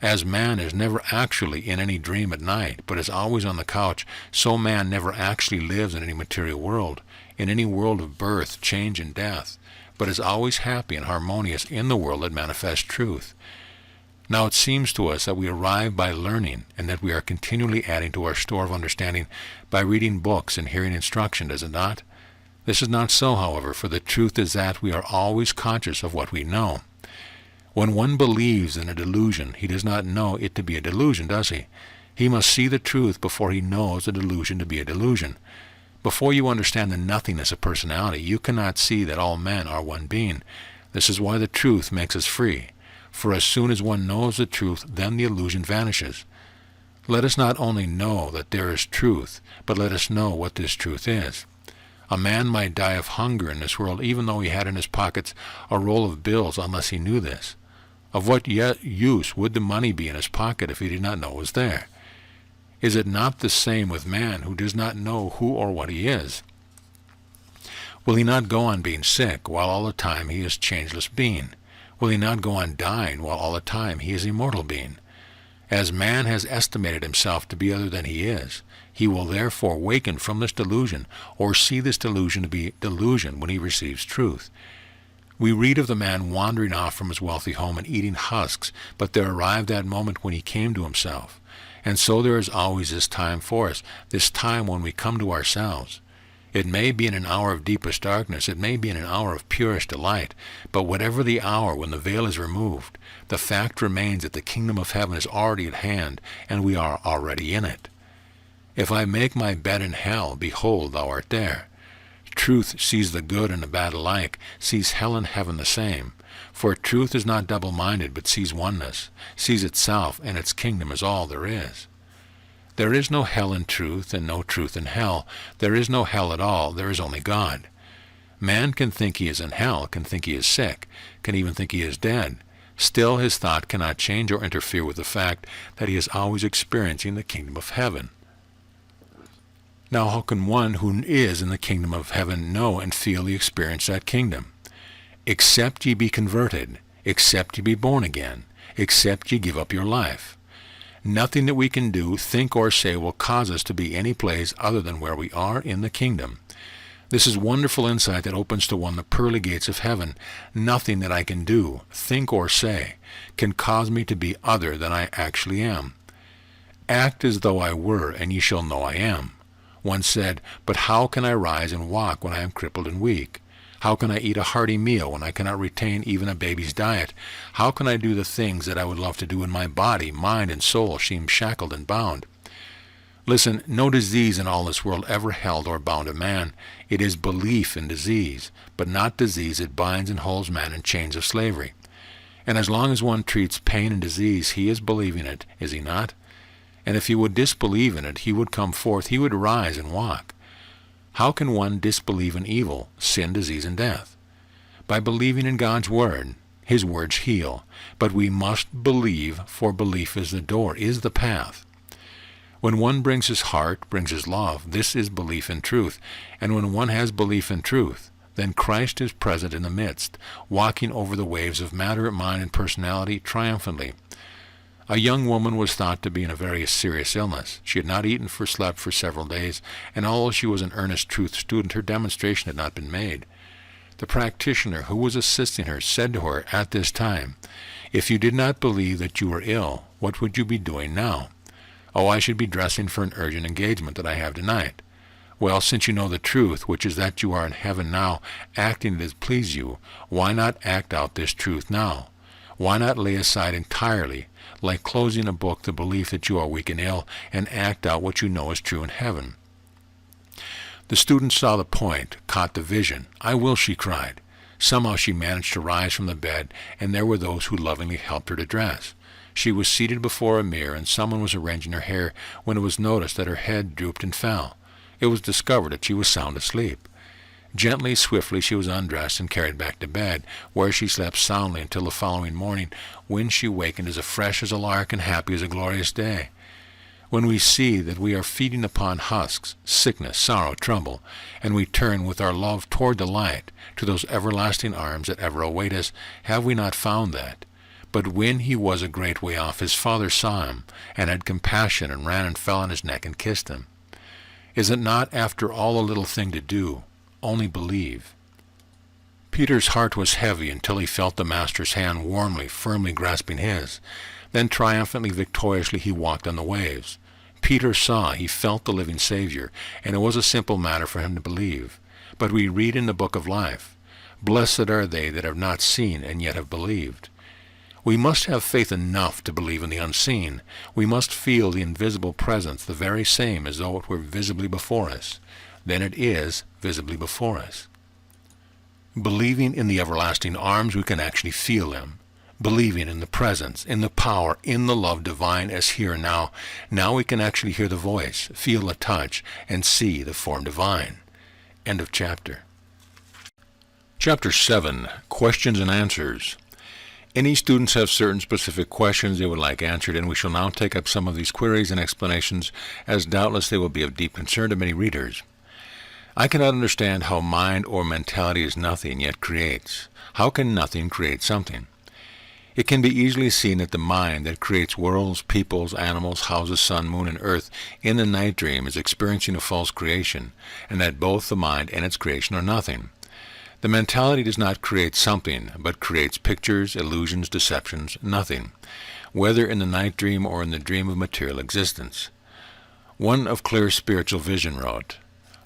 As man is never actually in any dream at night, but is always on the couch, so man never actually lives in any material world, in any world of birth, change, and death, but is always happy and harmonious in the world that manifests truth. Now it seems to us that we arrive by learning, and that we are continually adding to our store of understanding by reading books and hearing instruction, does it not? This is not so, however, for the truth is that we are always conscious of what we know. When one believes in a delusion, he does not know it to be a delusion, does he? He must see the truth before he knows the delusion to be a delusion. Before you understand the nothingness of personality, you cannot see that all men are one being. This is why the truth makes us free. For as soon as one knows the truth, then the illusion vanishes. Let us not only know that there is truth, but let us know what this truth is. A man might die of hunger in this world even though he had in his pockets a roll of bills unless he knew this. Of what use would the money be in his pocket if he did not know it was there? Is it not the same with man who does not know who or what he is? Will he not go on being sick while all the time he is changeless being? Will he not go on dying while all the time he is immortal being? As man has estimated himself to be other than he is, he will therefore waken from this delusion or see this delusion to be delusion when he receives truth. We read of the man wandering off from his wealthy home and eating husks, but there arrived that moment when he came to himself. And so there is always this time for us, this time when we come to ourselves. It may be in an hour of deepest darkness, it may be in an hour of purest delight, but whatever the hour when the veil is removed, the fact remains that the kingdom of heaven is already at hand, and we are already in it. If I make my bed in hell, behold, thou art there. Truth sees the good and the bad alike, sees hell and heaven the same. For truth is not double-minded, but sees oneness, sees itself, and its kingdom is all there is. There is no hell in truth, and no truth in hell. There is no hell at all, there is only God. Man can think he is in hell, can think he is sick, can even think he is dead. Still his thought cannot change or interfere with the fact that he is always experiencing the kingdom of heaven. Now how can one who is in the kingdom of heaven know and feel the experience of that kingdom? Except ye be converted, except ye be born again, except ye give up your life. Nothing that we can do, think, or say will cause us to be any place other than where we are in the kingdom. This is wonderful insight that opens to one the pearly gates of heaven. Nothing that I can do, think, or say can cause me to be other than I actually am. Act as though I were, and ye shall know I am. One said, but how can I rise and walk when I am crippled and weak? How can I eat a hearty meal when I cannot retain even a baby's diet? How can I do the things that I would love to do when my body, mind, and soul seem shackled and bound? Listen, no disease in all this world ever held or bound a man. It is belief in disease, but not disease that binds and holds man in chains of slavery. And as long as one treats pain and disease, he is believing it, is he not? And if he would disbelieve in it, he would come forth, he would rise and walk. How can one disbelieve in evil, sin, disease, and death? By believing in God's word. His words heal. But we must believe, for belief is the door, is the path. When one brings his heart, brings his love, this is belief in truth. And when one has belief in truth, then Christ is present in the midst, walking over the waves of matter, mind, and personality triumphantly. A young woman was thought to be in a very serious illness. She had not eaten or slept for several days, and although she was an earnest truth student, her demonstration had not been made. The practitioner who was assisting her said to her at this time, if you did not believe that you were ill, what would you be doing now? Oh, I should be dressing for an urgent engagement that I have tonight. Well, since you know the truth, which is that you are in heaven now, acting as please you, why not act out this truth now? Why not lay aside entirely, like closing a book, the belief that you are weak and ill, and act out what you know is true in heaven? The student saw the point, caught the vision. I will, she cried. Somehow she managed to rise from the bed, and there were those who lovingly helped her to dress. She was seated before a mirror, and someone was arranging her hair when it was noticed that her head drooped and fell. It was discovered that she was sound asleep. Gently, swiftly, she was undressed and carried back to bed, where she slept soundly until the following morning, when she wakened as fresh as a lark and happy as a glorious day. When we see that we are feeding upon husks, sickness, sorrow, trouble, and we turn with our love toward the light, to those everlasting arms that ever await us, have we not found that? But when he was a great way off, his father saw him, and had compassion, and ran and fell on his neck and kissed him. Is it not, after all, a little thing to do? Only believe. Peter's heart was heavy until he felt the Master's hand warmly, firmly grasping his. Then triumphantly, victoriously, he walked on the waves. Peter saw, he felt the living Savior, and it was a simple matter for him to believe. But we read in the book of life, blessed are they that have not seen and yet have believed. We must have faith enough to believe in the unseen. We must feel the invisible presence the very same as though it were visibly before us. Then it is visibly before us. Believing in the everlasting arms, we can actually feel them. Believing in the presence, in the power, in the love divine as here and now, now we can actually hear the voice, feel the touch, and see the form divine. End of chapter. Chapter 7. Questions and Answers. Any students have certain specific questions they would like answered, and we shall now take up some of these queries and explanations, as doubtless they will be of deep concern to many readers. I cannot understand how mind or mentality is nothing, yet creates. How can nothing create something? It can be easily seen that the mind that creates worlds, peoples, animals, houses, sun, moon, and earth in the night dream is experiencing a false creation, and that both the mind and its creation are nothing. The mentality does not create something, but creates pictures, illusions, deceptions, nothing, whether in the night dream or in the dream of material existence. One of clear spiritual vision wrote,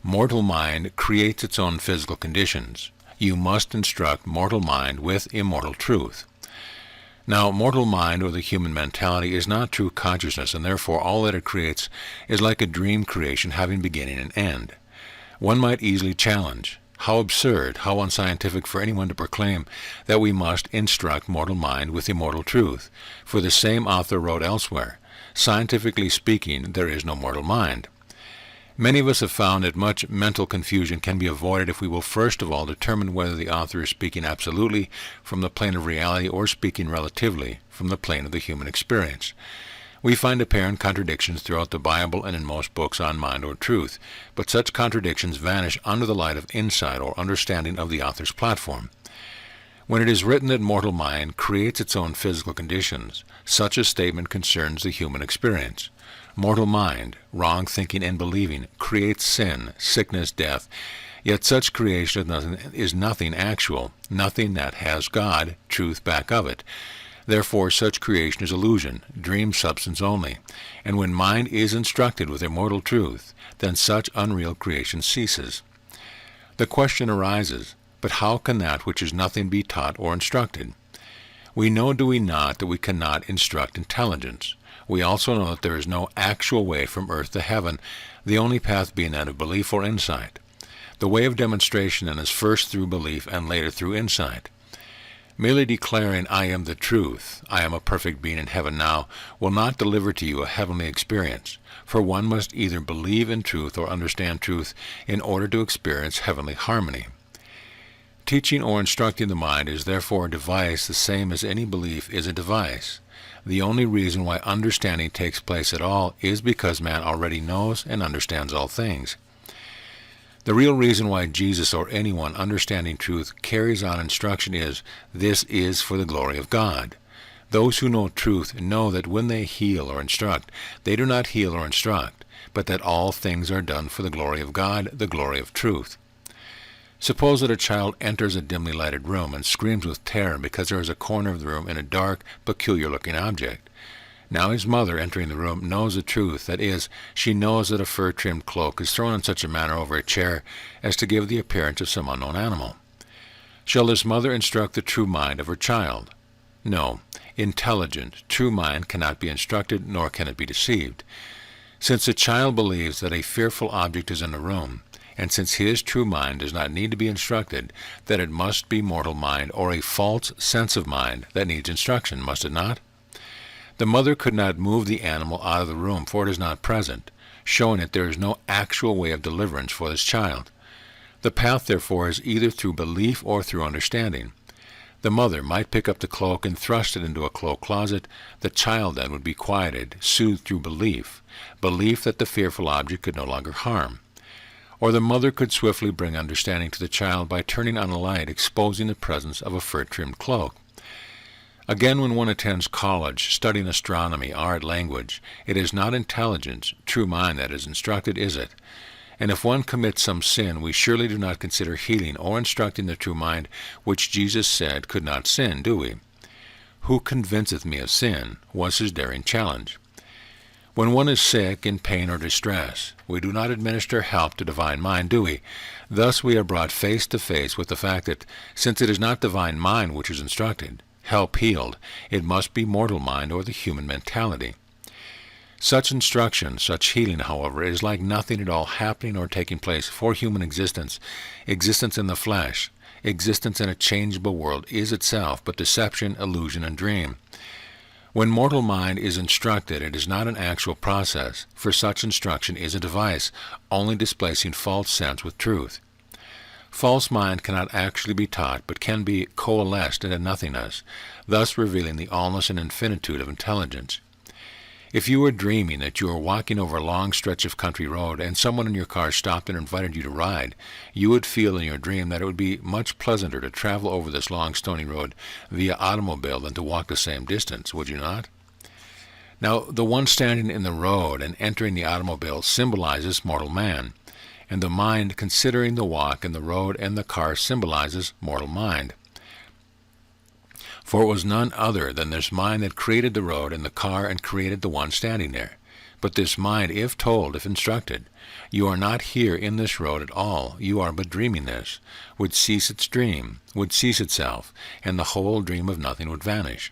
"Mortal mind creates its own physical conditions. You must instruct mortal mind with immortal truth." Now, mortal mind, or the human mentality, is not true consciousness, and therefore all that it creates is like a dream creation having beginning and end. One might easily challenge, how absurd, how unscientific for anyone to proclaim that we must instruct mortal mind with immortal truth, for the same author wrote elsewhere, "Scientifically speaking, there is no mortal mind." Many of us have found that much mental confusion can be avoided if we will first of all determine whether the author is speaking absolutely from the plane of reality or speaking relatively from the plane of the human experience. We find apparent contradictions throughout the Bible and in most books on mind or truth, but such contradictions vanish under the light of insight or understanding of the author's platform. When it is written that mortal mind creates its own physical conditions, such a statement concerns the human experience. Mortal mind, wrong thinking and believing, creates sin, sickness, death, yet such creation is nothing actual, nothing that has God, truth, back of it. Therefore such creation is illusion, dream substance only, and when mind is instructed with immortal truth, then such unreal creation ceases. The question arises, but how can that which is nothing be taught or instructed? We know, do we not, that we cannot instruct intelligence. We also know that there is no actual way from earth to heaven, the only path being that of belief or insight. The way of demonstration then is first through belief and later through insight. Merely declaring, "I am the truth, I am a perfect being in heaven now," will not deliver to you a heavenly experience, for one must either believe in truth or understand truth in order to experience heavenly harmony. Teaching or instructing the mind is therefore a device the same as any belief is a device. The only reason why understanding takes place at all is because man already knows and understands all things. The real reason why Jesus or anyone understanding truth carries on instruction is, this is for the glory of God. Those who know truth know that when they heal or instruct, they do not heal or instruct, but that all things are done for the glory of God, the glory of truth. Suppose that a child enters a dimly lighted room and screams with terror because there is a corner of the room in a dark, peculiar-looking object. Now his mother, entering the room, knows the truth, that is, she knows that a fur-trimmed cloak is thrown in such a manner over a chair as to give the appearance of some unknown animal. Shall this mother instruct the true mind of her child? No. Intelligent, true mind cannot be instructed, nor can it be deceived. Since the child believes that a fearful object is in the room, and since his true mind does not need to be instructed, that it must be mortal mind or a false sense of mind that needs instruction, must it not? The mother could not move the animal out of the room, for it is not present, showing that there is no actual way of deliverance for this child. The path, therefore, is either through belief or through understanding. The mother might pick up the cloak and thrust it into a cloak closet. The child then would be quieted, soothed through belief that the fearful object could no longer harm. Or the mother could swiftly bring understanding to the child by turning on a light exposing the presence of a fur-trimmed cloak. Again, when one attends college, studying astronomy, art, language, it is not intelligence, true mind, that is instructed, is it? And if one commits some sin, we surely do not consider healing or instructing the true mind, which Jesus said could not sin, do we? "Who convinceth me of sin?" was his daring challenge. When one is sick, in pain or distress, we do not administer help to divine mind, do we? Thus we are brought face to face with the fact that, since it is not divine mind which is instructed, help healed, it must be mortal mind or the human mentality. Such instruction, such healing, however, is like nothing at all happening or taking place for human existence. Existence in the flesh, existence in a changeable world is itself but deception, illusion, and dream. When mortal mind is instructed, it is not an actual process, for such instruction is a device, only displacing false sense with truth. False mind cannot actually be taught, but can be coalesced into nothingness, thus revealing the allness and infinitude of intelligence. If you were dreaming that you were walking over a long stretch of country road and someone in your car stopped and invited you to ride, you would feel in your dream that it would be much pleasanter to travel over this long stony road via automobile than to walk the same distance, would you not? Now, the one standing in the road and entering the automobile symbolizes mortal man, and the mind considering the walk and the road and the car symbolizes mortal mind. For it was none other than this mind that created the road and the car and created the one standing there. But this mind, if told, if instructed, you are not here in this road at all, you are but dreaming this, would cease its dream, would cease itself, and the whole dream of nothing would vanish.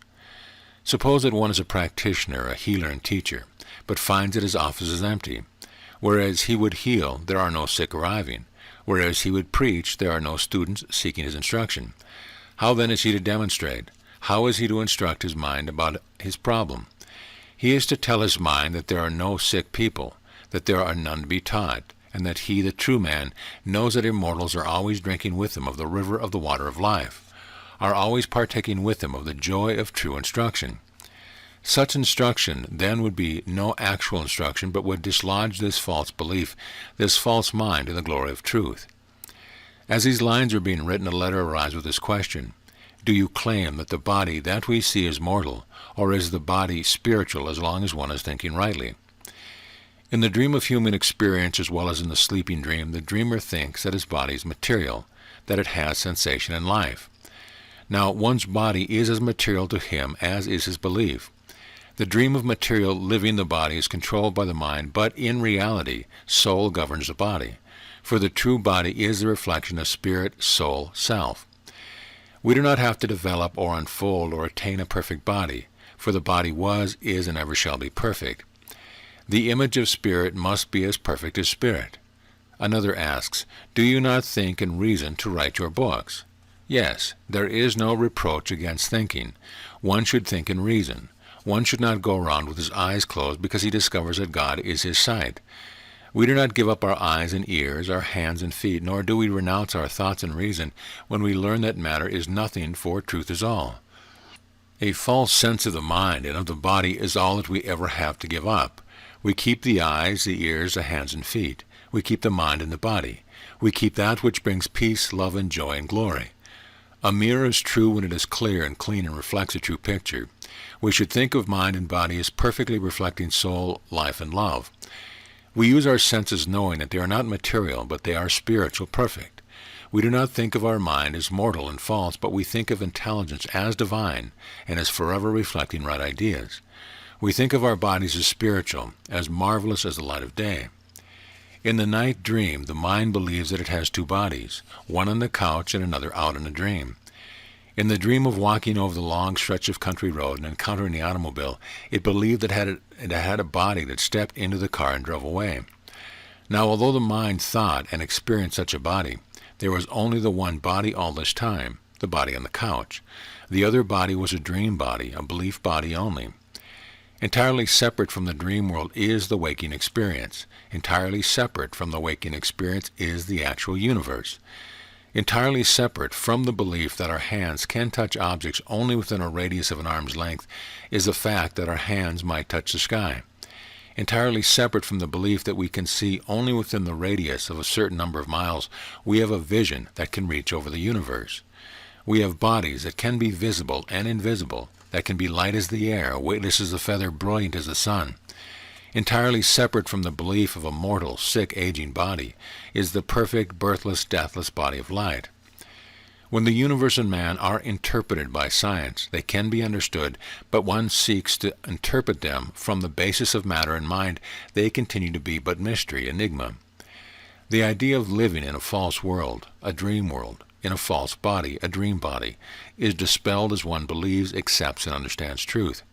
Suppose that one is a practitioner, a healer and teacher, but finds that his office is empty. Whereas he would heal, there are no sick arriving. Whereas he would preach, there are no students seeking his instruction. How then is he to demonstrate? How is he to instruct his mind about his problem? He is to tell his mind that there are no sick people, that there are none to be taught, and that he, the true man, knows that immortals are always drinking with him of the river of the water of life, are always partaking with him of the joy of true instruction. Such instruction then would be no actual instruction, but would dislodge this false belief, this false mind, in the glory of truth. As these lines are being written, a letter arrives with this question: do you claim that the body that we see is mortal, or is the body spiritual as long as one is thinking rightly? In the dream of human experience as well as in the sleeping dream, the dreamer thinks that his body is material, that it has sensation and life. Now, one's body is as material to him as is his belief. The dream of material living the body is controlled by the mind, but in reality, soul governs the body, for the true body is the reflection of spirit, soul, self. We do not have to develop or unfold or attain a perfect body, for the body was, is, and ever shall be perfect. The image of spirit must be as perfect as spirit. Another asks, do you not think and reason to write your books? Yes, there is no reproach against thinking. One should think and reason. One should not go around with his eyes closed because he discovers that God is his sight. We do not give up our eyes and ears, our hands and feet, nor do we renounce our thoughts and reason when we learn that matter is nothing, for truth is all. A false sense of the mind and of the body is all that we ever have to give up. We keep the eyes, the ears, the hands and feet. We keep the mind and the body. We keep that which brings peace, love, and joy and glory. A mirror is true when it is clear and clean and reflects a true picture. We should think of mind and body as perfectly reflecting soul, life, and love. We use our senses knowing that they are not material, but they are spiritual, perfect. We do not think of our mind as mortal and false, but we think of intelligence as divine and as forever reflecting right ideas. We think of our bodies as spiritual, as marvelous as the light of day. In the night dream, the mind believes that it has two bodies, one on the couch and another out in a dream. In the dream of walking over the long stretch of country road and encountering the automobile, it believed that it had a body that stepped into the car and drove away. Now, although the mind thought and experienced such a body, there was only the one body all this time, the body on the couch. The other body was a dream body, a belief body only. Entirely separate from the dream world is the waking experience. Entirely separate from the waking experience is the actual universe. Entirely separate from the belief that our hands can touch objects only within a radius of an arm's length is the fact that our hands might touch the sky. Entirely separate from the belief that we can see only within the radius of a certain number of miles, we have a vision that can reach over the universe. We have bodies that can be visible and invisible, that can be light as the air, weightless as a feather, brilliant as the sun. Entirely separate from the belief of a mortal, sick, aging body is the perfect, birthless, deathless body of light. When the universe and man are interpreted by science, they can be understood, but one seeks to interpret them from the basis of matter and mind, they continue to be but mystery, enigma. The idea of living in a false world, a dream world, in a false body, a dream body, is dispelled as one believes, accepts, and understands truth.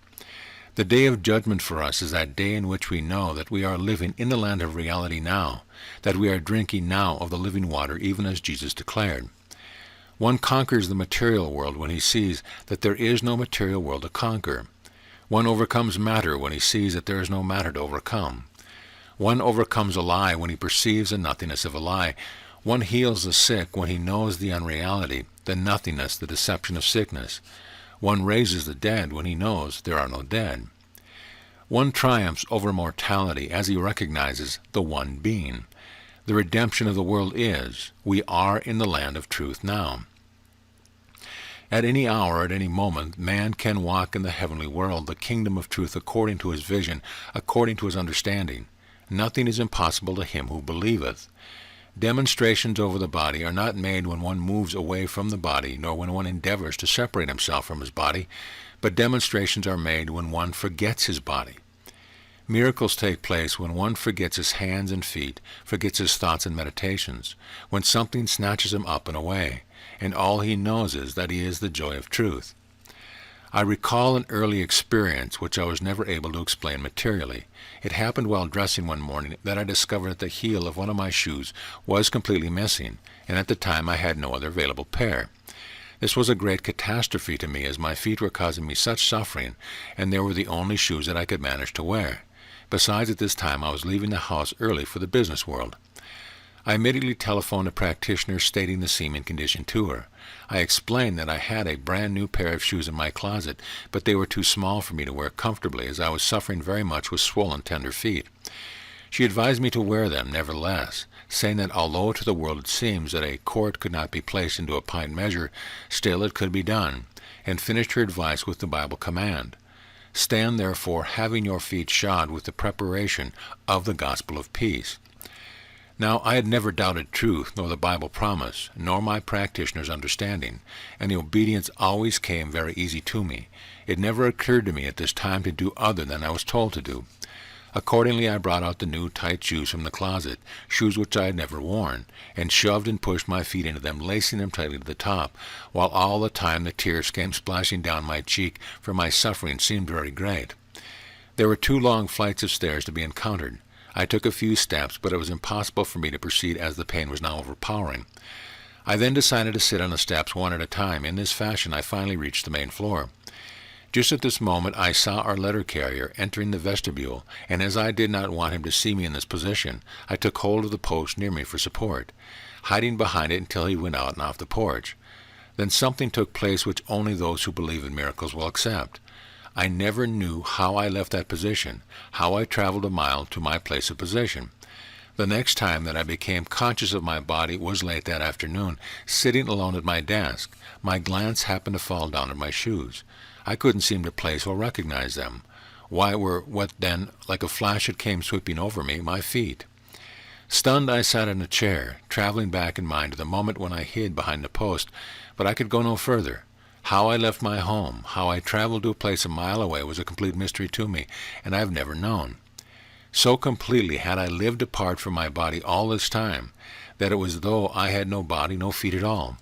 The day of judgment for us is that day in which we know that we are living in the land of reality now, that we are drinking now of the living water, even as Jesus declared. One conquers the material world when he sees that there is no material world to conquer. One overcomes matter when he sees that there is no matter to overcome. One overcomes a lie when he perceives the nothingness of a lie. One heals the sick when he knows the unreality, the nothingness, the deception of sickness. One raises the dead when he knows there are no dead. One triumphs over mortality as he recognizes the one being. The redemption of the world is, we are in the land of truth now. At any hour, at any moment, man can walk in the heavenly world, the kingdom of truth, according to his vision, according to his understanding. Nothing is impossible to him who believeth. Demonstrations over the body are not made when one moves away from the body, nor when one endeavors to separate himself from his body, but demonstrations are made when one forgets his body. Miracles take place when one forgets his hands and feet, forgets his thoughts and meditations, when something snatches him up and away, and all he knows is that he is the joy of truth. I recall an early experience which I was never able to explain materially. It happened while dressing one morning that I discovered that the heel of one of my shoes was completely missing, and at the time I had no other available pair. This was a great catastrophe to me, as my feet were causing me such suffering, and they were the only shoes that I could manage to wear. Besides, at this time I was leaving the house early for the business world. I immediately telephoned a practitioner stating the seeming condition to her. I explained that I had a brand new pair of shoes in my closet, but they were too small for me to wear comfortably, as I was suffering very much with swollen, tender feet. She advised me to wear them, nevertheless, saying that although to the world it seems that a quart could not be placed into a pint measure, still it could be done, and finished her advice with the Bible command, "Stand therefore, having your feet shod with the preparation of the gospel of peace." Now, I had never doubted truth, nor the Bible promise, nor my practitioner's understanding, and the obedience always came very easy to me. It never occurred to me at this time to do other than I was told to do. Accordingly, I brought out the new tight shoes from the closet, shoes which I had never worn, and shoved and pushed my feet into them, lacing them tightly to the top, while all the time the tears came splashing down my cheek, for my suffering seemed very great. There were 2 long flights of stairs to be encountered. I took a few steps, but it was impossible for me to proceed as the pain was now overpowering. I then decided to sit on the steps one at a time. In this fashion I finally reached the main floor. Just at this moment I saw our letter carrier entering the vestibule, and as I did not want him to see me in this position, I took hold of the post near me for support, hiding behind it until he went out and off the porch. Then something took place which only those who believe in miracles will accept. I never knew how I left that position, how I traveled a mile to my place of position. The next time that I became conscious of my body was late that afternoon, sitting alone at my desk. My glance happened to fall down at my shoes. I couldn't seem to place or recognize them. Why were what then, like a flash it came sweeping over me, my feet? Stunned, I sat in a chair, traveling back in mind to the moment when I hid behind the post, but I could go no further. How I left my home, how I traveled to a place a mile away was a complete mystery to me, and I have never known. So completely had I lived apart from my body all this time, that it was as though I had no body, no feet at all.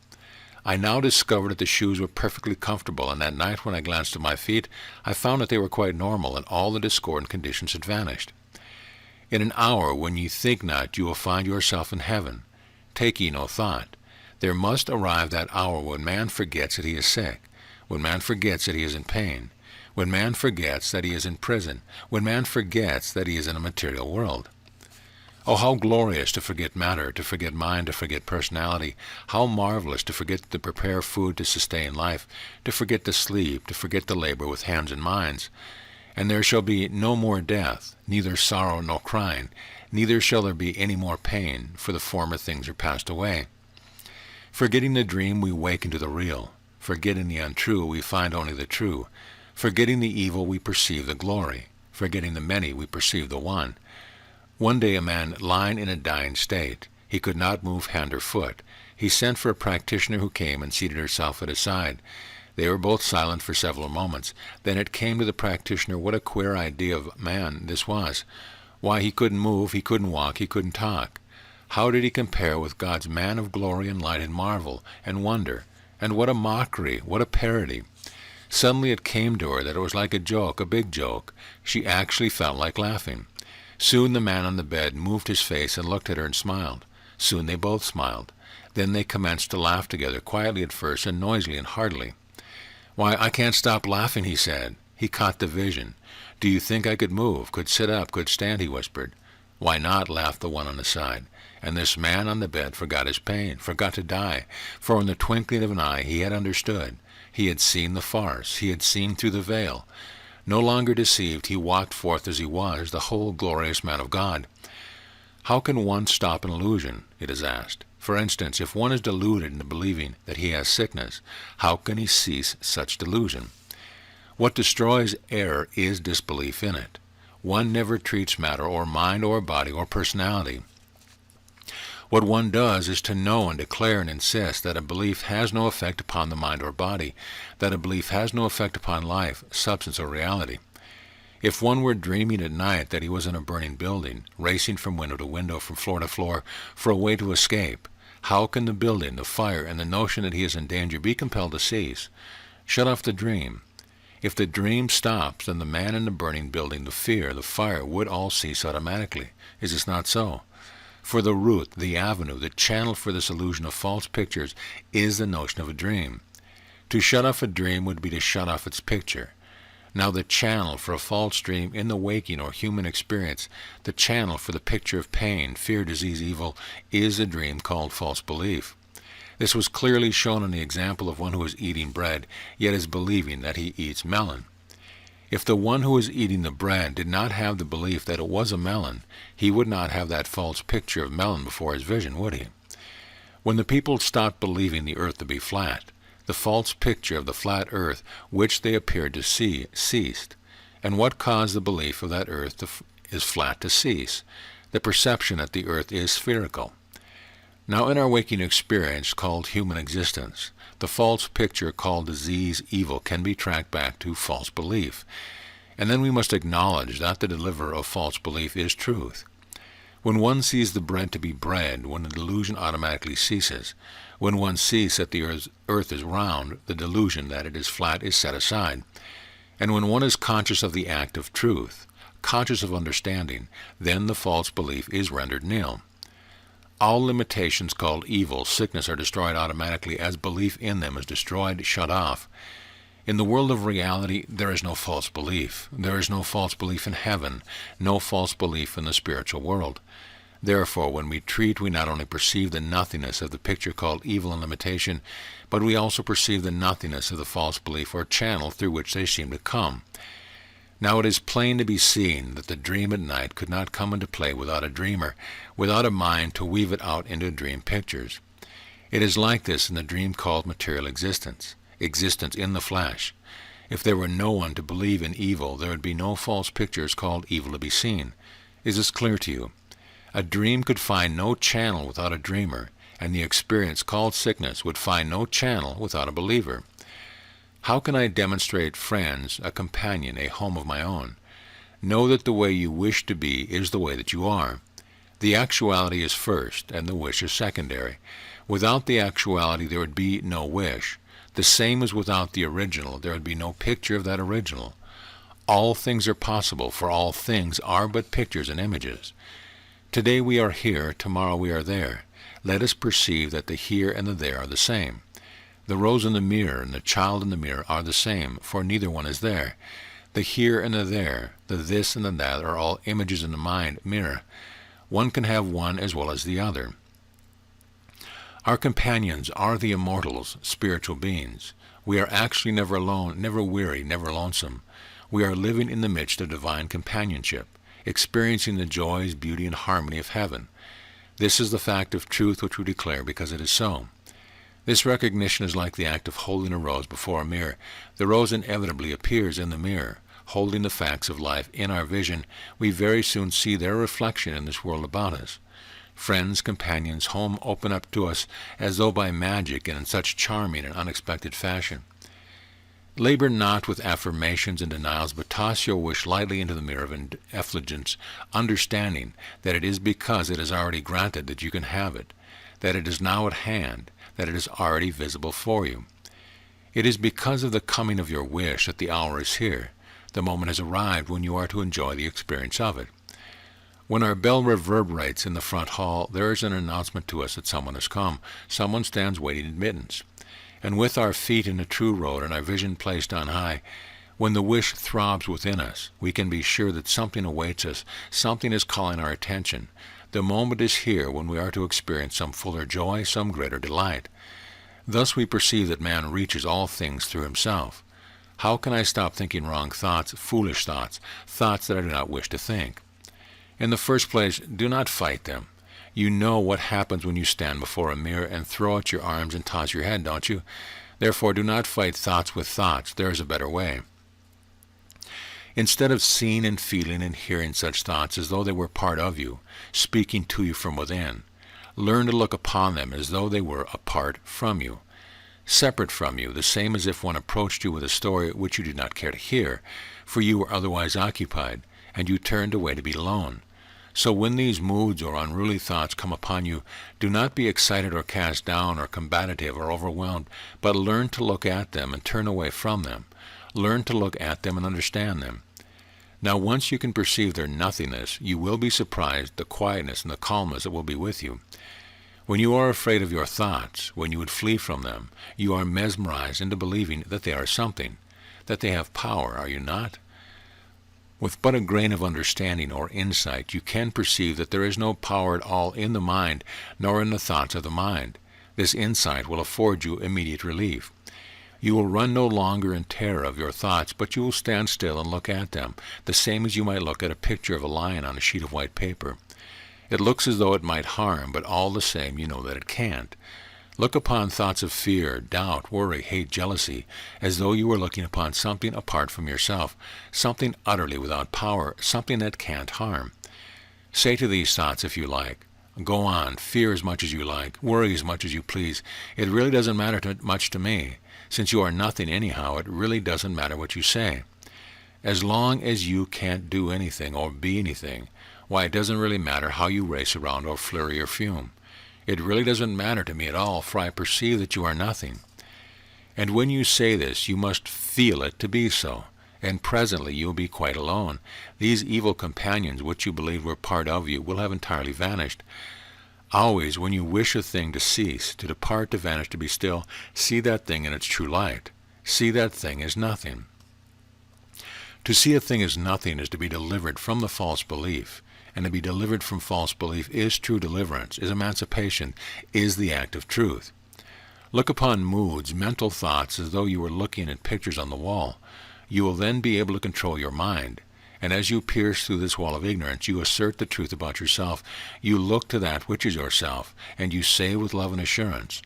I now discovered that the shoes were perfectly comfortable, and that night when I glanced at my feet, I found that they were quite normal, and all the discordant conditions had vanished. In an hour when ye think not, you will find yourself in heaven. Take ye no thought. There must arrive that hour when man forgets that he is sick, when man forgets that he is in pain, when man forgets that he is in prison, when man forgets that he is in a material world. Oh, how glorious to forget matter, to forget mind, to forget personality. How marvelous to forget to prepare food to sustain life, to forget to sleep, to forget to labor with hands and minds. And there shall be no more death, neither sorrow nor crying, neither shall there be any more pain, for the former things are passed away. Forgetting the dream, we wake into the real. Forgetting the untrue, we find only the true. Forgetting the evil, we perceive the glory. Forgetting the many, we perceive the one. One day a man lying in a dying state. He could not move hand or foot. He sent for a practitioner who came and seated herself at his side. They were both silent for several moments. Then it came to the practitioner what a queer idea of man this was. Why, he couldn't move, he couldn't walk, he couldn't talk. How did he compare with God's man of glory and light and marvel and wonder? And what a mockery, what a parody. Suddenly it came to her that it was like a joke, a big joke. She actually felt like laughing. Soon the man on the bed moved his face and looked at her and smiled. Soon they both smiled. Then they commenced to laugh together, quietly at first and noisily and heartily. "Why, I can't stop laughing," he said. He caught the vision. "Do you think I could move, could sit up, could stand?" he whispered. "Why not?" laughed the one on the side. And this man on the bed forgot his pain, forgot to die, for in the twinkling of an eye he had understood. He had seen the farce. He had seen through the veil. No longer deceived, he walked forth as he was, the whole glorious man of God. How can one stop an illusion? It is asked. For instance, if one is deluded into believing that he has sickness, how can he cease such delusion? What destroys error is disbelief in it. One never treats matter or mind or body or personality. What one does is to know and declare and insist that a belief has no effect upon the mind or body, that a belief has no effect upon life, substance, or reality. If one were dreaming at night that he was in a burning building, racing from window to window, from floor to floor, for a way to escape, how can the building, the fire, and the notion that he is in danger be compelled to cease? Shut off the dream. If the dream stops, then the man in the burning building, the fear, the fire, would all cease automatically. Is this not so? For the root, the avenue, the channel for this illusion of false pictures is the notion of a dream. To shut off a dream would be to shut off its picture. Now the channel for a false dream in the waking or human experience, the channel for the picture of pain, fear, disease, evil, is a dream called false belief. This was clearly shown in the example of one who is eating bread, yet is believing that he eats melon. If the one who is eating the bread did not have the belief that it was a melon, he would not have that false picture of melon before his vision, would he? When the people stopped believing the earth to be flat, the false picture of the flat earth which they appeared to see ceased. And what caused the belief of that earth is flat to cease? The perception that the earth is spherical. Now in our waking experience called human existence, the false picture called disease, evil, can be tracked back to false belief. And then we must acknowledge that the deliverer of false belief is truth. When one sees the bread to be bread, when the delusion automatically ceases. When one sees that the earth is round, the delusion that it is flat is set aside. And when one is conscious of the act of truth, conscious of understanding, then the false belief is rendered nil. All limitations called evil, sickness, are destroyed automatically as belief in them is destroyed, shut off. In the world of reality, there is no false belief. There is no false belief in heaven, no false belief in the spiritual world. Therefore, when we treat, we not only perceive the nothingness of the picture called evil and limitation, but we also perceive the nothingness of the false belief or channel through which they seem to come. Now it is plain to be seen that the dream at night could not come into play without a dreamer, without a mind to weave it out into dream pictures. It is like this in the dream called material existence, existence in the flesh. If there were no one to believe in evil, there would be no false pictures called evil to be seen. Is this clear to you? A dream could find no channel without a dreamer, and the experience called sickness would find no channel without a believer. How can I demonstrate friends, a companion, a home of my own? Know that the way you wish to be is the way that you are. The actuality is first, and the wish is secondary. Without the actuality there would be no wish. The same as without the original, there would be no picture of that original. All things are possible, for all things are but pictures and images. Today we are here, tomorrow we are there. Let us perceive that the here and the there are the same. The rose in the mirror and the child in the mirror are the same, for neither one is there. The here and the there, the this and the that are all images in the mind mirror. One can have one as well as the other. Our companions are the immortals, spiritual beings. We are actually never alone, never weary, never lonesome. We are living in the midst of divine companionship, experiencing the joys, beauty, and harmony of heaven. This is the fact of truth which we declare because it is so. This recognition is like the act of holding a rose before a mirror. The rose inevitably appears in the mirror. Holding the facts of life in our vision, we very soon see their reflection in this world about us. Friends, companions, home open up to us as though by magic and in such charming and unexpected fashion. Labor not with affirmations and denials, but toss your wish lightly into the mirror of effulgence, understanding that it is because it is already granted that you can have it, that it is now at hand, that it is already visible for you. It is because of the coming of your wish that the hour is here. The moment has arrived when you are to enjoy the experience of it. When our bell reverberates in the front hall, there is an announcement to us that someone has come. Someone stands waiting admittance. And with our feet in the true road and our vision placed on high, when the wish throbs within us, we can be sure that something awaits us, something is calling our attention. The moment is here when we are to experience some fuller joy, some greater delight. Thus we perceive that man reaches all things through himself. How can I stop thinking wrong thoughts, foolish thoughts, thoughts that I do not wish to think? In the first place, do not fight them. You know what happens when you stand before a mirror and throw out your arms and toss your head, don't you? Therefore, do not fight thoughts with thoughts. There is a better way. Instead of seeing and feeling and hearing such thoughts as though they were part of you, speaking to you from within, learn to look upon them as though they were apart from you, separate from you, the same as if one approached you with a story which you did not care to hear, for you were otherwise occupied, and you turned away to be alone. So when these moods or unruly thoughts come upon you, do not be excited or cast down or combative or overwhelmed, but learn to look at them and turn away from them. Learn to look at them and understand them. Now once you can perceive their nothingness, you will be surprised the quietness and the calmness that will be with you. When you are afraid of your thoughts, when you would flee from them, you are mesmerized into believing that they are something, that they have power, are you not? With but a grain of understanding or insight, you can perceive that there is no power at all in the mind, nor in the thoughts of the mind. This insight will afford you immediate relief. You will run no longer in terror of your thoughts, but you will stand still and look at them, the same as you might look at a picture of a lion on a sheet of white paper. It looks as though it might harm, but all the same you know that it can't. Look upon thoughts of fear, doubt, worry, hate, jealousy, as though you were looking upon something apart from yourself, something utterly without power, something that can't harm. Say to these thoughts, if you like, go on, fear as much as you like, worry as much as you please. It really doesn't matter much to me. Since you are nothing anyhow, it really doesn't matter what you say. As long as you can't do anything or be anything, why, it doesn't really matter how you race around or flurry or fume. It really doesn't matter to me at all, for I perceive that you are nothing. And when you say this, you must feel it to be so, and presently you will be quite alone. These evil companions, which you believed were part of you, will have entirely vanished. Always, when you wish a thing to cease, to depart, to vanish, to be still, see that thing in its true light. See that thing as nothing. To see a thing as nothing is to be delivered from the false belief. And to be delivered from false belief is true deliverance, is emancipation, is the act of truth. Look upon moods, mental thoughts, as though you were looking at pictures on the wall. You will then be able to control your mind. And as you pierce through this wall of ignorance, you assert the truth about yourself. You look to that which is yourself, and you say with love and assurance,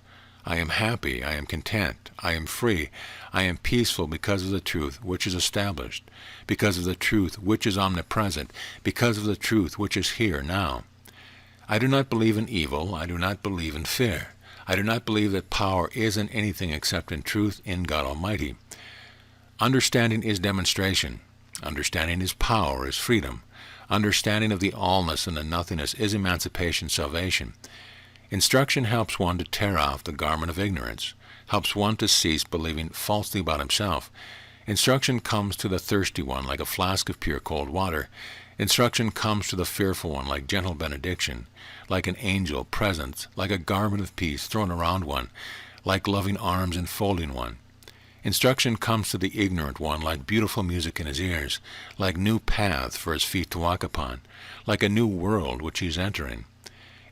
I am happy, I am content, I am free, I am peaceful because of the truth which is established, because of the truth which is omnipresent, because of the truth which is here now. I do not believe in evil, I do not believe in fear. I do not believe that power is in anything except in truth in God Almighty. Understanding is demonstration. Understanding is power, is freedom. Understanding of the allness and the nothingness is emancipation, salvation. Instruction helps one to tear off the garment of ignorance, helps one to cease believing falsely about himself. Instruction comes to the thirsty one like a flask of pure cold water. Instruction comes to the fearful one like gentle benediction, like an angel presence, like a garment of peace thrown around one, like loving arms enfolding one. Instruction comes to the ignorant one like beautiful music in his ears, like new paths for his feet to walk upon, like a new world which he is entering.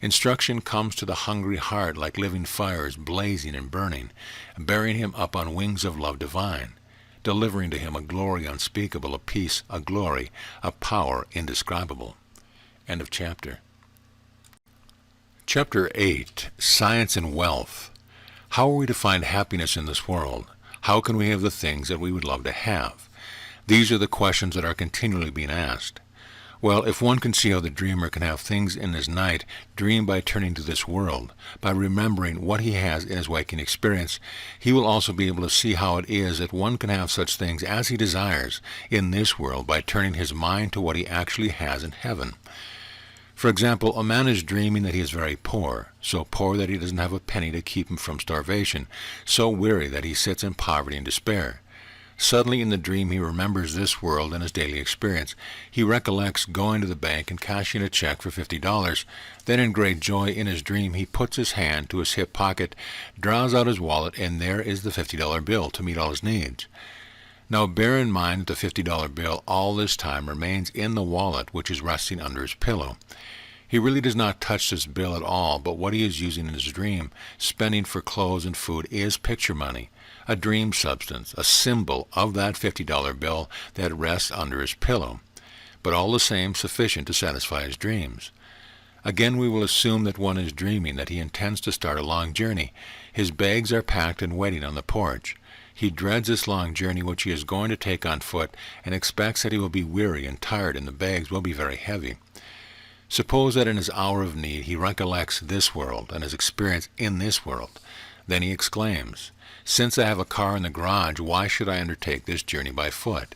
Instruction comes to the hungry heart like living fires blazing and burning, bearing him up on wings of love divine, delivering to him a glory unspeakable, a peace, a glory, a power indescribable. End of chapter. Chapter 8, Science and Wealth. How are we to find happiness in this world? How can we have the things that we would love to have? These are the questions that are continually being asked. Well, if one can see how the dreamer can have things in his night dream by turning to this world, by remembering what he has in his waking experience, he will also be able to see how it is that one can have such things as he desires in this world by turning his mind to what he actually has in heaven. For example, a man is dreaming that he is very poor, so poor that he doesn't have a penny to keep him from starvation, so weary that he sits in poverty and despair. Suddenly in the dream he remembers this world and his daily experience. He recollects going to the bank and cashing a check for $50. Then in great joy in his dream he puts his hand to his hip pocket, draws out his wallet, and there is the $50 bill to meet all his needs. Now bear in mind that the $50 bill all this time remains in the wallet which is resting under his pillow. He really does not touch this bill at all, but what he is using in his dream, spending for clothes and food, is picture money, a dream substance, a symbol of that $50 bill that rests under his pillow, but all the same sufficient to satisfy his dreams. Again, we will assume that one is dreaming that he intends to start a long journey. His bags are packed and waiting on the porch. He dreads this long journey which he is going to take on foot and expects that he will be weary and tired and the bags will be very heavy. Suppose that in his hour of need he recollects this world and his experience in this world. Then he exclaims, "Since I have a car in the garage, why should I undertake this journey by foot?"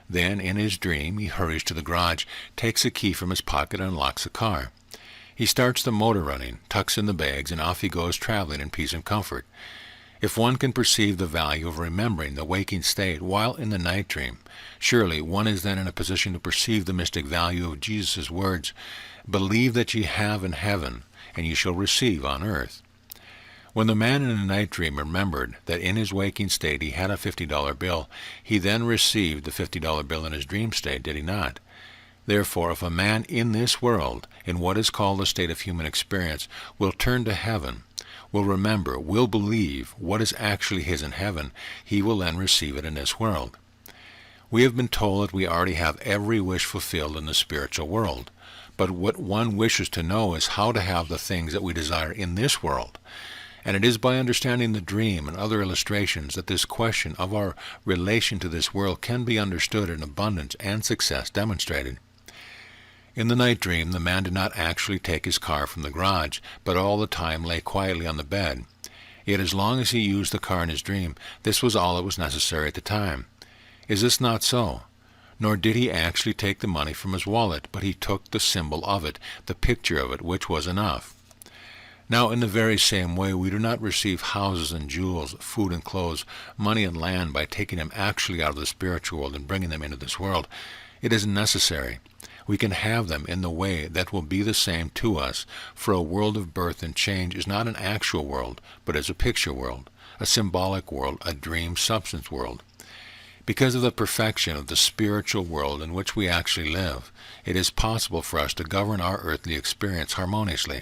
Then in his dream he hurries to the garage, takes a key from his pocket, and unlocks the car. He starts the motor running, tucks in the bags, and off he goes traveling in peace and comfort. If one can perceive the value of remembering the waking state while in the night dream, surely one is then in a position to perceive the mystic value of Jesus' words, "Believe that ye have in heaven, and ye shall receive on earth." When the man in the night dream remembered that in his waking state he had a $50 bill, he then received the $50 bill in his dream state, did he not? Therefore, if a man in this world, in what is called the state of human experience, will turn to heaven, will remember, will believe what is actually his in heaven, he will then receive it in this world. We have been told that we already have every wish fulfilled in the spiritual world, but what one wishes to know is how to have the things that we desire in this world. And it is by understanding the dream and other illustrations that this question of our relation to this world can be understood in abundance and success demonstrated. In the night dream, the man did not actually take his car from the garage, but all the time lay quietly on the bed. Yet as long as he used the car in his dream, this was all that was necessary at the time. Is this not so? Nor did he actually take the money from his wallet, but he took the symbol of it, the picture of it, which was enough. Now, in the very same way, we do not receive houses and jewels, food and clothes, money and land by taking them actually out of the spiritual world and bringing them into this world. It is necessary. We can have them in the way that will be the same to us, for a world of birth and change is not an actual world, but is a picture world, a symbolic world, a dream substance world. Because of the perfection of the spiritual world in which we actually live, it is possible for us to govern our earthly experience harmoniously.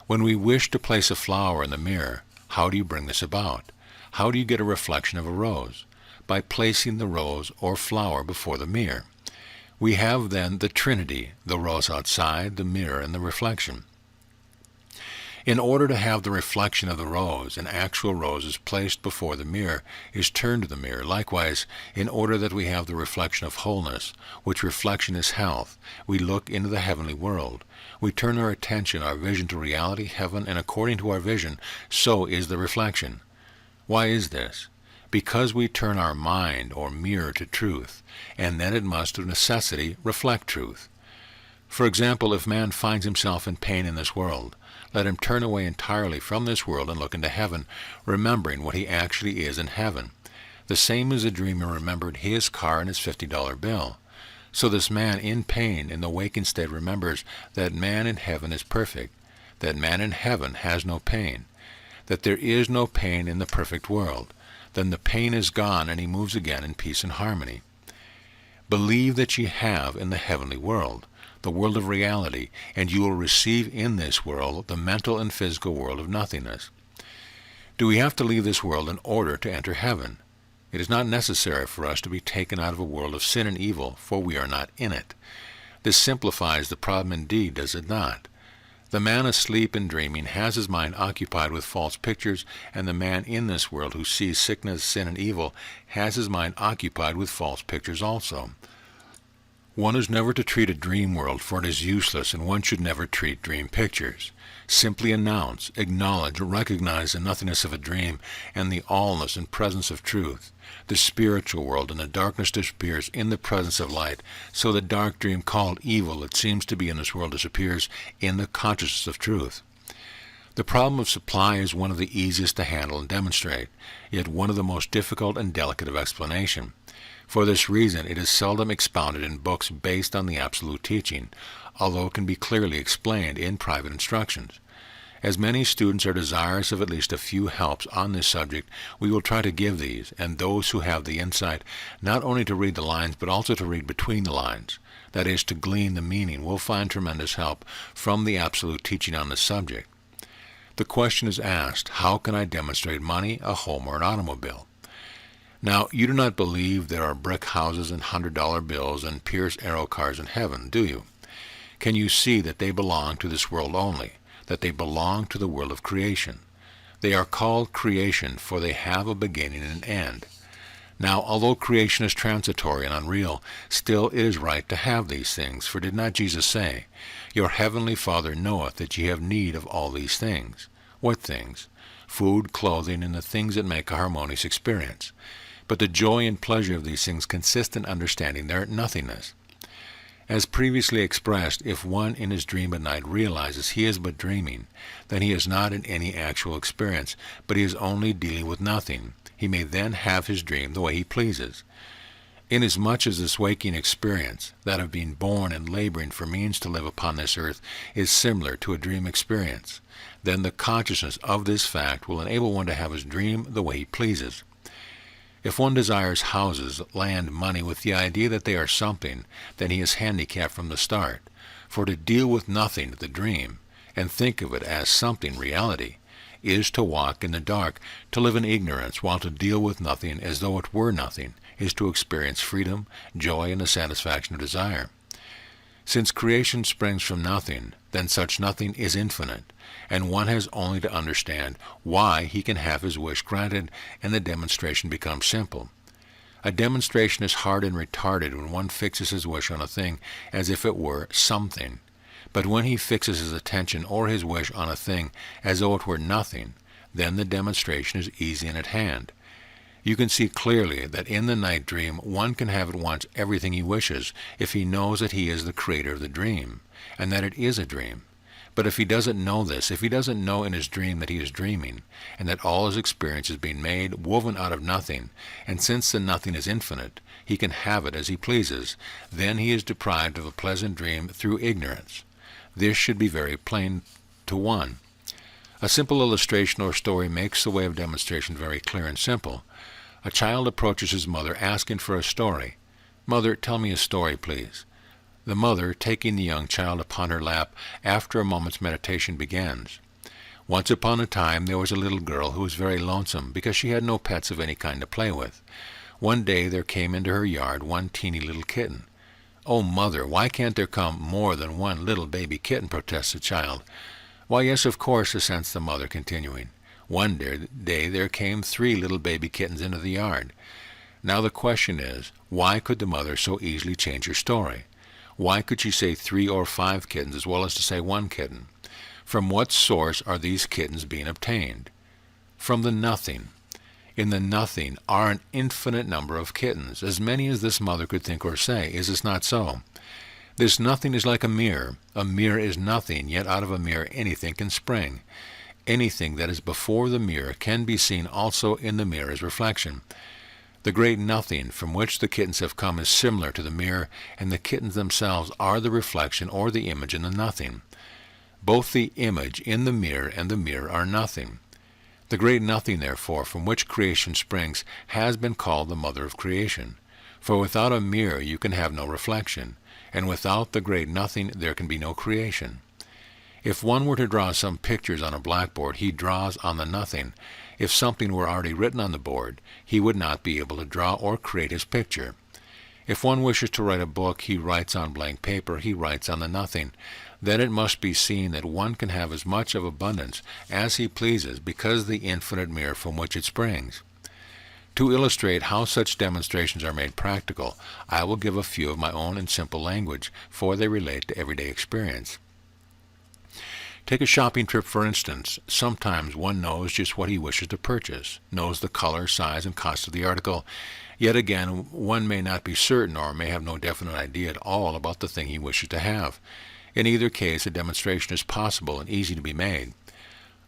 When we wish to place a flower in the mirror, how do you bring this about? How do you get a reflection of a rose? By placing the rose or flower before the mirror. We have then the Trinity, the rose outside, the mirror, and the reflection. In order to have the reflection of the rose, an actual rose is placed before the mirror, is turned to the mirror. Likewise, in order that we have the reflection of wholeness, which reflection is health, we look into the heavenly world. We turn our attention, our vision to reality, heaven, and according to our vision, so is the reflection. Why is this? Because we turn our mind or mirror to truth, and then it must of necessity reflect truth. For example, if man finds himself in pain in this world, let him turn away entirely from this world and look into heaven, remembering what he actually is in heaven. The same as the dreamer remembered his car and his $50 bill. So this man in pain in the waking state remembers that man in heaven is perfect, that man in heaven has no pain, that there is no pain in the perfect world. Then the pain is gone and he moves again in peace and harmony. Believe that ye have in the heavenly world, the world of reality, and you will receive in this world the mental and physical world of nothingness. Do we have to leave this world in order to enter heaven? It is not necessary for us to be taken out of a world of sin and evil, for we are not in it. This simplifies the problem indeed, does it not? The man asleep and dreaming has his mind occupied with false pictures, and the man in this world who sees sickness, sin, and evil has his mind occupied with false pictures also. One is never to treat a dream world, for it is useless, and one should never treat dream pictures. Simply announce, acknowledge, recognize the nothingness of a dream and the allness and presence of truth. The spiritual world and the darkness disappears in the presence of light, so the dark dream called evil that seems to be in this world disappears in the consciousness of truth. The problem of supply is one of the easiest to handle and demonstrate, yet one of the most difficult and delicate of explanation. For this reason, it is seldom expounded in books based on the absolute teaching, although it can be clearly explained in private instructions. As many students are desirous of at least a few helps on this subject, we will try to give these, and those who have the insight not only to read the lines but also to read between the lines, that is, to glean the meaning, will find tremendous help from the absolute teaching on this subject. The question is asked, how can I demonstrate money, a home, or an automobile? Now, you do not believe there are brick houses and $100 bills and Pierce Arrow cars in heaven, do you? Can you see that they belong to this world only, that they belong to the world of creation? They are called creation, for they have a beginning and an end. Now, although creation is transitory and unreal, still it is right to have these things, for did not Jesus say, "Your heavenly Father knoweth that ye have need of all these things"? What things? Food, clothing, and the things that make a harmonious experience. But the joy and pleasure of these things consist in understanding their nothingness. As previously expressed, if one in his dream at night realizes he is but dreaming, then he is not in any actual experience, but he is only dealing with nothing. He may then have his dream the way he pleases. Inasmuch as this waking experience, that of being born and laboring for means to live upon this earth, is similar to a dream experience, then the consciousness of this fact will enable one to have his dream the way he pleases. If one desires houses, land, money with the idea that they are something, then he is handicapped from the start. For to deal with nothing, the dream, and think of it as something, reality, is to walk in the dark, to live in ignorance, while to deal with nothing as though it were nothing is to experience freedom, joy, and the satisfaction of desire. Since creation springs from nothing, then such nothing is infinite, and one has only to understand why he can have his wish granted, and the demonstration becomes simple. A demonstration is hard and retarded when one fixes his wish on a thing as if it were something. But when he fixes his attention or his wish on a thing as though it were nothing, then the demonstration is easy and at hand. You can see clearly that in the night dream one can have at once everything he wishes if he knows that he is the creator of the dream, and that it is a dream. But if he doesn't know this, if he doesn't know in his dream that he is dreaming, and that all his experience is being made, woven out of nothing, and since the nothing is infinite, he can have it as he pleases, then he is deprived of a pleasant dream through ignorance. This should be very plain to one. A simple illustration or story makes the way of demonstration very clear and simple. A child approaches his mother asking for a story. "Mother, tell me a story, please." The mother, taking the young child upon her lap, after a moment's meditation begins. Once upon a time there was a little girl who was very lonesome because she had no pets of any kind to play with. One day there came into her yard one teeny little kitten. "Oh, mother, why can't there come more than one little baby kitten?" protests the child. "Why, yes, of course," assents the mother, continuing. One day there came 3 little baby kittens into the yard. Now the question is, why could the mother so easily change her story? Why could she say 3 or 5 kittens as well as to say 1 kitten? From what source are these kittens being obtained? From the nothing. In the nothing are an infinite number of kittens, as many as this mother could think or say. Is this not so? This nothing is like a mirror. A mirror is nothing, yet out of a mirror anything can spring. Anything that is before the mirror can be seen also in the mirror as reflection. The great nothing from which the kittens have come is similar to the mirror, and the kittens themselves are the reflection or the image in the nothing. Both the image in the mirror and the mirror are nothing. The great nothing, therefore, from which creation springs, has been called the mother of creation. For without a mirror you can have no reflection, and without the great nothing there can be no creation. If one were to draw some pictures on a blackboard, he draws on the nothing. If something were already written on the board, he would not be able to draw or create his picture. If one wishes to write a book, he writes on blank paper, he writes on the nothing. Then it must be seen that one can have as much of abundance as he pleases because of the infinite mirror from which it springs. To illustrate how such demonstrations are made practical, I will give a few of my own in simple language, for they relate to everyday experience. Take a shopping trip, for instance. Sometimes one knows just what he wishes to purchase, knows the color, size, and cost of the article. Yet again, one may not be certain or may have no definite idea at all about the thing he wishes to have. In either case, a demonstration is possible and easy to be made.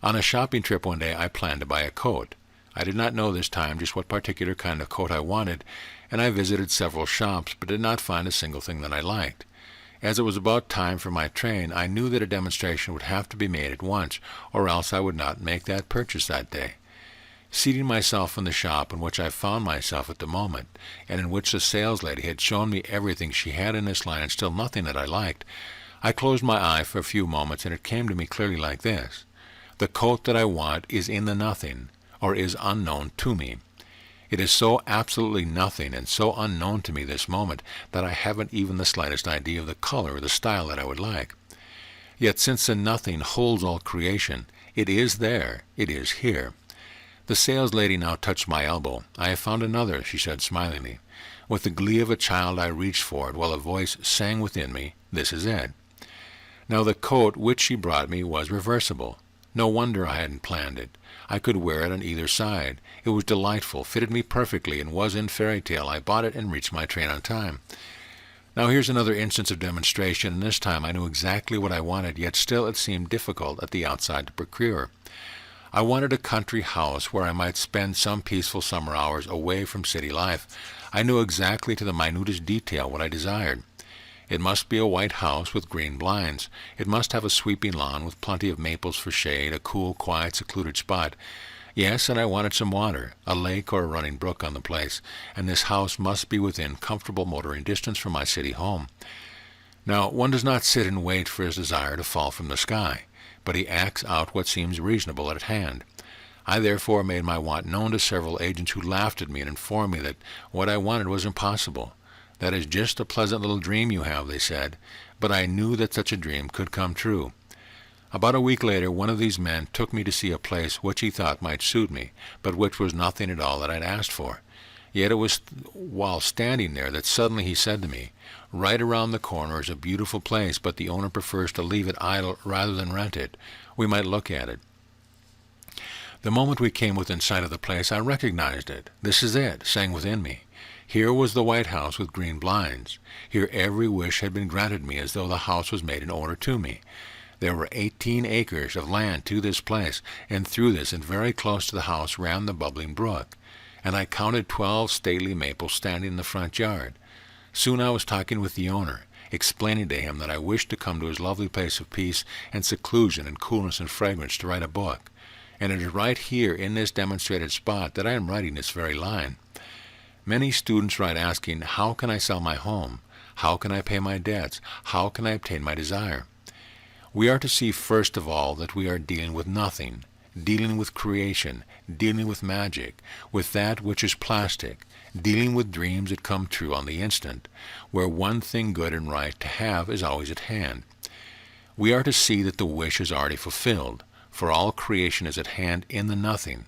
On a shopping trip one day, I planned to buy a coat. I did not know this time just what particular kind of coat I wanted, and I visited several shops, but did not find a single thing that I liked. As it was about time for my train, I knew that a demonstration would have to be made at once, or else I would not make that purchase that day. Seating myself in the shop in which I found myself at the moment, and in which the saleslady had shown me everything she had in this line and still nothing that I liked, I closed my eye for a few moments, and it came to me clearly like this: the coat that I want is in the nothing, or is unknown to me. It is so absolutely nothing and so unknown to me this moment that I haven't even the slightest idea of the color or the style that I would like. Yet since the nothing holds all creation, it is there, it is here. The saleslady now touched my elbow. "I have found another," she said smilingly. With the glee of a child I reached for it, while a voice sang within me, "This is it." Now the coat which she brought me was reversible. No wonder I hadn't planned it. I could wear it on either side. It was delightful, fitted me perfectly, and was in fairy tale. I bought it and reached my train on time. Now here's another instance of demonstration, and this time I knew exactly what I wanted, yet still it seemed difficult at the outside to procure. I wanted a country house where I might spend some peaceful summer hours away from city life. I knew exactly to the minutest detail what I desired. It must be a white house with green blinds. It must have a sweeping lawn with plenty of maples for shade, a cool, quiet, secluded spot. Yes, and I wanted some water, a lake or a running brook on the place, and this house must be within comfortable motoring distance from my city home. Now, one does not sit and wait for his desire to fall from the sky, but he acts out what seems reasonable at hand. I therefore made my want known to several agents who laughed at me and informed me that what I wanted was impossible. "That is just a pleasant little dream you have," they said, but I knew that such a dream could come true. About a week later, one of these men took me to see a place which he thought might suit me, but which was nothing at all that I'd asked for. Yet it was while standing there that suddenly he said to me, "Right around the corner is a beautiful place, but the owner prefers to leave it idle rather than rent it. We might look at it." The moment we came within sight of the place, I recognized it. "This is it," sang within me. Here was the white house with green blinds. Here every wish had been granted me as though the house was made in order to me. There were 18 acres of land to this place, and through this and very close to the house ran the bubbling brook, and I counted 12 stately maples standing in the front yard. Soon I was talking with the owner, explaining to him that I wished to come to his lovely place of peace and seclusion and coolness and fragrance to write a book, and it is right here in this demonstrated spot that I am writing this very line. Many students write asking, "How can I sell my home? How can I pay my debts? How can I obtain my desire?" We are to see first of all that we are dealing with nothing, dealing with creation, dealing with magic, with that which is plastic, dealing with dreams that come true on the instant, where one thing good and right to have is always at hand. We are to see that the wish is already fulfilled, for all creation is at hand in the nothing.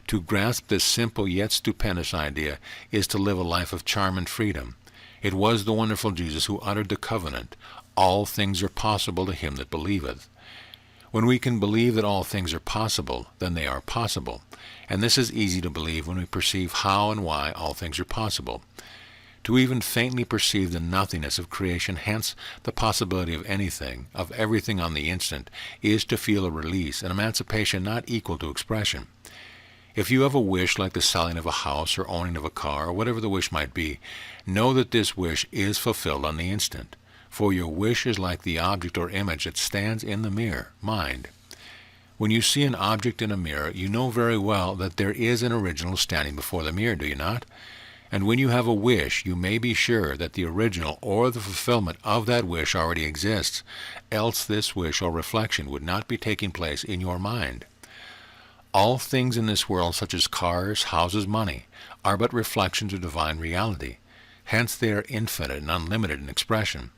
To grasp this simple yet stupendous idea is to live a life of charm and freedom. It was the wonderful Jesus who uttered the covenant, "All things are possible to him that believeth." When we can believe that all things are possible, then they are possible. And this is easy to believe when we perceive how and why all things are possible. To even faintly perceive the nothingness of creation, hence the possibility of anything, of everything on the instant, is to feel a release, an emancipation not equal to expression. If you have a wish like the selling of a house or owning of a car, or whatever the wish might be, know that this wish is fulfilled on the instant, for your wish is like the object or image that stands in the mirror, mind. When you see an object in a mirror, you know very well that there is an original standing before the mirror, do you not? And when you have a wish, you may be sure that the original or the fulfillment of that wish already exists, else this wish or reflection would not be taking place in your mind. All things in this world, such as cars, houses, money, are but reflections of divine reality. Hence they are infinite and unlimited in expression.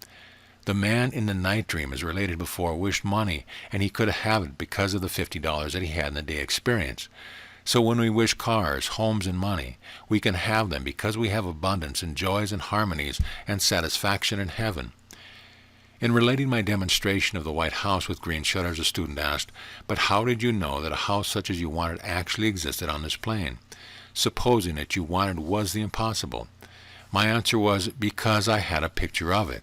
The man in the night dream, as related before, wished money, and he could have it because of the $50 that he had in the day experience. So when we wish cars, homes, and money, we can have them because we have abundance and joys and harmonies and satisfaction in heaven. In relating my demonstration of the White House with green shutters, a student asked, "But how did you know that a house such as you wanted actually existed on this plane? Supposing that you wanted was the impossible?" My answer was, "Because I had a picture of it."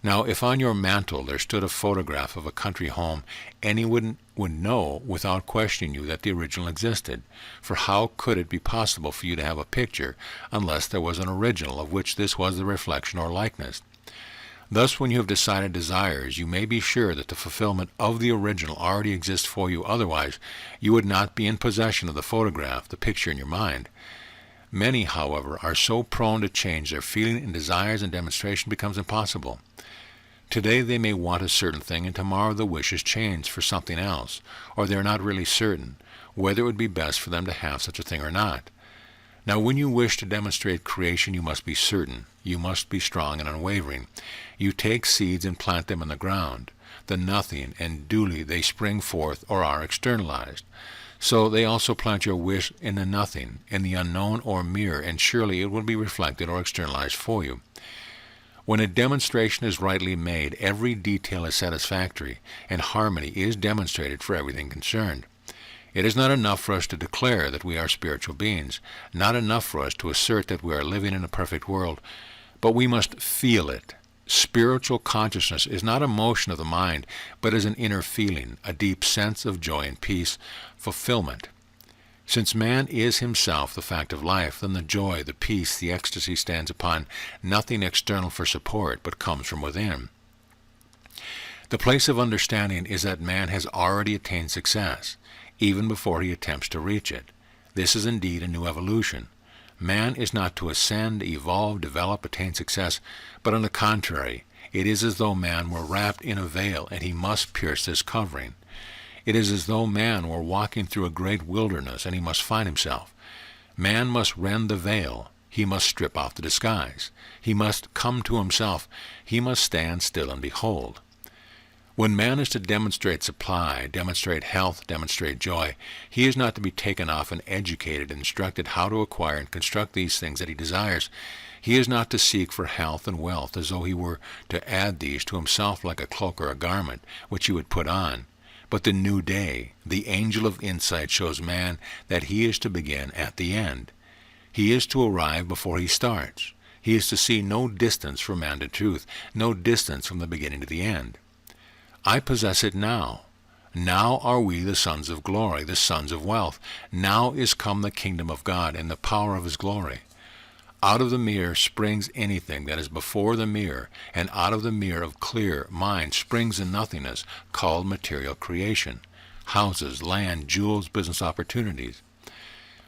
Now, if on your mantel there stood a photograph of a country home, anyone would know without questioning you that the original existed. For how could it be possible for you to have a picture unless there was an original of which this was the reflection or likeness? Thus, when you have decided desires, you may be sure that the fulfillment of the original already exists for you. Otherwise, you would not be in possession of the photograph, the picture in your mind. Many, however, are so prone to change their feeling and desires and demonstration becomes impossible. Today they may want a certain thing, and tomorrow the wish is changed for something else, or they are not really certain whether it would be best for them to have such a thing or not. Now, when you wish to demonstrate creation, you must be certain. You must be strong and unwavering. You take seeds and plant them in the ground, the nothing, and duly they spring forth or are externalized. So they also plant your wish in the nothing, in the unknown or mirror, and surely it will be reflected or externalized for you. When a demonstration is rightly made, every detail is satisfactory, and harmony is demonstrated for everything concerned. It is not enough for us to declare that we are spiritual beings, not enough for us to assert that we are living in a perfect world, but we must feel it. Spiritual consciousness is not a motion of the mind, but is an inner feeling, a deep sense of joy and peace, fulfillment. Since man is himself the fact of life, then the joy, the peace, the ecstasy stands upon nothing external for support, but comes from within. The place of understanding is that man has already attained success, even before he attempts to reach it. This is indeed a new evolution. Man is not to ascend, evolve, develop, attain success, but on the contrary, it is as though man were wrapped in a veil, and he must pierce this covering. It is as though man were walking through a great wilderness, and he must find himself. Man must rend the veil. He must strip off the disguise. He must come to himself. He must stand still and behold. When man is to demonstrate supply, demonstrate health, demonstrate joy, he is not to be taken off and educated, instructed how to acquire and construct these things that he desires. He is not to seek for health and wealth as though he were to add these to himself like a cloak or a garment, which he would put on. But the new day, the angel of insight, shows man that he is to begin at the end. He is to arrive before he starts. He is to see no distance from man to truth, no distance from the beginning to the end. I possess it now. Now are we the sons of glory, the sons of wealth. Now is come the kingdom of God and the power of his glory. Out of the mirror springs anything that is before the mirror, and out of the mirror of clear mind springs the nothingness called material creation, houses, land, jewels, business opportunities.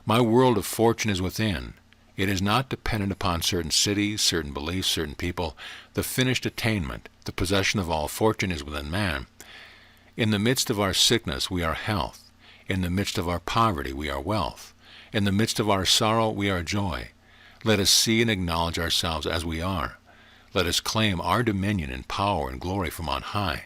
My world of fortune is within. It is not dependent upon certain cities, certain beliefs, certain people. The finished attainment, the possession of all fortune is within man. In the midst of our sickness we are health. In the midst of our poverty we are wealth. In the midst of our sorrow we are joy. Let us see and acknowledge ourselves as we are. Let us claim our dominion and power and glory from on high.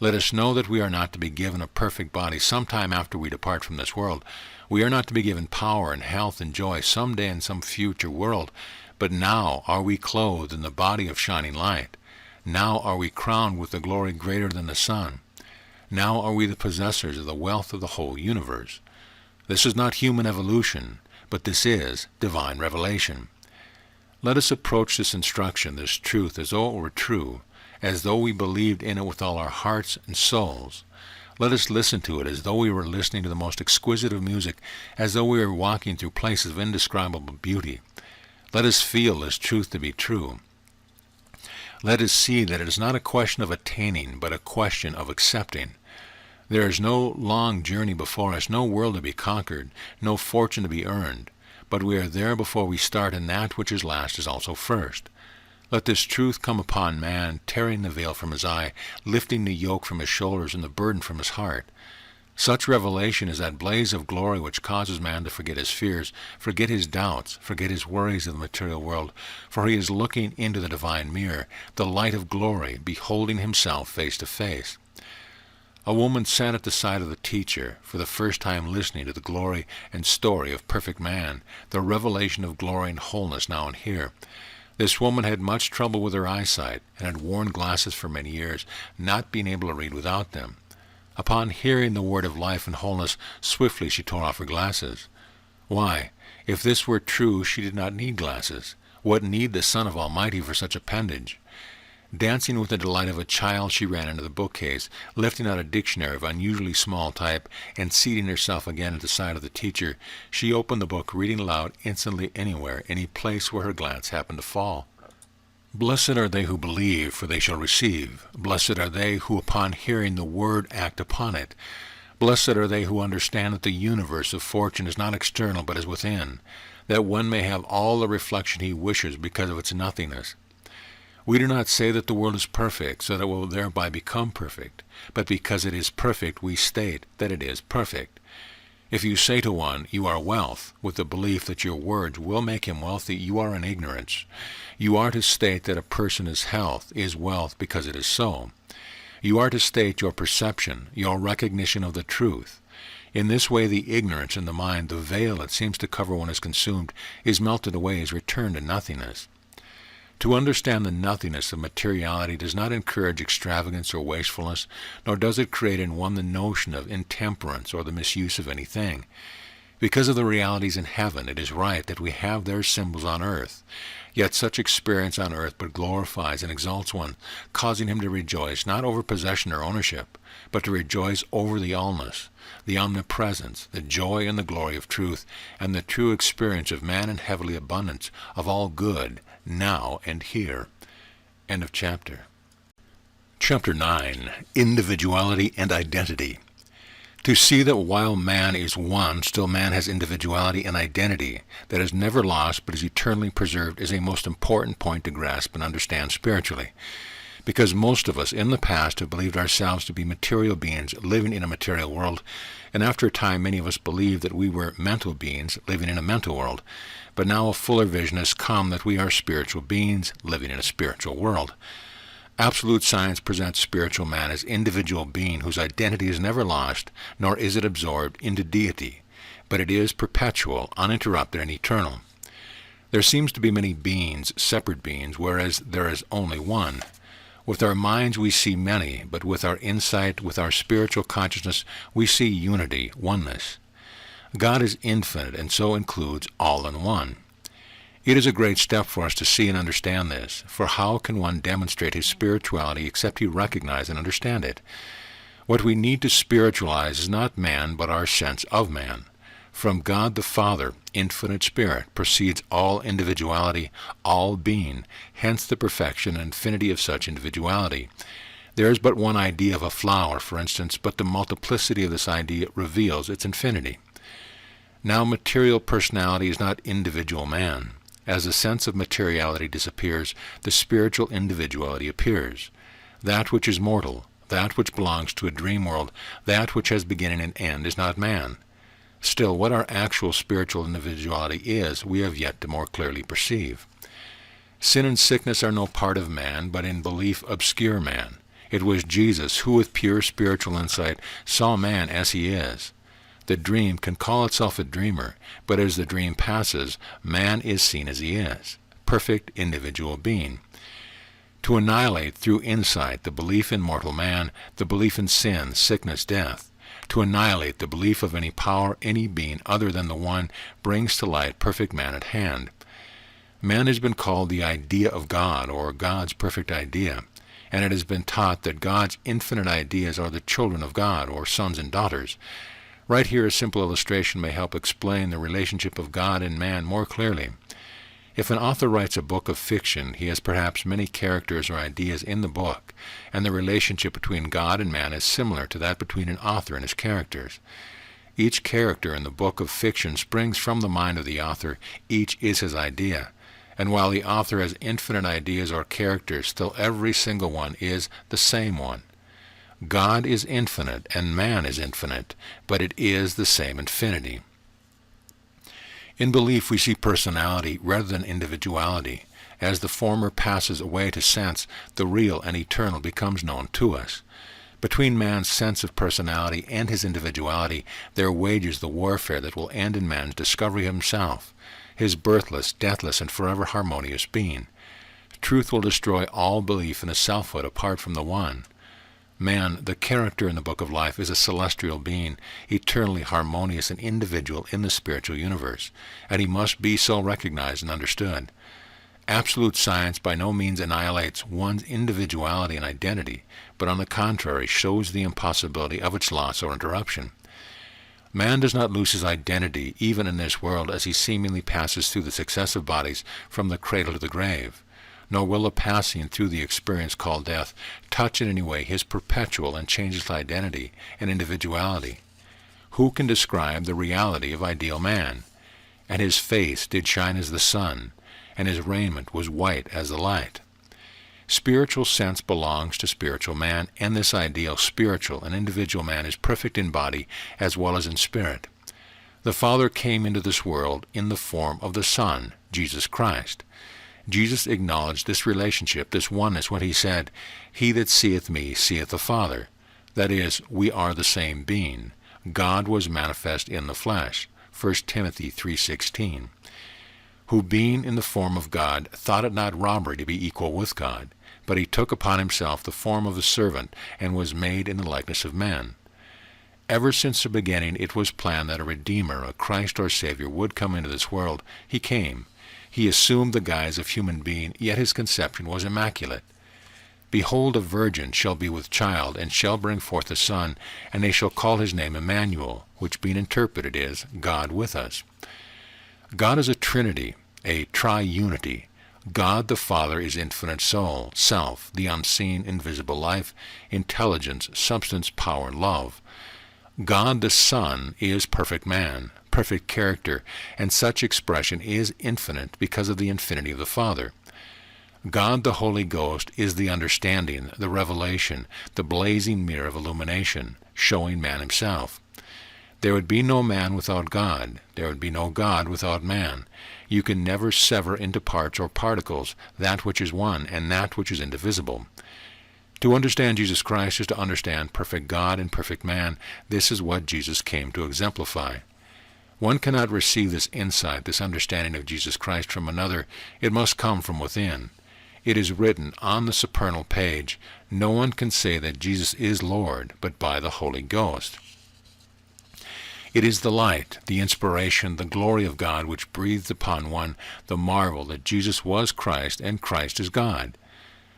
Let us know that we are not to be given a perfect body sometime after we depart from this world. We are not to be given power and health and joy someday in some future world. But now are we clothed in the body of shining light. Now are we crowned with the glory greater than the sun. Now are we the possessors of the wealth of the whole universe. This is not human evolution, but this is divine revelation. Let us approach this instruction, this truth, as though it were true, as though we believed in it with all our hearts and souls. Let us listen to it as though we were listening to the most exquisite of music, as though we were walking through places of indescribable beauty. Let us feel this truth to be true. Let us see that it is not a question of attaining, but a question of accepting. There is no long journey before us, no world to be conquered, no fortune to be earned, but we are there before we start, and that which is last is also first. Let this truth come upon man, tearing the veil from his eye, lifting the yoke from his shoulders and the burden from his heart. Such revelation is that blaze of glory which causes man to forget his fears, forget his doubts, forget his worries of the material world, for he is looking into the divine mirror, the light of glory, beholding himself face to face. A woman sat at the side of the teacher, for the first time listening to the glory and story of perfect man, the revelation of glory and wholeness now and here. This woman had much trouble with her eyesight, and had worn glasses for many years, not being able to read without them. Upon hearing the word of life and wholeness, swiftly she tore off her glasses. Why, if this were true, she did not need glasses. What need the Son of Almighty for such appendage? Dancing with the delight of a child, she ran into the bookcase, lifting out a dictionary of unusually small type, and seating herself again at the side of the teacher, she opened the book, reading aloud instantly anywhere, any place where her glance happened to fall. Blessed are they who believe, for they shall receive. Blessed are they who upon hearing the word act upon it. Blessed are they who understand that the universe of fortune is not external but is within, that one may have all the reflection he wishes because of its nothingness. We do not say that the world is perfect so that it will thereby become perfect, but because it is perfect we state that it is perfect. If you say to one, "You are wealth," with the belief that your words will make him wealthy, you are in ignorance. You are to state that a person is health, is wealth, because it is so. You are to state your perception, your recognition of the truth. In this way the ignorance in the mind, the veil that seems to cover one is consumed, is melted away, is returned to nothingness. To understand the nothingness of materiality does not encourage extravagance or wastefulness, nor does it create in one the notion of intemperance or the misuse of anything. Because of the realities in heaven, it is right that we have their symbols on earth. Yet such experience on earth but glorifies and exalts one, causing him to rejoice not over possession or ownership, but to rejoice over the allness, the omnipresence, the joy and the glory of truth, and the true experience of man in heavenly abundance of all good, now and here. End of chapter. Chapter 9. Individuality and Identity. To see that while man is one, still man has individuality and identity that is never lost but is eternally preserved is a most important point to grasp and understand spiritually. Because most of us in the past have believed ourselves to be material beings living in a material world, and after a time many of us believed that we were mental beings living in a mental world. But now a fuller vision has come that we are spiritual beings living in a spiritual world. Absolute science presents spiritual man as individual being whose identity is never lost, nor is it absorbed into deity, but it is perpetual, uninterrupted, and eternal. There seems to be many beings, separate beings, whereas there is only one. With our minds we see many, but with our insight, with our spiritual consciousness, we see unity, oneness. God is infinite, and so includes all in one. It is a great step for us to see and understand this, for how can one demonstrate his spirituality except he recognize and understand it? What we need to spiritualize is not man, but our sense of man. From God the Father, infinite spirit, proceeds all individuality, all being, hence the perfection and infinity of such individuality. There is but one idea of a flower, for instance, but the multiplicity of this idea reveals its infinity. Now material personality is not individual man. As the sense of materiality disappears, the spiritual individuality appears. That which is mortal, that which belongs to a dream world, that which has beginning and end is not man. Still, what our actual spiritual individuality is, we have yet to more clearly perceive. Sin and sickness are no part of man, but in belief obscure man. It was Jesus who with pure spiritual insight saw man as he is. The dream can call itself a dreamer, but as the dream passes, man is seen as he is, perfect individual being. To annihilate through insight the belief in mortal man, the belief in sin, sickness, death, to annihilate the belief of any power, any being other than the one, brings to light perfect man at hand. Man has been called the idea of God, or God's perfect idea, and it has been taught that God's infinite ideas are the children of God, or sons and daughters. Right here a simple illustration may help explain the relationship of God and man more clearly. If an author writes a book of fiction, he has perhaps many characters or ideas in the book, and the relationship between God and man is similar to that between an author and his characters. Each character in the book of fiction springs from the mind of the author, each is his idea, and while the author has infinite ideas or characters, still every single one is the same one. God is infinite, and man is infinite, but it is the same infinity. In belief we see personality rather than individuality. As the former passes away to sense, the real and eternal becomes known to us. Between man's sense of personality and his individuality, there wages the warfare that will end in man's discovery of himself, his birthless, deathless, and forever harmonious being. Truth will destroy all belief in a selfhood apart from the One. Man, the character in the Book of Life, is a celestial being, eternally harmonious and individual in the spiritual universe, and he must be so recognized and understood. Absolute science by no means annihilates one's individuality and identity, but on the contrary shows the impossibility of its loss or interruption. Man does not lose his identity even in this world as he seemingly passes through the successive bodies from the cradle to the grave, nor will the passing through the experience called death touch in any way his perpetual and changeless identity and individuality. Who can describe the reality of ideal man? And his face did shine as the sun, and his raiment was white as the light. Spiritual sense belongs to spiritual man, and this ideal spiritual and individual man is perfect in body as well as in spirit. The Father came into this world in the form of the Son, Jesus Christ. Jesus acknowledged this relationship, this oneness, when he said, "He that seeth me seeth the Father." That is, we are the same being. God was manifest in the flesh. 1 Timothy 3:16. Who being in the form of God thought it not robbery to be equal with God, but he took upon himself the form of a servant, and was made in the likeness of men. Ever since the beginning it was planned that a Redeemer, a Christ or Savior, would come into this world. He came. He assumed the guise of human being, yet his conception was immaculate. "Behold, a virgin shall be with child, and shall bring forth a son, and they shall call his name Emmanuel," which being interpreted is, God with us. God is a Trinity, a triunity. God the Father is infinite soul, self, the unseen, invisible life, intelligence, substance, power, love. God the Son is perfect man, perfect character, and such expression is infinite because of the infinity of the Father. God the Holy Ghost is the understanding, the revelation, the blazing mirror of illumination, showing man himself. There would be no man without God. There would be no God without man. You can never sever into parts or particles that which is one and that which is indivisible. To understand Jesus Christ is to understand perfect God and perfect man. This is what Jesus came to exemplify. One cannot receive this insight, this understanding of Jesus Christ from another. It must come from within. It is written on the supernal page, "No one can say that Jesus is Lord but by the Holy Ghost." It is the light, the inspiration, the glory of God which breathes upon one the marvel that Jesus was Christ and Christ is God.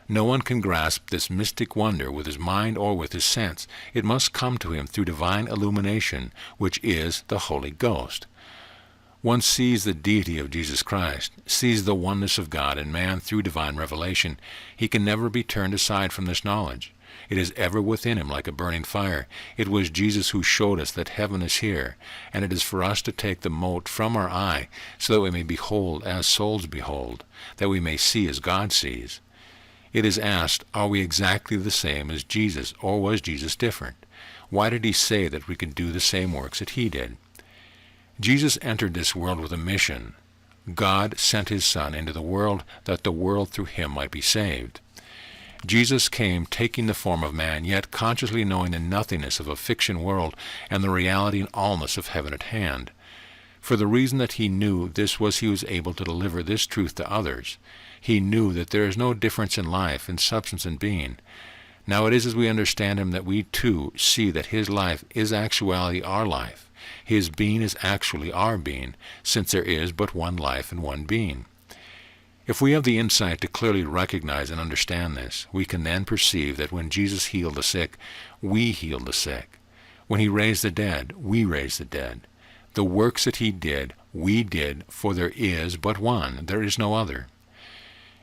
No one can grasp this mystic wonder with his mind or with his sense. It must come to him through divine illumination, which is the Holy Ghost. One sees the deity of Jesus Christ, sees the oneness of God and man through divine revelation. He can never be turned aside from this knowledge. It is ever within him like a burning fire. It was Jesus who showed us that heaven is here, and it is for us to take the mote from our eye so that we may behold as souls behold, that we may see as God sees. It is asked, are we exactly the same as Jesus, or was Jesus different? Why did he say that we could do the same works that he did? Jesus entered this world with a mission. God sent his Son into the world that the world through him might be saved. Jesus came taking the form of man, yet consciously knowing the nothingness of a fiction world and the reality and allness of heaven at hand. For the reason that he knew this was he was able to deliver this truth to others. He knew that there is no difference in life, in substance and being. Now it is as we understand him that we too see that his life is actuality our life. His being is actually our being, since there is but one life and one being. If we have the insight to clearly recognize and understand this, we can then perceive that when Jesus healed the sick, we healed the sick. When he raised the dead, we raised the dead. The works that he did, we did, for there is but one, there is no other.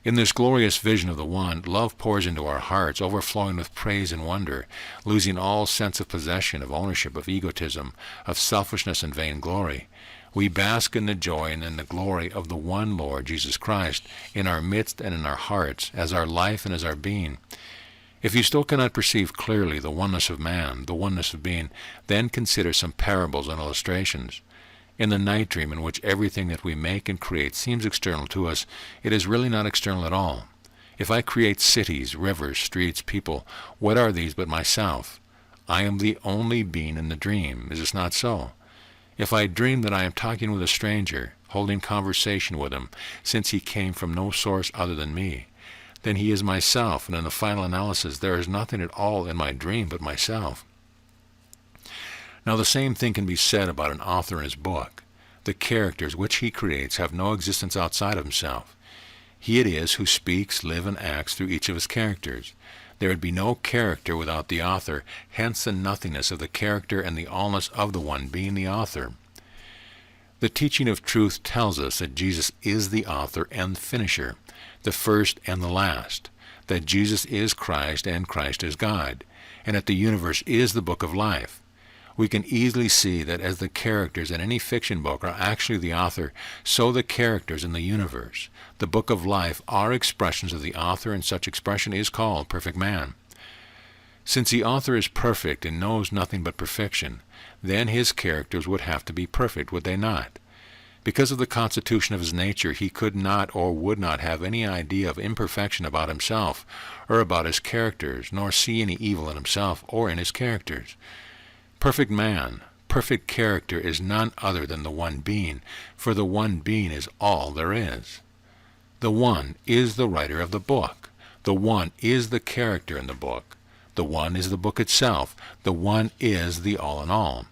In this glorious vision of the One, love pours into our hearts, overflowing with praise and wonder, losing all sense of possession, of ownership, of egotism, of selfishness and vainglory. We bask in the joy and in the glory of the one Lord Jesus Christ, in our midst and in our hearts, as our life and as our being. If you still cannot perceive clearly the oneness of man, the oneness of being, then consider some parables and illustrations. In the night dream, in which everything that we make and create seems external to us, it is really not external at all. If I create cities, rivers, streets, people, what are these but myself? I am the only being in the dream. Is this not so? If I dream that I am talking with a stranger, holding conversation with him, since he came from no source other than me, then he is myself, and in the final analysis there is nothing at all in my dream but myself. Now the same thing can be said about an author in his book. The characters which he creates have no existence outside of himself. He it is who speaks, lives, and acts through each of his characters. There would be no character without the author, hence the nothingness of the character and the allness of the one being the author. The teaching of truth tells us that Jesus is the author and finisher, the first and the last, that Jesus is Christ and Christ is God, and that the universe is the book of life. We can easily see that as the characters in any fiction book are actually the author, so the characters in the universe, the book of life, are expressions of the author, and such expression is called perfect man. Since the author is perfect and knows nothing but perfection, then his characters would have to be perfect, would they not? Because of the constitution of his nature, he could not or would not have any idea of imperfection about himself or about his characters, nor see any evil in himself or in his characters. Perfect man, perfect character is none other than the one being, for the one being is all there is. The one is the writer of the book. The one is the character in the book. The one is the book itself. The one is the all in all.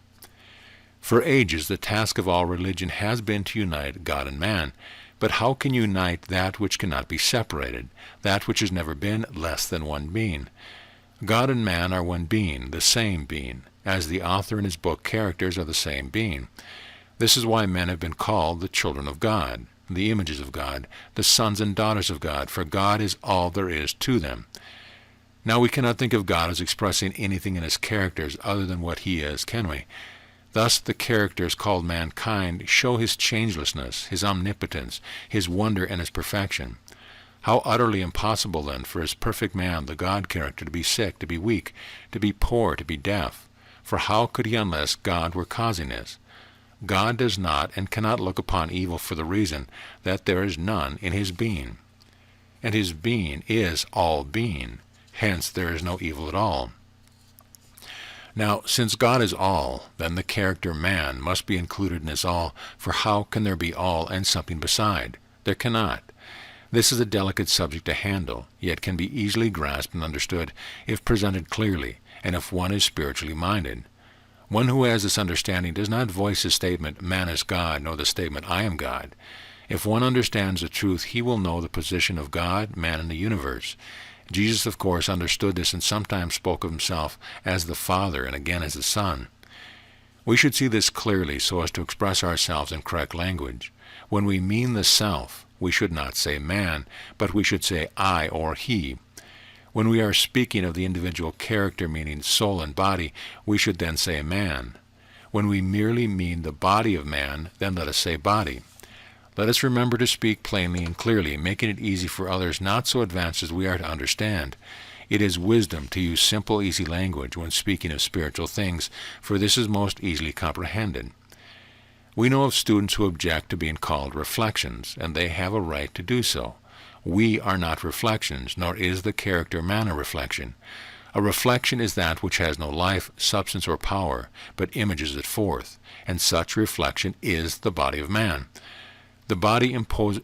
For ages the task of all religion has been to unite God and man. But how can you unite that which cannot be separated, that which has never been less than one being? God and man are one being, the same being, as the author and his book characters are the same being. This is why men have been called the children of God, the images of God, the sons and daughters of God, for God is all there is to them. Now we cannot think of God as expressing anything in his characters other than what he is, can we? Thus the characters called mankind show his changelessness, his omnipotence, his wonder, and his perfection. How utterly impossible, then, for his perfect man, the God character, to be sick, to be weak, to be poor, to be deaf. For how could he unless God were causing this? God does not and cannot look upon evil for the reason that there is none in his being. And his being is all being. Hence there is no evil at all. Now, since God is all, then the character man must be included in this all, for how can there be all and something beside? There cannot. This is a delicate subject to handle, yet can be easily grasped and understood if presented clearly, and if one is spiritually minded. One who has this understanding does not voice the statement, man is God, nor the statement, I am God. If one understands the truth, he will know the position of God, man, and the universe. Jesus, of course, understood this and sometimes spoke of himself as the Father and again as the Son. We should see this clearly so as to express ourselves in correct language. When we mean the self, we should not say man, but we should say I or he. When we are speaking of the individual character, meaning soul and body, we should then say man. When we merely mean the body of man, then let us say body. Let us remember to speak plainly and clearly, making it easy for others not so advanced as we are to understand. It is wisdom to use simple, easy language when speaking of spiritual things, for this is most easily comprehended. We know of students who object to being called reflections, and they have a right to do so. We are not reflections, nor is the character man a reflection. A reflection is that which has no life, substance, or power, but images it forth, and such reflection is the body of man. The body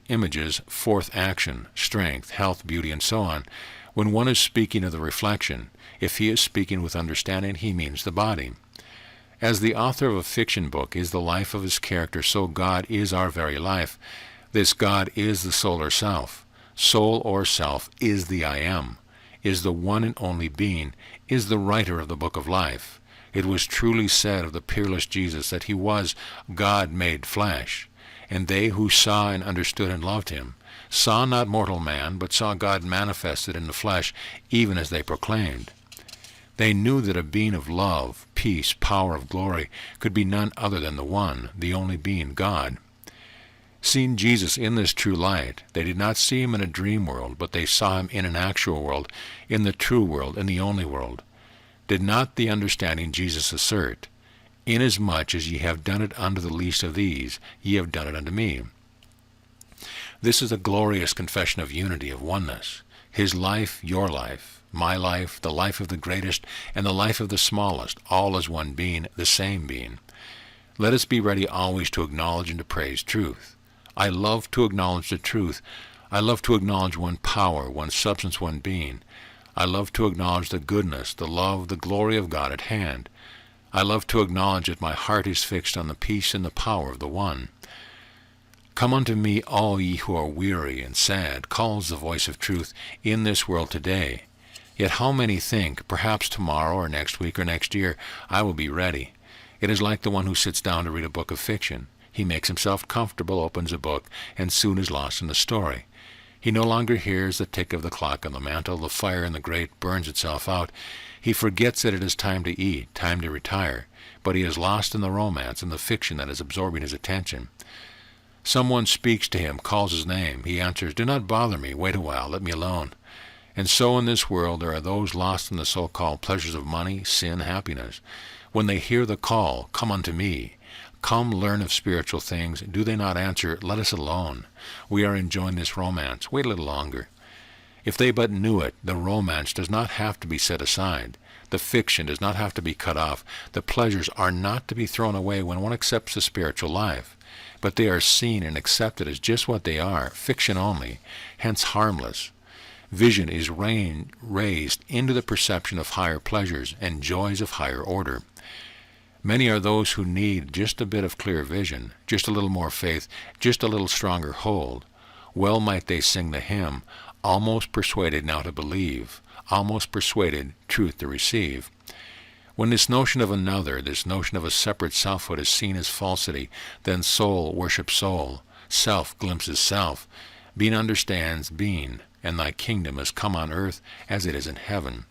images forth action, strength, health, beauty, and so on. When one is speaking of the reflection, if he is speaking with understanding, he means the body. As the author of a fiction book is the life of his character, so God is our very life. This God is the soul or self. Soul or self is the I Am, is the one and only being, is the writer of the book of life. It was truly said of the peerless Jesus that he was God made flesh. And they who saw and understood and loved him saw not mortal man, but saw God manifested in the flesh, even as they proclaimed. They knew that a being of love, peace, power, of glory could be none other than the one, the only being, God. Seeing Jesus in this true light, they did not see him in a dream world, but they saw him in an actual world, in the true world, in the only world. Did not the understanding Jesus assert, inasmuch as ye have done it unto the least of these, ye have done it unto me? This is a glorious confession of unity, of oneness. His life, your life, my life, the life of the greatest, and the life of the smallest, all as one being, the same being. Let us be ready always to acknowledge and to praise truth. I love to acknowledge the truth. I love to acknowledge one power, one substance, one being. I love to acknowledge the goodness, the love, the glory of God at hand. I love to acknowledge that my heart is fixed on the peace and the power of the One. Come unto me, all ye who are weary and sad, calls the voice of truth in this world today. Yet how many think, perhaps tomorrow or next week or next year, I will be ready. It is like the one who sits down to read a book of fiction. He makes himself comfortable, opens a book, and soon is lost in the story. He no longer hears the tick of the clock on the mantel, the fire in the grate burns itself out. He forgets that it is time to eat, time to retire, but he is lost in the romance and the fiction that is absorbing his attention. Someone speaks to him, calls his name. He answers, "Do not bother me, wait a while, let me alone." And so in this world there are those lost in the so-called pleasures of money, sin, happiness. When they hear the call, "Come unto me," come learn of spiritual things, do they not answer, "Let us alone. We are enjoying this romance. Wait a little longer." If they but knew it, the romance does not have to be set aside. The fiction does not have to be cut off. The pleasures are not to be thrown away when one accepts the spiritual life. But they are seen and accepted as just what they are, fiction only, hence harmless. Vision is raised into the perception of higher pleasures and joys of higher order. Many are those who need just a bit of clear vision, just a little more faith, just a little stronger hold. Well might they sing the hymn, "Almost persuaded now to believe, almost persuaded truth to receive." When this notion of another, this notion of a separate selfhood is seen as falsity, then soul worships soul, self glimpses self, being understands being, and thy kingdom has come on earth as it is in heaven.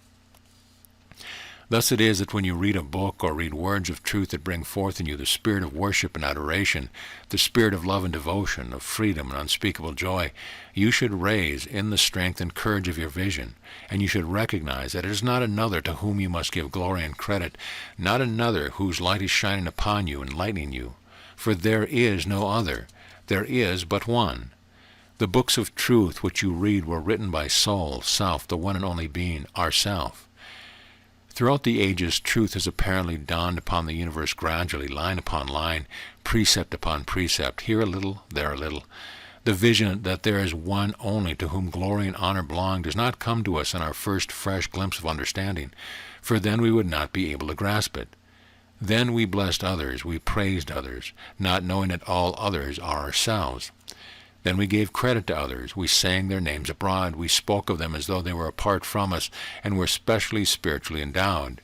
Thus it is that when you read a book or read words of truth that bring forth in you the spirit of worship and adoration, the spirit of love and devotion, of freedom and unspeakable joy, you should raise in the strength and courage of your vision, and you should recognize that it is not another to whom you must give glory and credit, not another whose light is shining upon you, enlightening you. For there is no other. There is but one. The books of truth which you read were written by soul, self, the one and only being, ourself. Throughout the ages, truth has apparently dawned upon the universe gradually, line upon line, precept upon precept, here a little, there a little. The vision that there is one only to whom glory and honor belong does not come to us in our first fresh glimpse of understanding, for then we would not be able to grasp it. Then we blessed others, we praised others, not knowing that all others are ourselves. Then we gave credit to others, we sang their names abroad, we spoke of them as though they were apart from us and were specially spiritually endowed.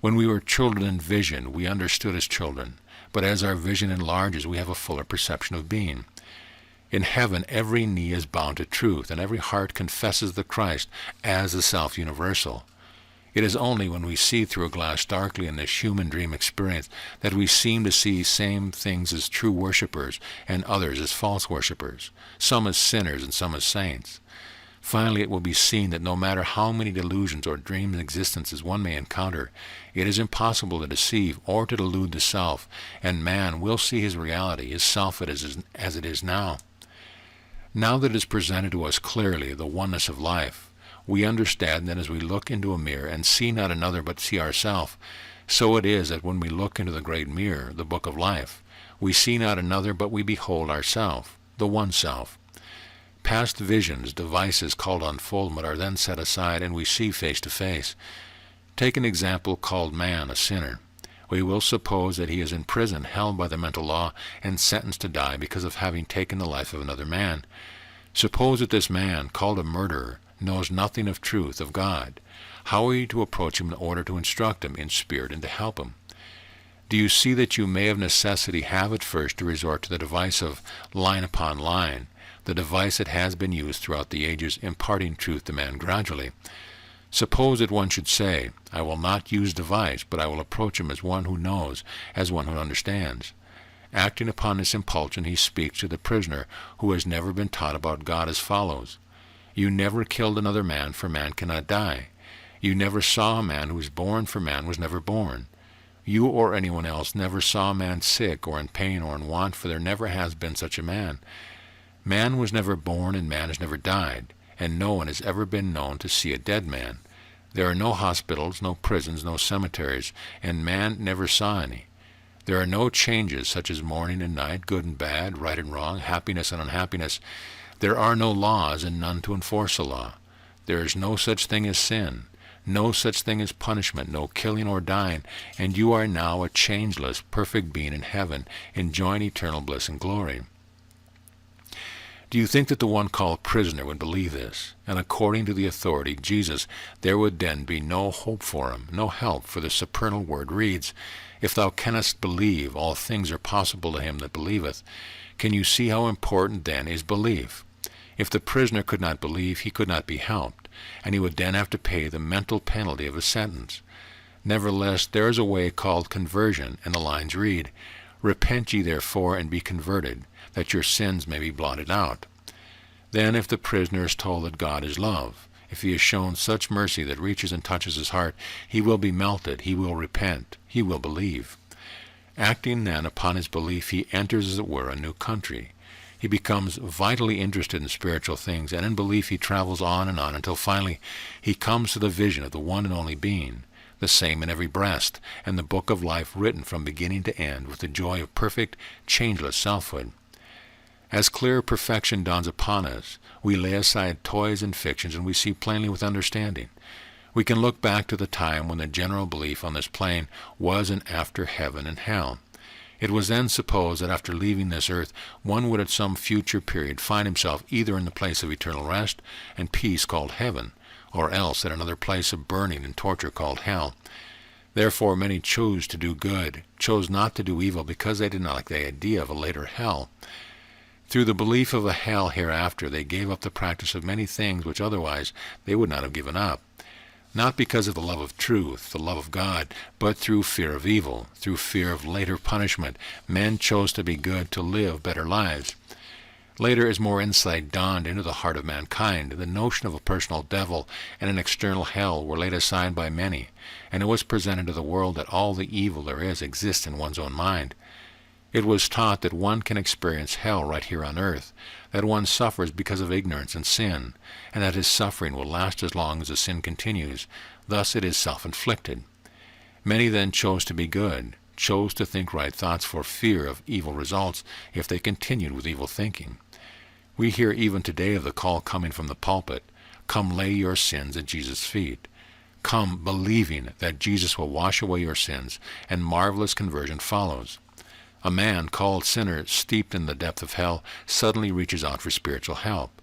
When we were children in vision, we understood as children, but as our vision enlarges, we have a fuller perception of being. In heaven, every knee is bound to truth, and every heart confesses the Christ as the self-universal. It is only when we see through a glass darkly in this human dream experience that we seem to see same things as true worshippers and others as false worshippers, some as sinners and some as saints. Finally, it will be seen that no matter how many delusions or dream existences one may encounter, it is impossible to deceive or to delude the self, and man will see his reality, his self as it is now. Now that it is presented to us clearly, the oneness of life, we understand that as we look into a mirror and see not another but see ourself, so it is that when we look into the great mirror, the book of life, we see not another but we behold ourself, the one self. Past visions, devices called unfoldment, are then set aside and we see face to face. Take an example called man, a sinner. We will suppose that he is in prison, held by the mental law, and sentenced to die because of having taken the life of another man. Suppose that this man, called a murderer, knows nothing of truth, of God. How are you to approach him in order to instruct him in spirit and to help him? Do you see that you may of necessity have at first to resort to the device of line upon line, the device that has been used throughout the ages, imparting truth to man gradually? Suppose that one should say, I will not use device, but I will approach him as one who knows, as one who understands. Acting upon this impulsion, he speaks to the prisoner who has never been taught about God as follows. You never killed another man, for man cannot die. You never saw a man who was born, for man was never born. You or anyone else never saw a man sick or in pain or in want, for there never has been such a man. Man was never born and man has never died. and no one has ever been known to see a dead man. There are no hospitals, no prisons, no cemeteries, and man never saw any. There are no changes such as morning and night, good and bad, right and wrong, happiness and unhappiness. There are no laws and none to enforce a law. There is no such thing as sin, no such thing as punishment, no killing or dying, and you are now a changeless, perfect being in heaven, enjoying eternal bliss and glory. Do you think that the one called prisoner would believe this? And according to the authority, Jesus, there would then be no hope for him, no help, for the supernal word reads, "If thou canst believe, all things are possible to him that believeth." Can you see how important then is belief? If the prisoner could not believe, he could not be helped, and he would then have to pay the mental penalty of a sentence. Nevertheless, there is a way called conversion, and the lines read, "Repent ye therefore and be converted, that your sins may be blotted out." Then if the prisoner is told that God is love, if he is shown such mercy that reaches and touches his heart, he will be melted, he will repent, he will believe. Acting then upon his belief, he enters, as it were, a new country. He becomes vitally interested in spiritual things, and in belief he travels on until finally he comes to the vision of the one and only being, the same in every breast, and the book of life written from beginning to end with the joy of perfect, changeless selfhood. As clear perfection dawns upon us, we lay aside toys and fictions, and we see plainly with understanding. We can look back to the time when the general belief on this plane was an after heaven and hell. It was then supposed that after leaving this earth, one would at some future period find himself either in the place of eternal rest and peace called heaven, or else at another place of burning and torture called hell. Therefore many chose to do good, chose not to do evil, because they did not like the idea of a later hell. Through the belief of a hell hereafter, they gave up the practice of many things which otherwise they would not have given up. Not because of the love of truth, the love of God, but through fear of evil, through fear of later punishment, men chose to be good, to live better lives. Later, as more insight dawned into the heart of mankind, the notion of a personal devil and an external hell were laid aside by many, and it was presented to the world that all the evil there is exists in one's own mind. It was taught that one can experience hell right here on earth, that one suffers because of ignorance and sin, and that his suffering will last as long as the sin continues. Thus it is self-inflicted. Many then chose to be good, chose to think right thoughts for fear of evil results if they continued with evil thinking. We hear even today of the call coming from the pulpit, "Come lay your sins at Jesus' feet." Come believing that Jesus will wash away your sins, and marvelous conversion follows. A man called sinner, steeped in the depth of hell, suddenly reaches out for spiritual help.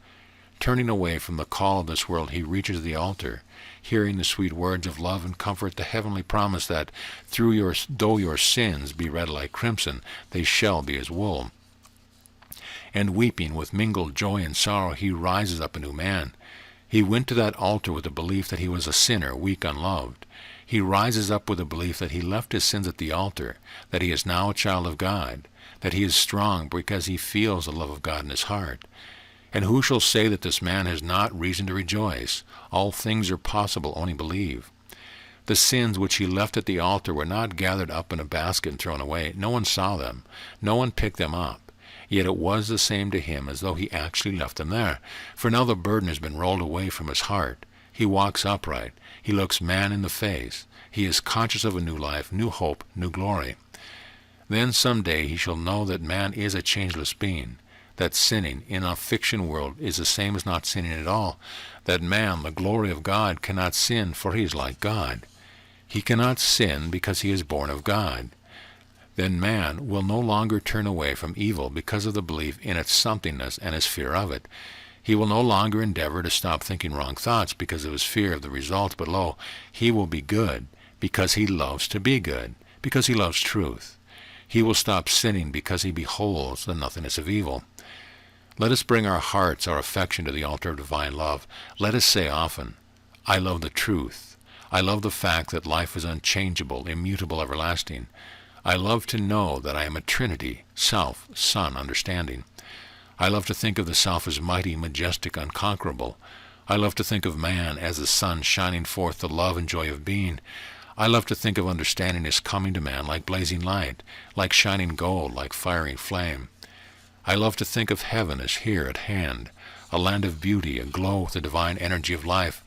Turning away from the call of this world, he reaches the altar, hearing the sweet words of love and comfort, the heavenly promise that, though your sins be red like crimson, they shall be as wool. And weeping with mingled joy and sorrow, he rises up a new man. He went to that altar with the belief that he was a sinner, weak, unloved. He rises up with the belief that he left his sins at the altar, that he is now a child of God, that he is strong because he feels the love of God in his heart. And who shall say that this man has not reason to rejoice? All things are possible, only believe. The sins which he left at the altar were not gathered up in a basket and thrown away. No one saw them. No one picked them up. Yet it was the same to him as though he actually left them there. For now the burden has been rolled away from his heart. He walks upright. He looks man in the face. He is conscious of a new life, new hope, new glory. Then some day he shall know that man is a changeless being, that sinning in a fiction world is the same as not sinning at all, that man, the glory of God, cannot sin, for he is like God. He cannot sin because he is born of God. Then man will no longer turn away from evil because of the belief in its somethingness and his fear of it. He will no longer endeavor to stop thinking wrong thoughts because of his fear of the result, but lo, he will be good because he loves to be good, because he loves truth. He will stop sinning because he beholds the nothingness of evil. Let us bring our hearts, our affection to the altar of divine love. Let us say often, "I love the truth. I love the fact that life is unchangeable, immutable, everlasting. I love to know that I am a Trinity, Self, Son, Understanding. I love to think of the Self as mighty, majestic, unconquerable. I love to think of man as the sun shining forth the love and joy of being. I love to think of understanding as coming to man like blazing light, like shining gold, like firing flame. I love to think of heaven as here at hand. a land of beauty, aglow with the divine energy of life.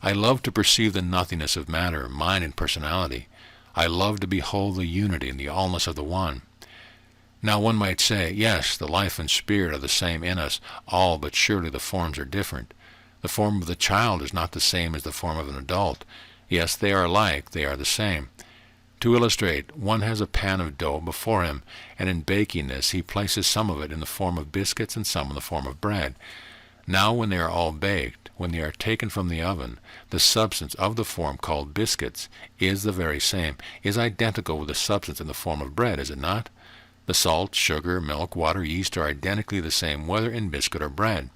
I love to perceive the nothingness of matter, mind, and personality. I love to behold the unity and the allness of the One. Now one might say, yes, the life and spirit are the same in us all, but surely the forms are different. The form of the child is not the same as the form of an adult. Yes, they are alike, they are the same. To illustrate, one has a pan of dough before him, and in baking this he places some of it in the form of biscuits and some in the form of bread. Now when they are all baked, when they are taken from the oven, the substance of the form called biscuits is the very same, is identical with the substance in the form of bread, is it not? The salt, sugar, milk, water, yeast are identically the same, whether in biscuit or bread.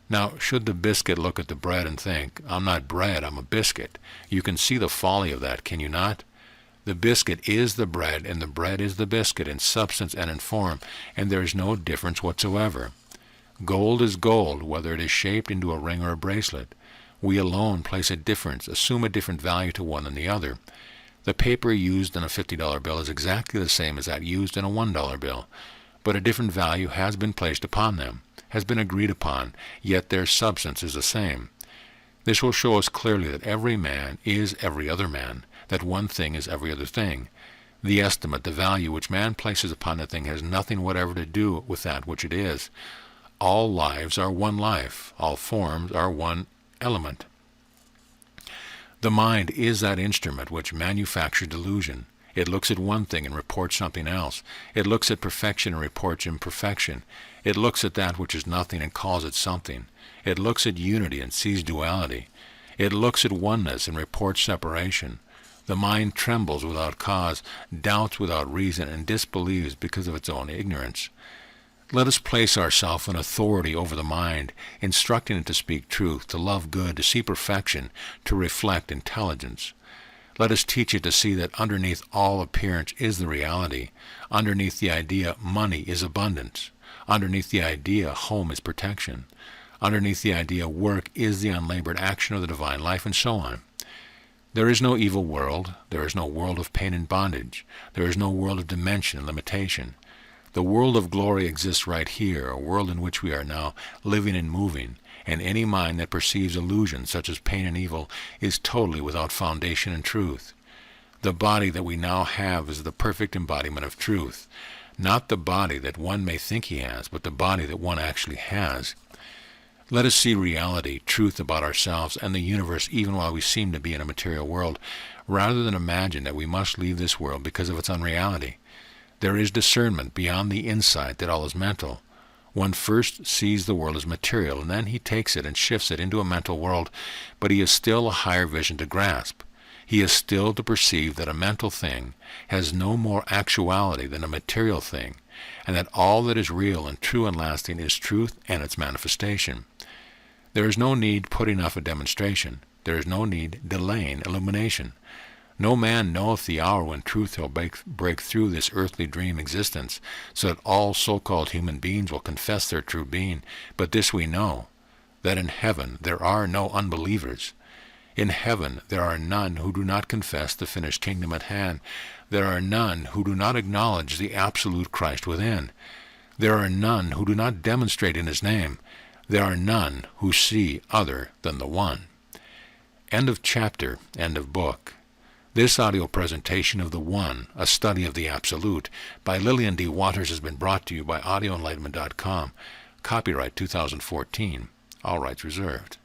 Now, should the biscuit look at the bread and think, I'm not bread, I'm a biscuit, you can see the folly of that, can you not? The biscuit is the bread, and the bread is the biscuit in substance and in form, and there is no difference whatsoever. Gold is gold, whether it is shaped into a ring or a bracelet. We alone place a difference, assume a different value to one than the other. The paper used in a $50 bill is exactly the same as that used in a $1 bill, but a different value has been placed upon them, has been agreed upon, yet their substance is the same. This will show us clearly that every man is every other man, that one thing is every other thing. The estimate, the value which man places upon a thing has nothing whatever to do with that which it is. All lives are one life, all forms are one element. The mind is that instrument which manufactures delusion. It looks at one thing and reports something else. It looks at perfection and reports imperfection. It looks at that which is nothing and calls it something. It looks at unity and sees duality. It looks at oneness and reports separation. The mind trembles without cause, doubts without reason, and disbelieves because of its own ignorance. Let us place ourselves in authority over the mind, instructing it to speak truth, to love good, to see perfection, to reflect intelligence. Let us teach it to see that underneath all appearance is the reality. Underneath the idea, money is abundance. Underneath the idea, home is protection. Underneath the idea, work is the unlabored action of the divine life, and so on. There is no evil world. There is no world of pain and bondage. There is no world of dimension and limitation. The world of glory exists right here, a world in which we are now living and moving, and any mind that perceives illusions such as pain and evil is totally without foundation in truth. The body that we now have is the perfect embodiment of truth, not the body that one may think he has, but the body that one actually has. Let us see reality, truth about ourselves and the universe even while we seem to be in a material world, rather than imagine that we must leave this world because of its unreality. There is discernment beyond the insight that all is mental. One first sees the world as material, and then he takes it and shifts it into a mental world, but he has still a higher vision to grasp. He is still to perceive that a mental thing has no more actuality than a material thing, and that all that is real and true and lasting is truth and its manifestation. There is no need putting off a demonstration. There is no need delaying illumination. No man knoweth the hour when truth shall break through this earthly dream existence, so that all so-called human beings will confess their true being. But this we know, that in heaven there are no unbelievers. In heaven there are none who do not confess the finished kingdom at hand. There are none who do not acknowledge the absolute Christ within. There are none who do not demonstrate in his name. There are none who see other than the One. End of chapter, end of book. This audio presentation of The One, a study of the Absolute, by Lilian DeWaters has been brought to you by audioenlightenment.com. Copyright 2014. All rights reserved.